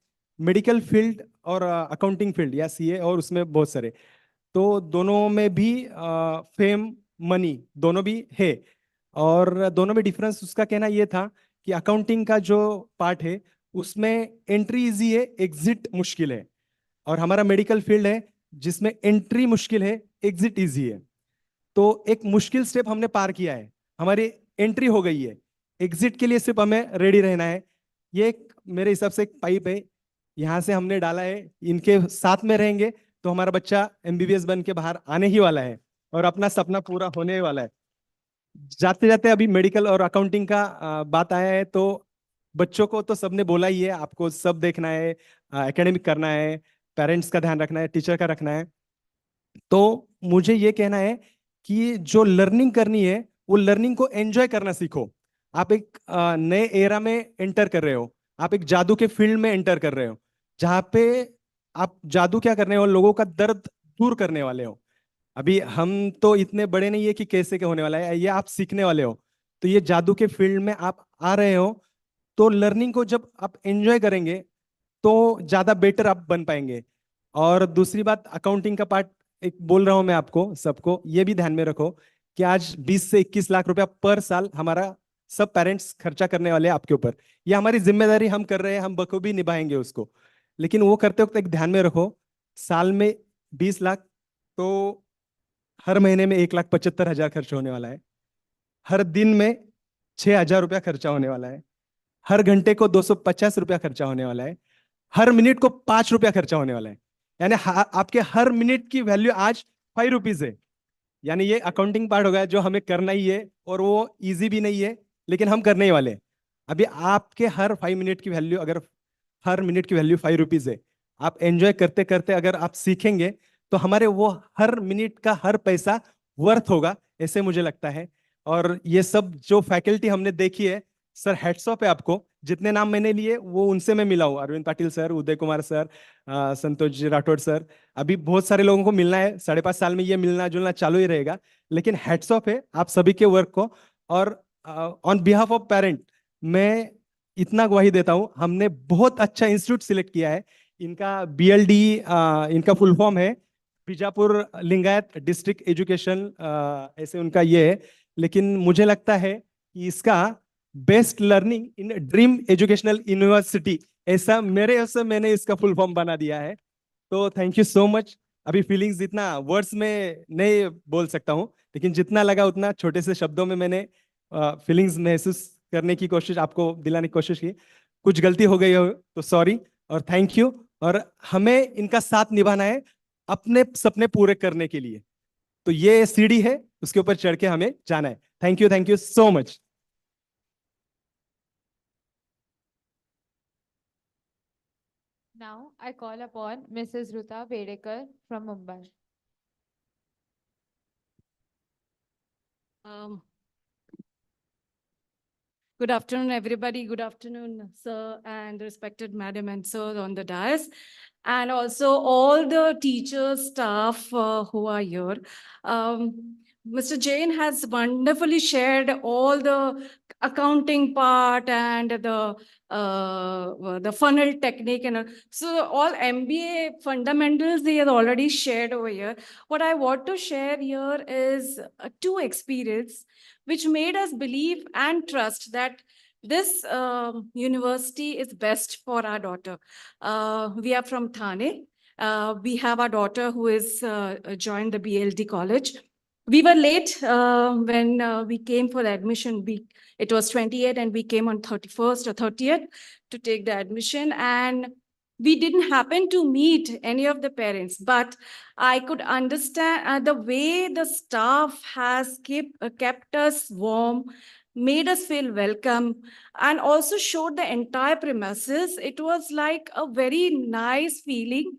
मेडिकल फील्ड और अकाउंटिंग फील्ड या सीए, और उसमें बहुत सारे, तो दोनों में भी फेम, मनी दोनों भी है। और दोनों में डिफरेंस उसका कहना ये था कि अकाउंटिंग का जो पार्ट है उसमें एंट्री इजी है, एग्जिट मुश्किल है। और हमारा मेडिकल फील्ड है जिसमें एंट्री मुश्किल है, एग्जिट इजी है। तो एक मुश्किल स्टेप हमने पार किया है, हमारी एंट्री हो गई है। एग्जिट के लिए सिर्फ हमें रेडी रहना है। ये एक मेरे हिसाब से एक पाइप है, यहाँ से हमने डाला है, इनके साथ में रहेंगे तो हमारा बच्चा एमबीबीएस बन के बाहर आने ही वाला है और अपना सपना पूरा होने वाला है। जाते जाते अभी मेडिकल और अकाउंटिंग का बात आया है, तो बच्चों को तो सबने बोला ही है, आपको सब देखना है, एकेडमिक करना है, पेरेंट्स का ध्यान रखना है, टीचर का रखना है। तो मुझे ये कहना है कि जो लर्निंग करनी है वो लर्निंग को एंजॉय करना सीखो। आप एक नए एरा में एंटर कर रहे हो, आप एक जादू के फील्ड में एंटर कर रहे हो, जहाँ पे आप जादू क्या करने हो, लोगों का दर्द दूर करने वाले हो। अभी हम तो इतने बड़े नहीं है कि कैसे क्या होने वाला है, ये आप सीखने वाले हो। तो ये जादू के फील्ड में आप आ रहे हो, तो लर्निंग को जब आप एंजॉय करेंगे तो ज्यादा बेटर आप बन पाएंगे। और दूसरी बात, अकाउंटिंग का पार्ट एक बोल रहा हूं मैं आपको सबको, ये भी ध्यान में रखो कि आज 20 से 21 लाख रुपया पर साल हमारा सब पेरेंट्स खर्चा करने वाले हैं आपके ऊपर। ये हमारी जिम्मेदारी हम कर रहे हैं, हम बखूबी निभाएंगे उसको। लेकिन वो करते वक्त एक ध्यान में रखो, साल में 20 लाख, तो हर महीने में 1,75,000 खर्च होने वाला है, हर दिन में 6,000 रुपया खर्चा होने वाला है, हर घंटे को 250 रुपया खर्चा होने वाला है, हर मिनट को 5 रुपया खर्चा होने वाला है। यानी आपके हर मिनट की वैल्यू आज 5 रुपीज है। यानी ये अकाउंटिंग पार्ट होगा जो हमें करना ही है, और वो इजी भी नहीं है, लेकिन हम करने ही वाले हैं। अभी आपके हर 5 मिनट की वैल्यू, अगर हर मिनट की वैल्यू 5 रुपीज है, आप एंजॉय करते करते अगर आप सीखेंगे तो हमारे वो हर मिनट का हर पैसा वर्थ होगा, ऐसे मुझे लगता है। और ये सब जो फैकल्टी हमने देखी है, सर हैट्स ऑफ है आपको। जितने नाम मैंने लिए वो उनसे मैं मिला हूँ, Arvind Patil sir, Uday Kumar sir, Santosh ji Rathore sir. अभी बहुत सारे लोगों को मिलना है, 5.5 साल में ये मिलना जुलना चालू ही रहेगा, लेकिन हैट्स ऑफ है आप सभी के वर्क को। और ऑन बिहाफ ऑफ पेरेंट मैं इतना गवाही देता हूँ, हमने बहुत अच्छा इंस्टीट्यूट सिलेक्ट किया है। इनका BLDE इनका फुल फॉर्म है बीजापुर लिंगायत डिस्ट्रिक्ट एजुकेशन, ऐसे उनका ये है। लेकिन मुझे लगता है कि इसका best learning in dream educational university, ऐसा मेरे से मैंने इसका फुल फॉर्म बना दिया है। तो थैंक यू सो मच। अभी फीलिंग्स जितना वर्ड्स में नहीं बोल सकता हूँ, लेकिन जितना लगा उतना छोटे से शब्दों में मैंने फीलिंग्स महसूस करने की कोशिश, आपको दिलाने की कोशिश की। कुछ गलती हो गई हो तो सॉरी और थैंक यू। और हमें इनका साथ निभाना है अपने सपने पूरे करने के लिए। तो ये सीढ़ी है, उसके ऊपर चढ़ के हमें जाना है। Thank you so much. Now I call upon Mrs. Ruta Vedekar from Mumbai. Good afternoon, everybody. Good afternoon, sir, and respected madam and sir on the dais, and also all the teachers, staff who are here. Mr. Jain has wonderfully shared all the accounting part and the funnel technique, and so all MBA fundamentals they have already shared over here. What I want to share here is two experience which made us believe and trust that this university is best for our daughter. We are from Thane. We have our daughter who is joined the BLD college. We were late when we came for the admission. It was 28 and we came on 31st or 30th to take the admission. And we didn't happen to meet any of the parents, but I could understand the way the staff has kept us warm, made us feel welcome, and also showed the entire premises. It was like a very nice feeling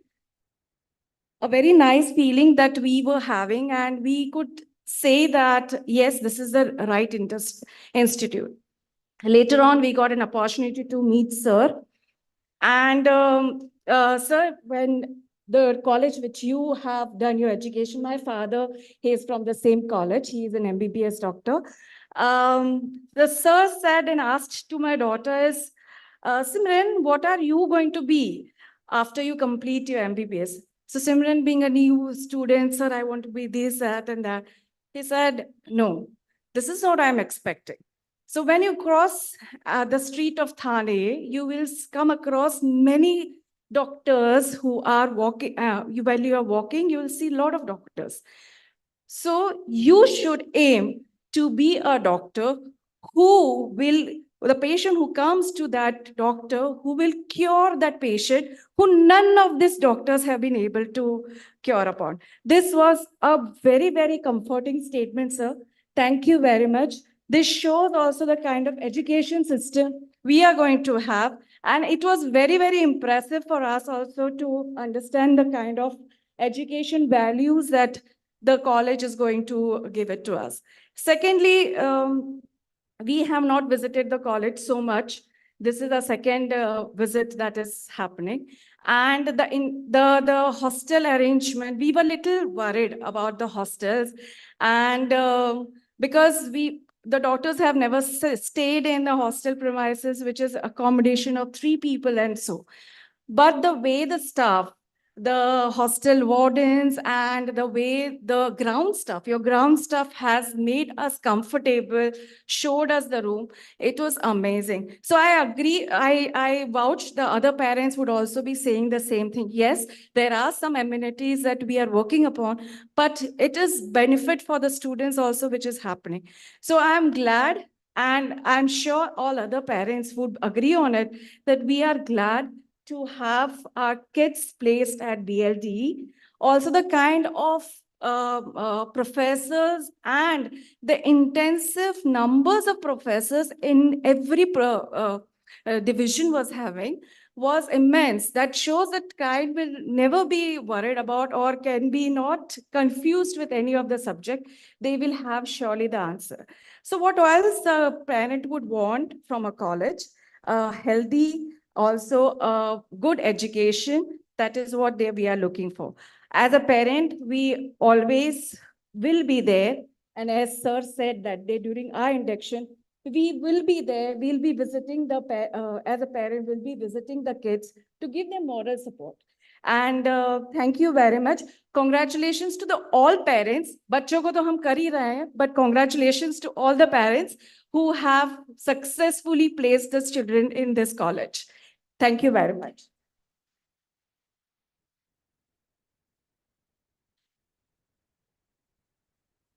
that we were having, and we could say that, yes, this is the right institute. Later on, we got an opportunity to meet sir. And sir, when the college which you have done your education, my father, he is from the same college. He is an MBBS doctor. The sir said and asked to my daughter is, Simran, what are you going to be after you complete your MBBS? So Simran, being a new student, sir, I want to be this, that, and that. He said, no, this is what I'm expecting. So when you cross the street of Thane, you will come across many doctors who are walking. While you are walking, you will see a lot of doctors. So you should aim to be a doctor who will, the patient who comes to that doctor, who will cure that patient, who none of these doctors have been able to cure upon. This was a very, very comforting statement, sir. Thank you very much. This shows also the kind of education system we are going to have. And it was very, very impressive for us also to understand the kind of education values that the college is going to give it to us. Secondly, we have not visited the college so much. This is the second visit that is happening. And the hostel arrangement, we were little worried about the hostels. And because the daughters have never stayed in the hostel premises, which is accommodation of 3 people and so. But the way the staff, the hostel wardens, and the way the ground staff, your ground staff has made us comfortable, showed us the room. It was amazing. So I agree, I vouch the other parents would also be saying the same thing. Yes, there are some amenities that we are working upon, but it is benefit for the students also, which is happening. So I'm glad, and I'm sure all other parents would agree on it, that we are glad to have our kids placed at BLDE. Also the kind of professors and the intensive numbers of professors in every division was immense. That shows that child will never be worried about or can be not confused with any of the subject. They will have surely the answer. So what else a parent would want from a college? Healthy, also good education. That is what we are looking for. As a parent, we always will be there. And as sir said that day during our induction, we will be there. We'll be visiting as a parent, we'll be visiting the kids to give them moral support. And thank you very much. Congratulations to the all parents. बच्चों को तो हम कर ही रहे हैं, but congratulations to all the parents who have successfully placed the children in this college. Thank you very much.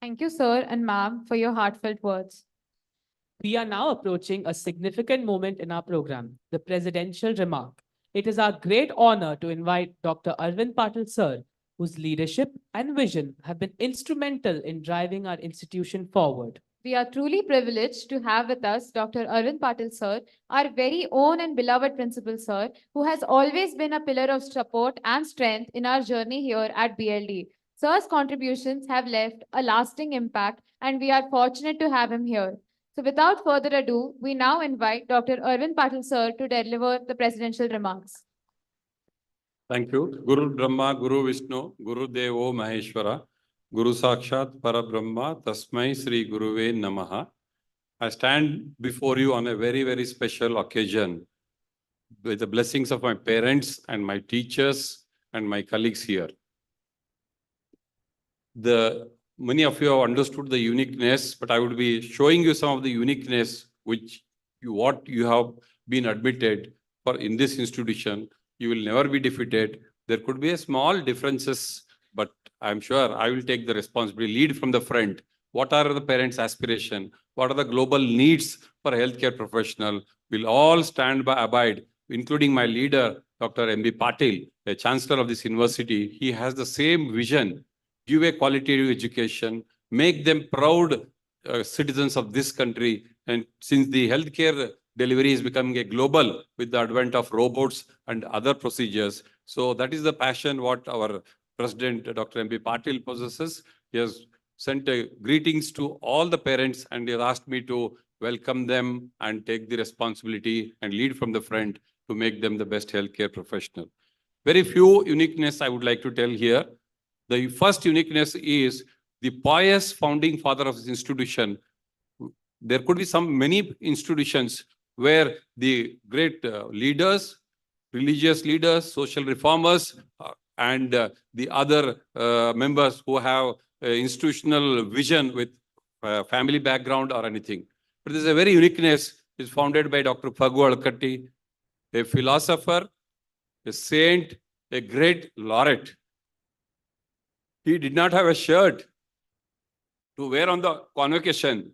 Thank you, sir and ma'am, for your heartfelt words. We are now approaching a significant moment in our program, the presidential remark. It is our great honor to invite Dr. Arvind Patil, sir, whose leadership and vision have been instrumental in driving our institution forward. We are truly privileged to have with us Dr. Arvind Patil, sir, our very own and beloved principal, sir, who has always been a pillar of support and strength in our journey here at BLD. Sir's contributions have left a lasting impact, and we are fortunate to have him here. So without further ado, we now invite Dr. Arvind Patil, sir, to deliver the presidential remarks. Thank you. Guru Brahma, Guru Vishnu, Guru Devo Maheshwara, Guru Sakshat Parabrahma, Tasmai Sri Guruve Namaha. I stand before you on a very, very special occasion with the blessings of my parents and my teachers and my colleagues here. Many of you have understood the uniqueness, but I would be showing you some of the uniqueness what you have been admitted for in this institution. You will never be defeated. There could be a small differences, but I'm sure I will take the responsibility, lead from the front. What are the parents' aspiration? What are the global needs for a healthcare professional? We'll all stand by, abide, including my leader, Dr. M.B. Patil, the chancellor of this university. He has the same vision. Give a qualitative education, make them proud citizens of this country. And since the healthcare delivery is becoming a global with the advent of robots and other procedures, so that is the passion what our President, Dr. M.B. Patil possesses. He has sent greetings to all the parents and he has asked me to welcome them and take the responsibility and lead from the front to make them the best healthcare professional. Very few uniqueness I would like to tell here. The first uniqueness is the pious founding father of this institution. There could be many institutions where the great leaders, religious leaders, social reformers, and the other members who have institutional vision with family background or anything. But there's a very uniqueness is founded by Dr. Phaggu Alkatti, a philosopher, a saint, a great laureate. He did not have a shirt to wear on the convocation.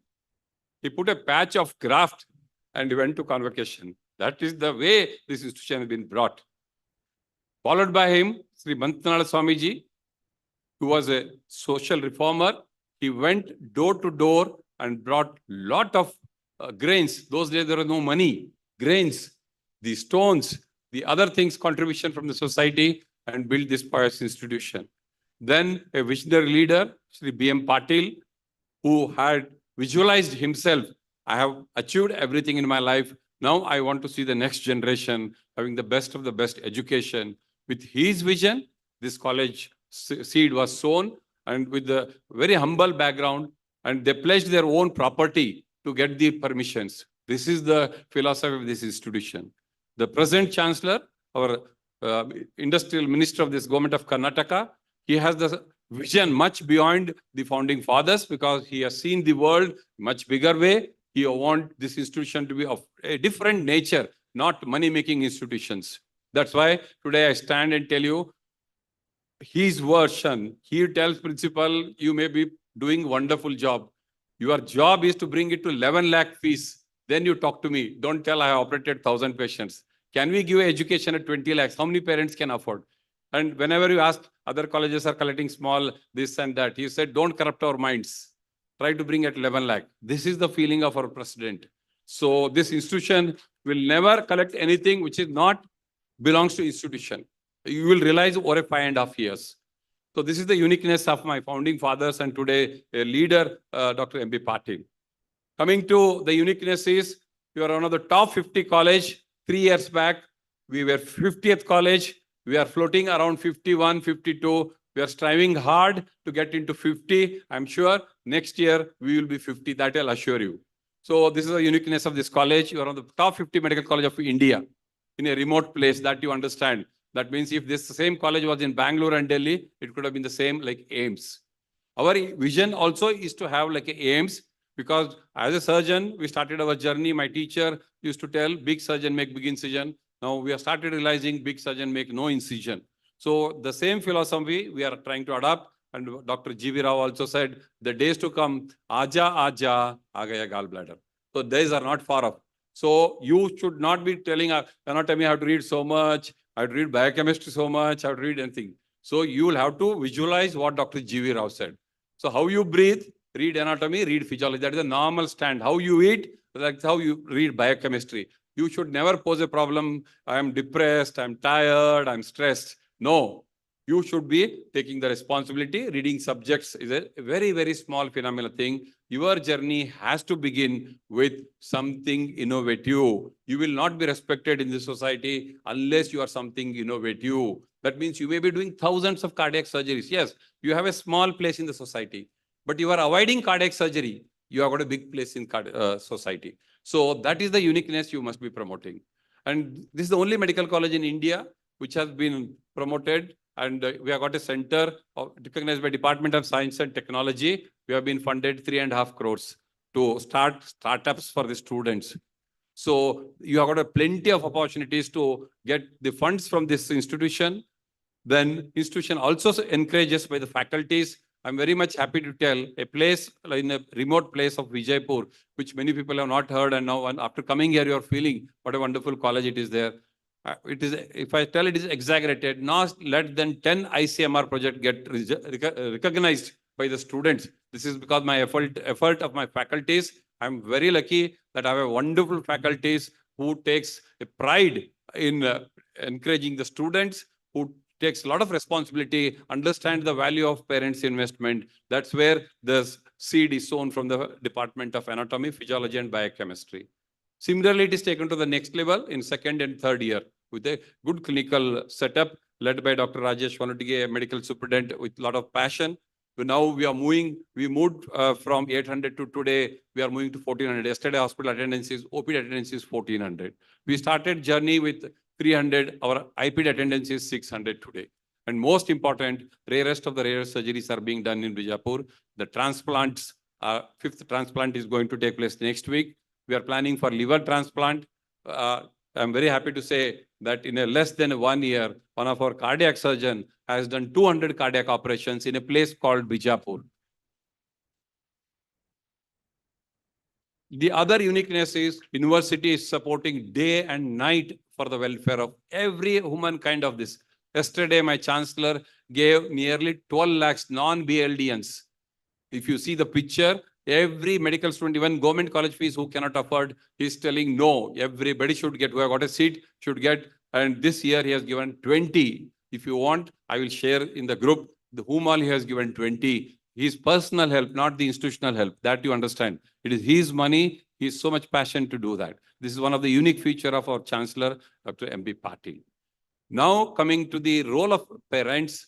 He put a patch of graft and he went to convocation. That is the way this institution has been brought. Followed by him, Sri Bantnala Swamiji, who was a social reformer. He went door to door and brought lot of grains. Those days there was no money. Grains, the stones, the other things, contribution from the society, and built this pious institution. Then a visionary leader, Shri B.M. Patil, who had visualized himself, I have achieved everything in my life. Now I want to see the next generation having the best of the best education. With his vision, this college seed was sown, and with the very humble background, and they pledged their own property to get the permissions. This is the philosophy of this institution. The present chancellor, our industrial minister of this government of Karnataka, he has the vision much beyond the founding fathers because he has seen the world much bigger way. He wants this institution to be of a different nature, not money-making institutions. That's why today I stand and tell you his version. He tells principal, you may be doing wonderful job. Your job is to bring it to 11 lakh fees. Then you talk to me. Don't tell I have operated 1,000 patients. Can we give education at 20 lakhs? How many parents can afford? And whenever you ask, other colleges are collecting small this and that. He said, don't corrupt our minds. Try to bring at 11 lakh. This is the feeling of our president. So this institution will never collect anything which is not belongs to institution. You will realize over 5.5 years. So this is the uniqueness of my founding fathers and today a leader, Dr. M.B. Patil. Coming to the uniqueness is, you are one of the top 50 college. 3 years back, we were 50th college. We are floating around 51, 52. We are striving hard to get into 50. I'm sure next year we will be 50. That I'll assure you. So this is the uniqueness of this college. You are on the top 50 medical college of India in a remote place, that you understand. That means if this same college was in Bangalore and Delhi, it could have been the same like AIMS. Our vision also is to have like AIMS, because as a surgeon, we started our journey. My teacher used to tell, big surgeon make big incision. Now we have started realizing big surgeon make no incision. So the same philosophy we are trying to adopt. And Dr. G.V. Rao also said, the days to come, Aja, Aja, Agaya gallbladder. So days are not far off. So you should not be telling anatomy, I have to read so much, I have to read biochemistry so much, I have to read anything. So you will have to visualize what Dr. G.V. Rao said. So how you breathe, read anatomy, read physiology. That is a normal stand. How you eat, that's how you read biochemistry. You should never pose a problem. I am depressed, I'm tired, I'm stressed. No, you should be taking the responsibility. Reading subjects is a very, very small phenomenal thing. Your journey has to begin with something innovative. You will not be respected in this society unless you are something innovative. That means you may be doing thousands of cardiac surgeries. Yes, you have a small place in the society, but you are avoiding cardiac surgery. You have got a big place in society. So that is the uniqueness you must be promoting. And this is the only medical college in India which has been promoted. And we have got a center recognized by Department of Science and Technology. We have been funded 3.5 crores to start startups for the students. So you have got a plenty of opportunities to get the funds from this institution. Then institution also encourages by the faculties. I'm very much happy to tell a place in a remote place of Vijayapura, which many people have not heard, and now after coming here, you are feeling what a wonderful college it is there. It is, if I tell it is exaggerated, not less than 10 ICMR projects get recognized by the students. This is because my effort of my faculties. I'm very lucky that I have wonderful faculties who takes a pride in encouraging the students, who takes a lot of responsibility, understand the value of parents' investment. That's where the seed is sown from the Department of Anatomy, Physiology, and Biochemistry. Similarly, it is taken to the next level in 2nd and 3rd year with a good clinical setup led by Dr. Rajesh Vanutige, a medical superintendent with a lot of passion. So now we are moving, we moved from 800 to today, we are moving to 1400. Yesterday, hospital attendance is, OPD attendance is 1400. We started journey with 300, our IPD attendance is 600 today. And most important, rarest of the rarest surgeries are being done in Vijayapura. The transplants, 5th transplant is going to take place next week. We are planning for liver transplant. I'm very happy to say that in a less than 1 year, one of our cardiac surgeon has done 200 cardiac operations in a place called Vijayapura. The other uniqueness is university is supporting day and night for the welfare of every humankind of this. Yesterday, my chancellor gave nearly 12 lakhs non-BLDNs. If you see the picture, every medical student, even government college fees who cannot afford, he's telling no, everybody should get, who have got a seat, should get. And this year he has given 20. If you want, I will share in the group whom all he has given 20. His personal help, not the institutional help. That you understand. It is his money. He is so much passion to do that. This is one of the unique feature of our Chancellor, Dr. M.B. Patil. Now coming to the role of parents,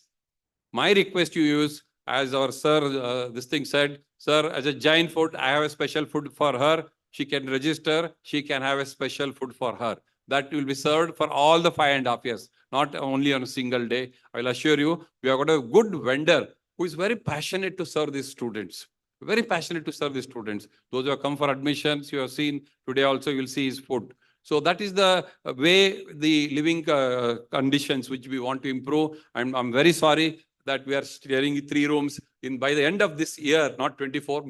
my request to you is, as our sir, this thing said, sir, as a giant food, I have a special food for her. She can register. She can have a special food for her. That will be served for all the 5.5 years, not only on a single day. I will assure you, we have got a good vendor who is very passionate to serve these students. Very passionate to serve the students. Those who have come for admissions, you have seen today also, you will see his food. So that is the way the living conditions which we want to improve. I'm very sorry that we are sharing 3 rooms. By the end of this year, not 24,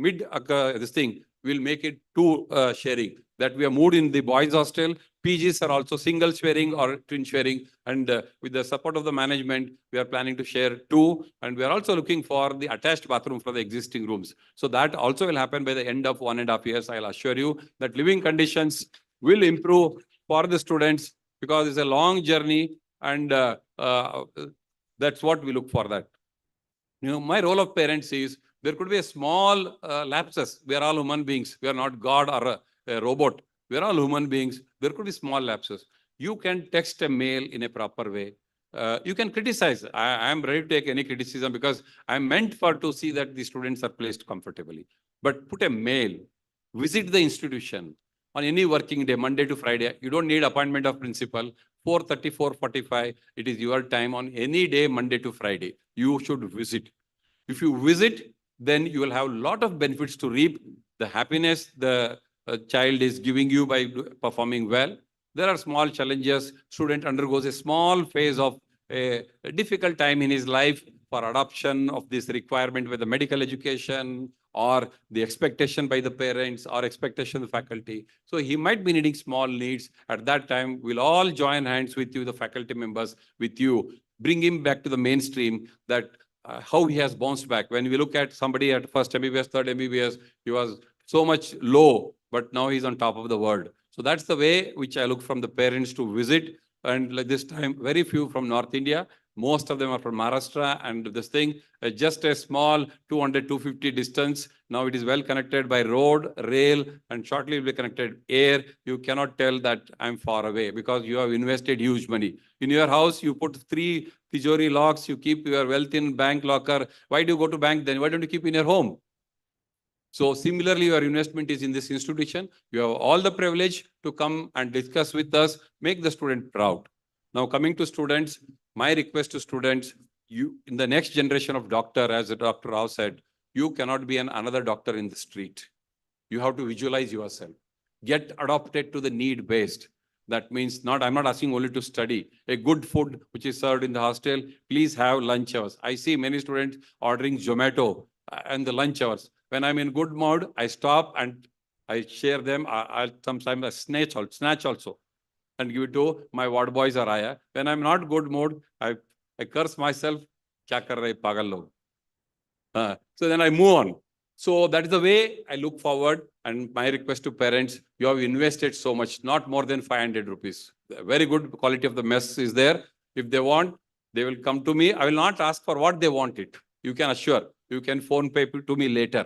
this thing, we'll make it 2 sharing. that we have moved in the boys hostel. PGs are also single sharing or twin sharing. And with the support of the management, we are planning to share 2. And we are also looking for the attached bathroom for the existing rooms. So that also will happen by the end of 1.5 years. I'll assure you that living conditions will improve for the students because it's a long journey. And that's what we look for that. You know, my role of parents is there could be a small lapses. We are all human beings. We are not God or a robot. We are all human beings. There could be small lapses. You can text a mail in a proper way. You can criticize. I am ready to take any criticism because I'm meant to see that the students are placed comfortably. But put a mail, visit the institution on any working day, Monday to Friday. You don't need appointment of principal. 4:30, 4:45, it is your time on any day, Monday to Friday. You should visit. If you visit, then you will have a lot of benefits to reap. The happiness the child is giving you by performing well. There are small challenges. Student undergoes a small phase of a difficult time in his life for adoption of this requirement with the medical education or the expectation by the parents or expectation of the faculty. So he might be needing small needs. At that time, we'll all join hands with you, the faculty members, with you, bring him back to the mainstream that how he has bounced back. When we look at somebody at first MBBS, third MBBS, he was so much low, but now he's on top of the world. So that's the way which I look from the parents to visit. And like this time, very few from North India. Most of them are from Maharashtra. And this thing, just a small 200, 250 distance. Now it is well connected by road, rail, and shortly will be connected air. You cannot tell that I'm far away because you have invested huge money. In your house, you put 3 tijori locks, you keep your wealth in bank locker. Why do you go to bank then? Why don't you keep in your home? So similarly, your investment is in this institution. You have all the privilege to come and discuss with us, make the student proud. Now coming to students, my request to students, you in the next generation of doctor, as Dr. Rao said, you cannot be another doctor in the street. You have to visualize yourself. Get adopted to the need-based. That means I'm not asking only to study. A good food which is served in the hostel, please have lunch hours. I see many students ordering Zomato and the lunch hours. When I'm in good mood, I stop and I share them. Sometimes I snatch also and give it to my ward boys or Aya. When I'm not good mood, I curse myself. Kya kar rahe pagal log. So then I move on. So that is the way I look forward. And my request to parents, you have invested so much, not more than 500 rupees. Very good quality of the mess is there. If they want, they will come to me. I will not ask for what they want it. You can assure. You can phone pay to me later.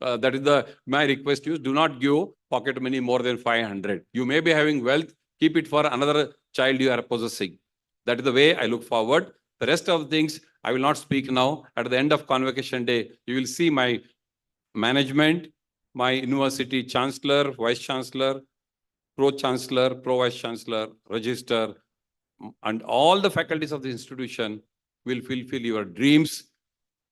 That is my request to you. Do not give pocket money more than 500. You may be having wealth. Keep it for another child you are possessing. That is the way I look forward. The rest of the things, I will not speak now. At the end of convocation day, you will see my management, my university chancellor, vice chancellor, pro-chancellor, pro-vice chancellor, register, and all the faculties of the institution will fulfill your dreams.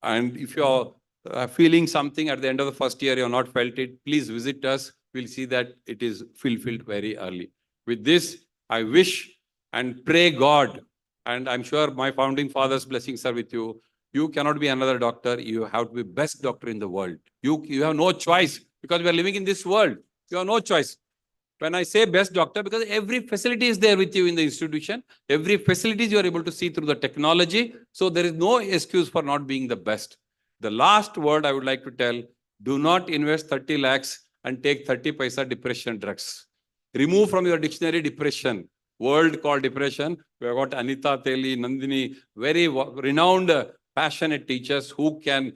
And if you are feeling something at the end of the first year, you have not felt it, please visit us. We'll see that it is fulfilled very early. With this, I wish and pray God, and I'm sure my founding father's blessings are with you. You cannot be another doctor. You have to be best doctor in the world. You have no choice because we are living in this world. You have no choice. When I say best doctor, because every facility is there with you in the institution. Every facilities you are able to see through the technology. So there is no excuse for not being the best. The last word I would like to tell, do not invest 30 lakhs and take 30 paisa depression drugs. Remove from your dictionary depression. Word called depression. We have got Anita, Teli, Nandini, very renowned, passionate teachers who can.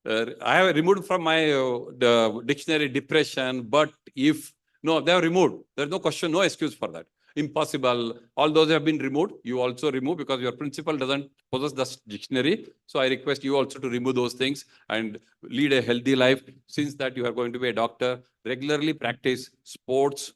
I have removed from my the dictionary depression, but if no, they are removed. There is no question, no excuse for that. Impossible. All those have been removed. You also remove because your principal doesn't possess the dictionary. So I request you also to remove those things and lead a healthy life. Since that you are going to be a doctor, regularly practice sports,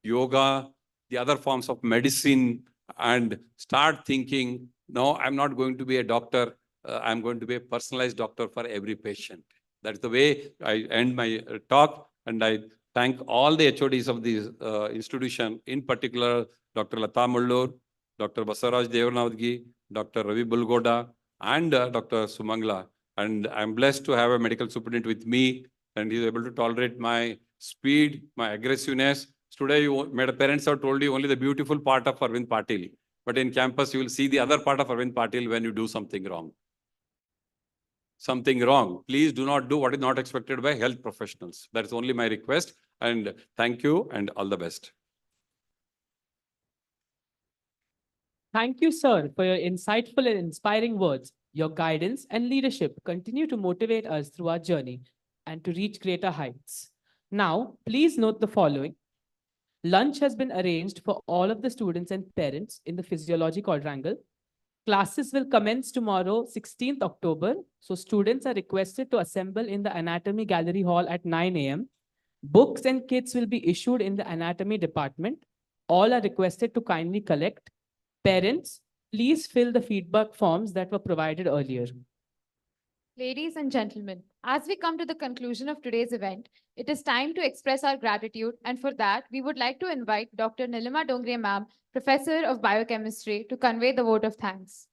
yoga, the other forms of medicine, and start thinking, no, I'm not going to be a doctor. I'm going to be a personalized doctor for every patient. That's the way I end my talk. And I thank all the HODs of this institution, in particular, Dr. Lata Mullur, Dr. Basaraj Devanavadgi, Dr. Ravi Bulgoda, and Dr. Sumangla. And I'm blessed to have a medical superintendent with me, and he's able to tolerate my speed, my aggressiveness. Today, parents have told you only the beautiful part of Arvind Patil. But in campus, you will see the other part of Arvind Patil when you do something wrong. Something wrong. Please do not do what is not expected by health professionals. That is only my request. And thank you and all the best. Thank you, sir, for your insightful and inspiring words. Your guidance and leadership continue to motivate us through our journey and to reach greater heights. Now, please note the following. Lunch has been arranged for all of the students and parents in the physiology quadrangle. Classes will commence tomorrow, 16th October. So students are requested to assemble in the anatomy gallery hall at 9 a.m. Books and kits will be issued in the anatomy department. All are requested to kindly collect. Parents, please fill the feedback forms that were provided earlier. Ladies and gentlemen, as we come to the conclusion of today's event, it is time to express our gratitude, and for that, we would like to invite Dr. Nilima Dongre Ma'am, Professor of Biochemistry, to convey the vote of thanks.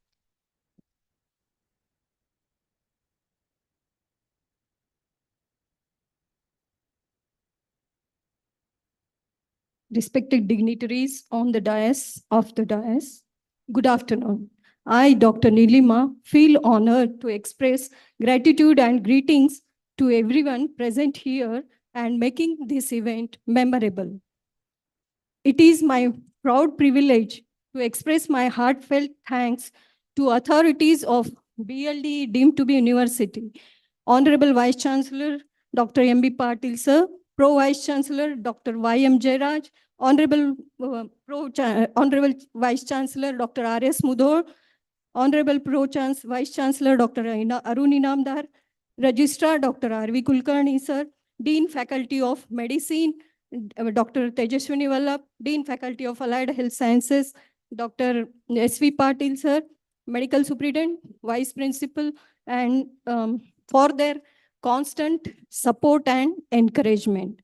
Respected dignitaries on the dais of the dais, good afternoon. I, Dr. Nilima, feel honored to express gratitude and greetings to everyone present here and making this event memorable. It is my proud privilege to express my heartfelt thanks to authorities of BLDE deemed to be university, Honorable Vice Chancellor Dr. M.B. Patil, sir, Pro Vice Chancellor Dr. Y.M. Jairaj, Honorable Vice Chancellor Dr. R.S. Mudhor, Honorable Vice Chancellor Dr. Arun Inamdar, Registrar Dr. R.V. Kulkarni, sir, Dean Faculty of Medicine, Dr. Tejaswini Vallabh, Dean Faculty of Allied Health Sciences, Dr. S.V. Patil, sir, Medical Superintendent, Vice Principal, and for their constant support and encouragement.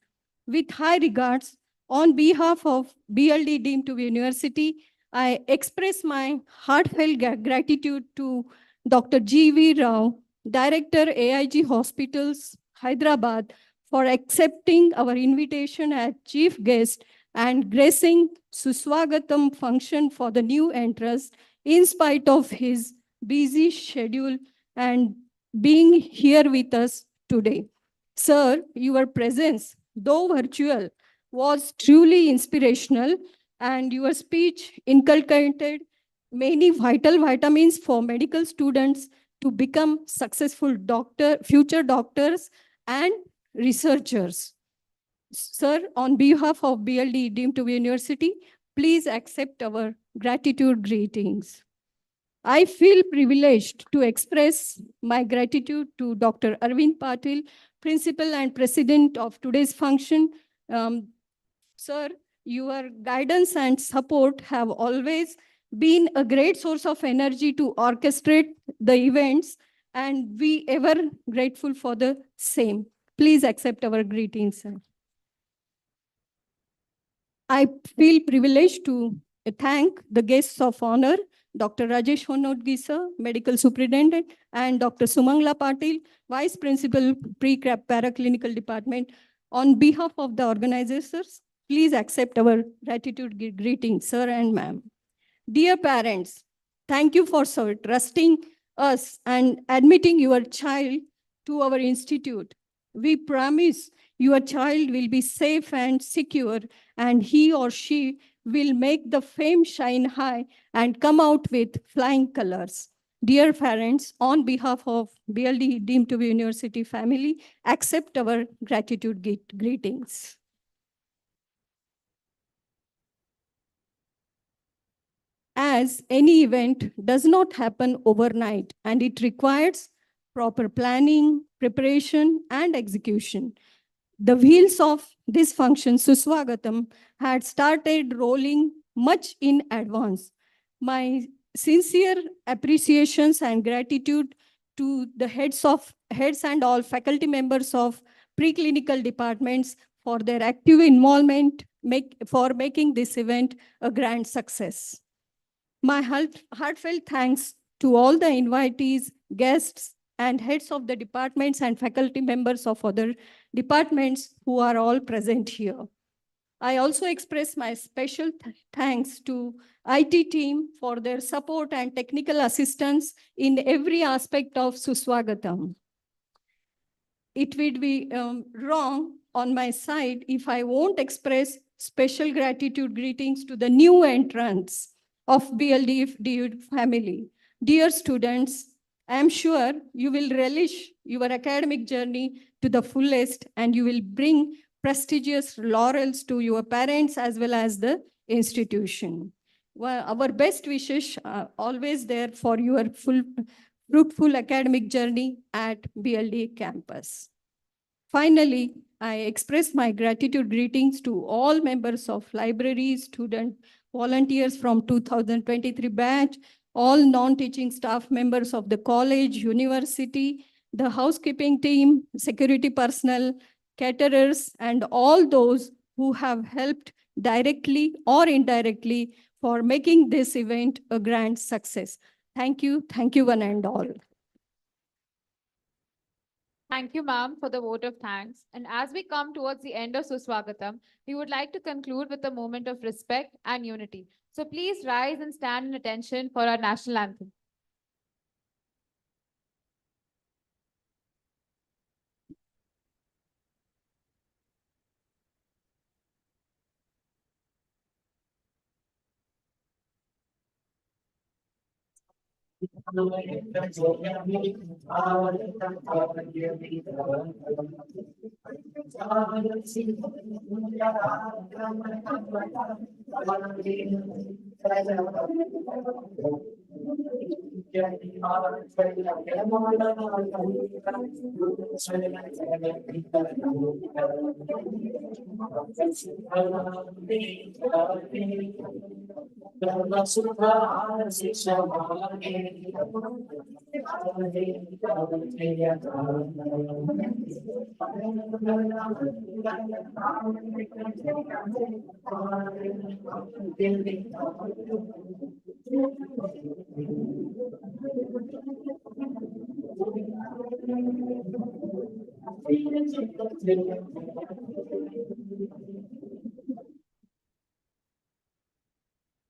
With high regards, on behalf of BLD deemed to be university, I express my heartfelt gratitude to Dr. G.V. Rao, Director AIG Hospitals, Hyderabad, for accepting our invitation as chief guest and gracing Suswagatham function for the new entrants in spite of his busy schedule and being here with us today. Sir, your presence, though virtual, was truly inspirational, and your speech inculcated many vital vitamins for medical students to become successful future doctors and researchers. Sir, on behalf of BLD deemed to be university, please accept our gratitude greetings. I feel privileged to express my gratitude to Dr. Arvind Patil, Principal and President of today's function. Sir, your guidance and support have always been a great source of energy to orchestrate the events, and we ever grateful for the same. Please accept our greetings, sir. I feel privileged to thank the guests of honor, Dr. Rajesh Honodgi, sir, Medical Superintendent, and Dr. Sumangla Patil, Vice Principal, Paraclinical Department. On behalf of the organizers, please accept our gratitude greetings, sir and ma'am. Dear parents, thank you for trusting us and admitting your child to our institute. We promise your child will be safe and secure, and he or she will make the fame shine high and come out with flying colors. Dear parents, on behalf of BLD deemed to be university family, accept our gratitude greetings. As any event does not happen overnight, and it requires proper planning, preparation, and execution. The wheels of this function, Suswagatham, had started rolling much in advance. My sincere appreciations and gratitude to the heads and all faculty members of preclinical departments for their active involvement for making this event a grand success. My heartfelt thanks to all the invitees, guests, and heads of the departments and faculty members of other departments who are all present here. I also express my special thanks to IT team for their support and technical assistance in every aspect of Suswagatham. It would be wrong on my side if I won't express special gratitude greetings to the new entrants of BLDE family. Dear students, I am sure you will relish your academic journey to the fullest and you will bring prestigious laurels to your parents as well as the institution. Well, our best wishes are always there for your fruitful academic journey at BLD campus. Finally, I express my gratitude greetings to all members of library, student, volunteers from 2023 batch, all non-teaching staff members of the college, university, the housekeeping team, security personnel, caterers, and all those who have helped directly or indirectly for making this event a grand success. Thank you one and all. Thank you, ma'am, for the vote of thanks. And as we come towards the end of Suswagatham, we would like to conclude with a moment of respect and unity. So please rise and stand in attention for our national anthem.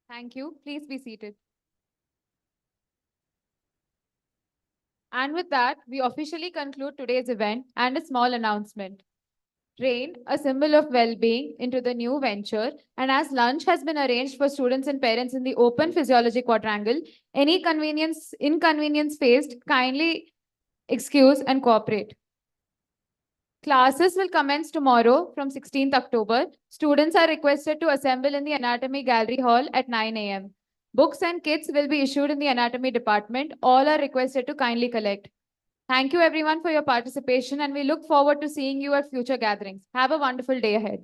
Thank you. Please be seated. And with that, we officially conclude today's event and a small announcement. Train, a symbol of well-being, into the new venture, and as lunch has been arranged for students and parents in the open physiology quadrangle, any inconvenience faced, kindly excuse and cooperate. Classes will commence tomorrow from 16th October. Students are requested to assemble in the Anatomy Gallery Hall at 9 a.m. Books and kits will be issued in the Anatomy department. All are requested to kindly collect. Thank you everyone for your participation and we look forward to seeing you at future gatherings. Have a wonderful day ahead.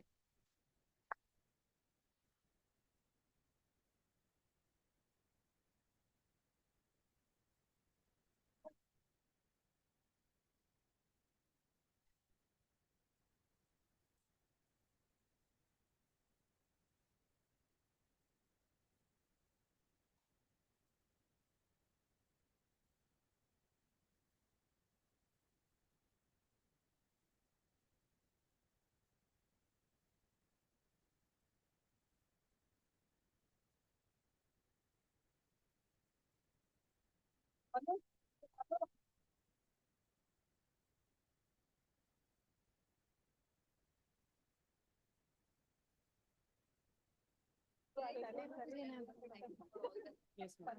Yes, ma'am.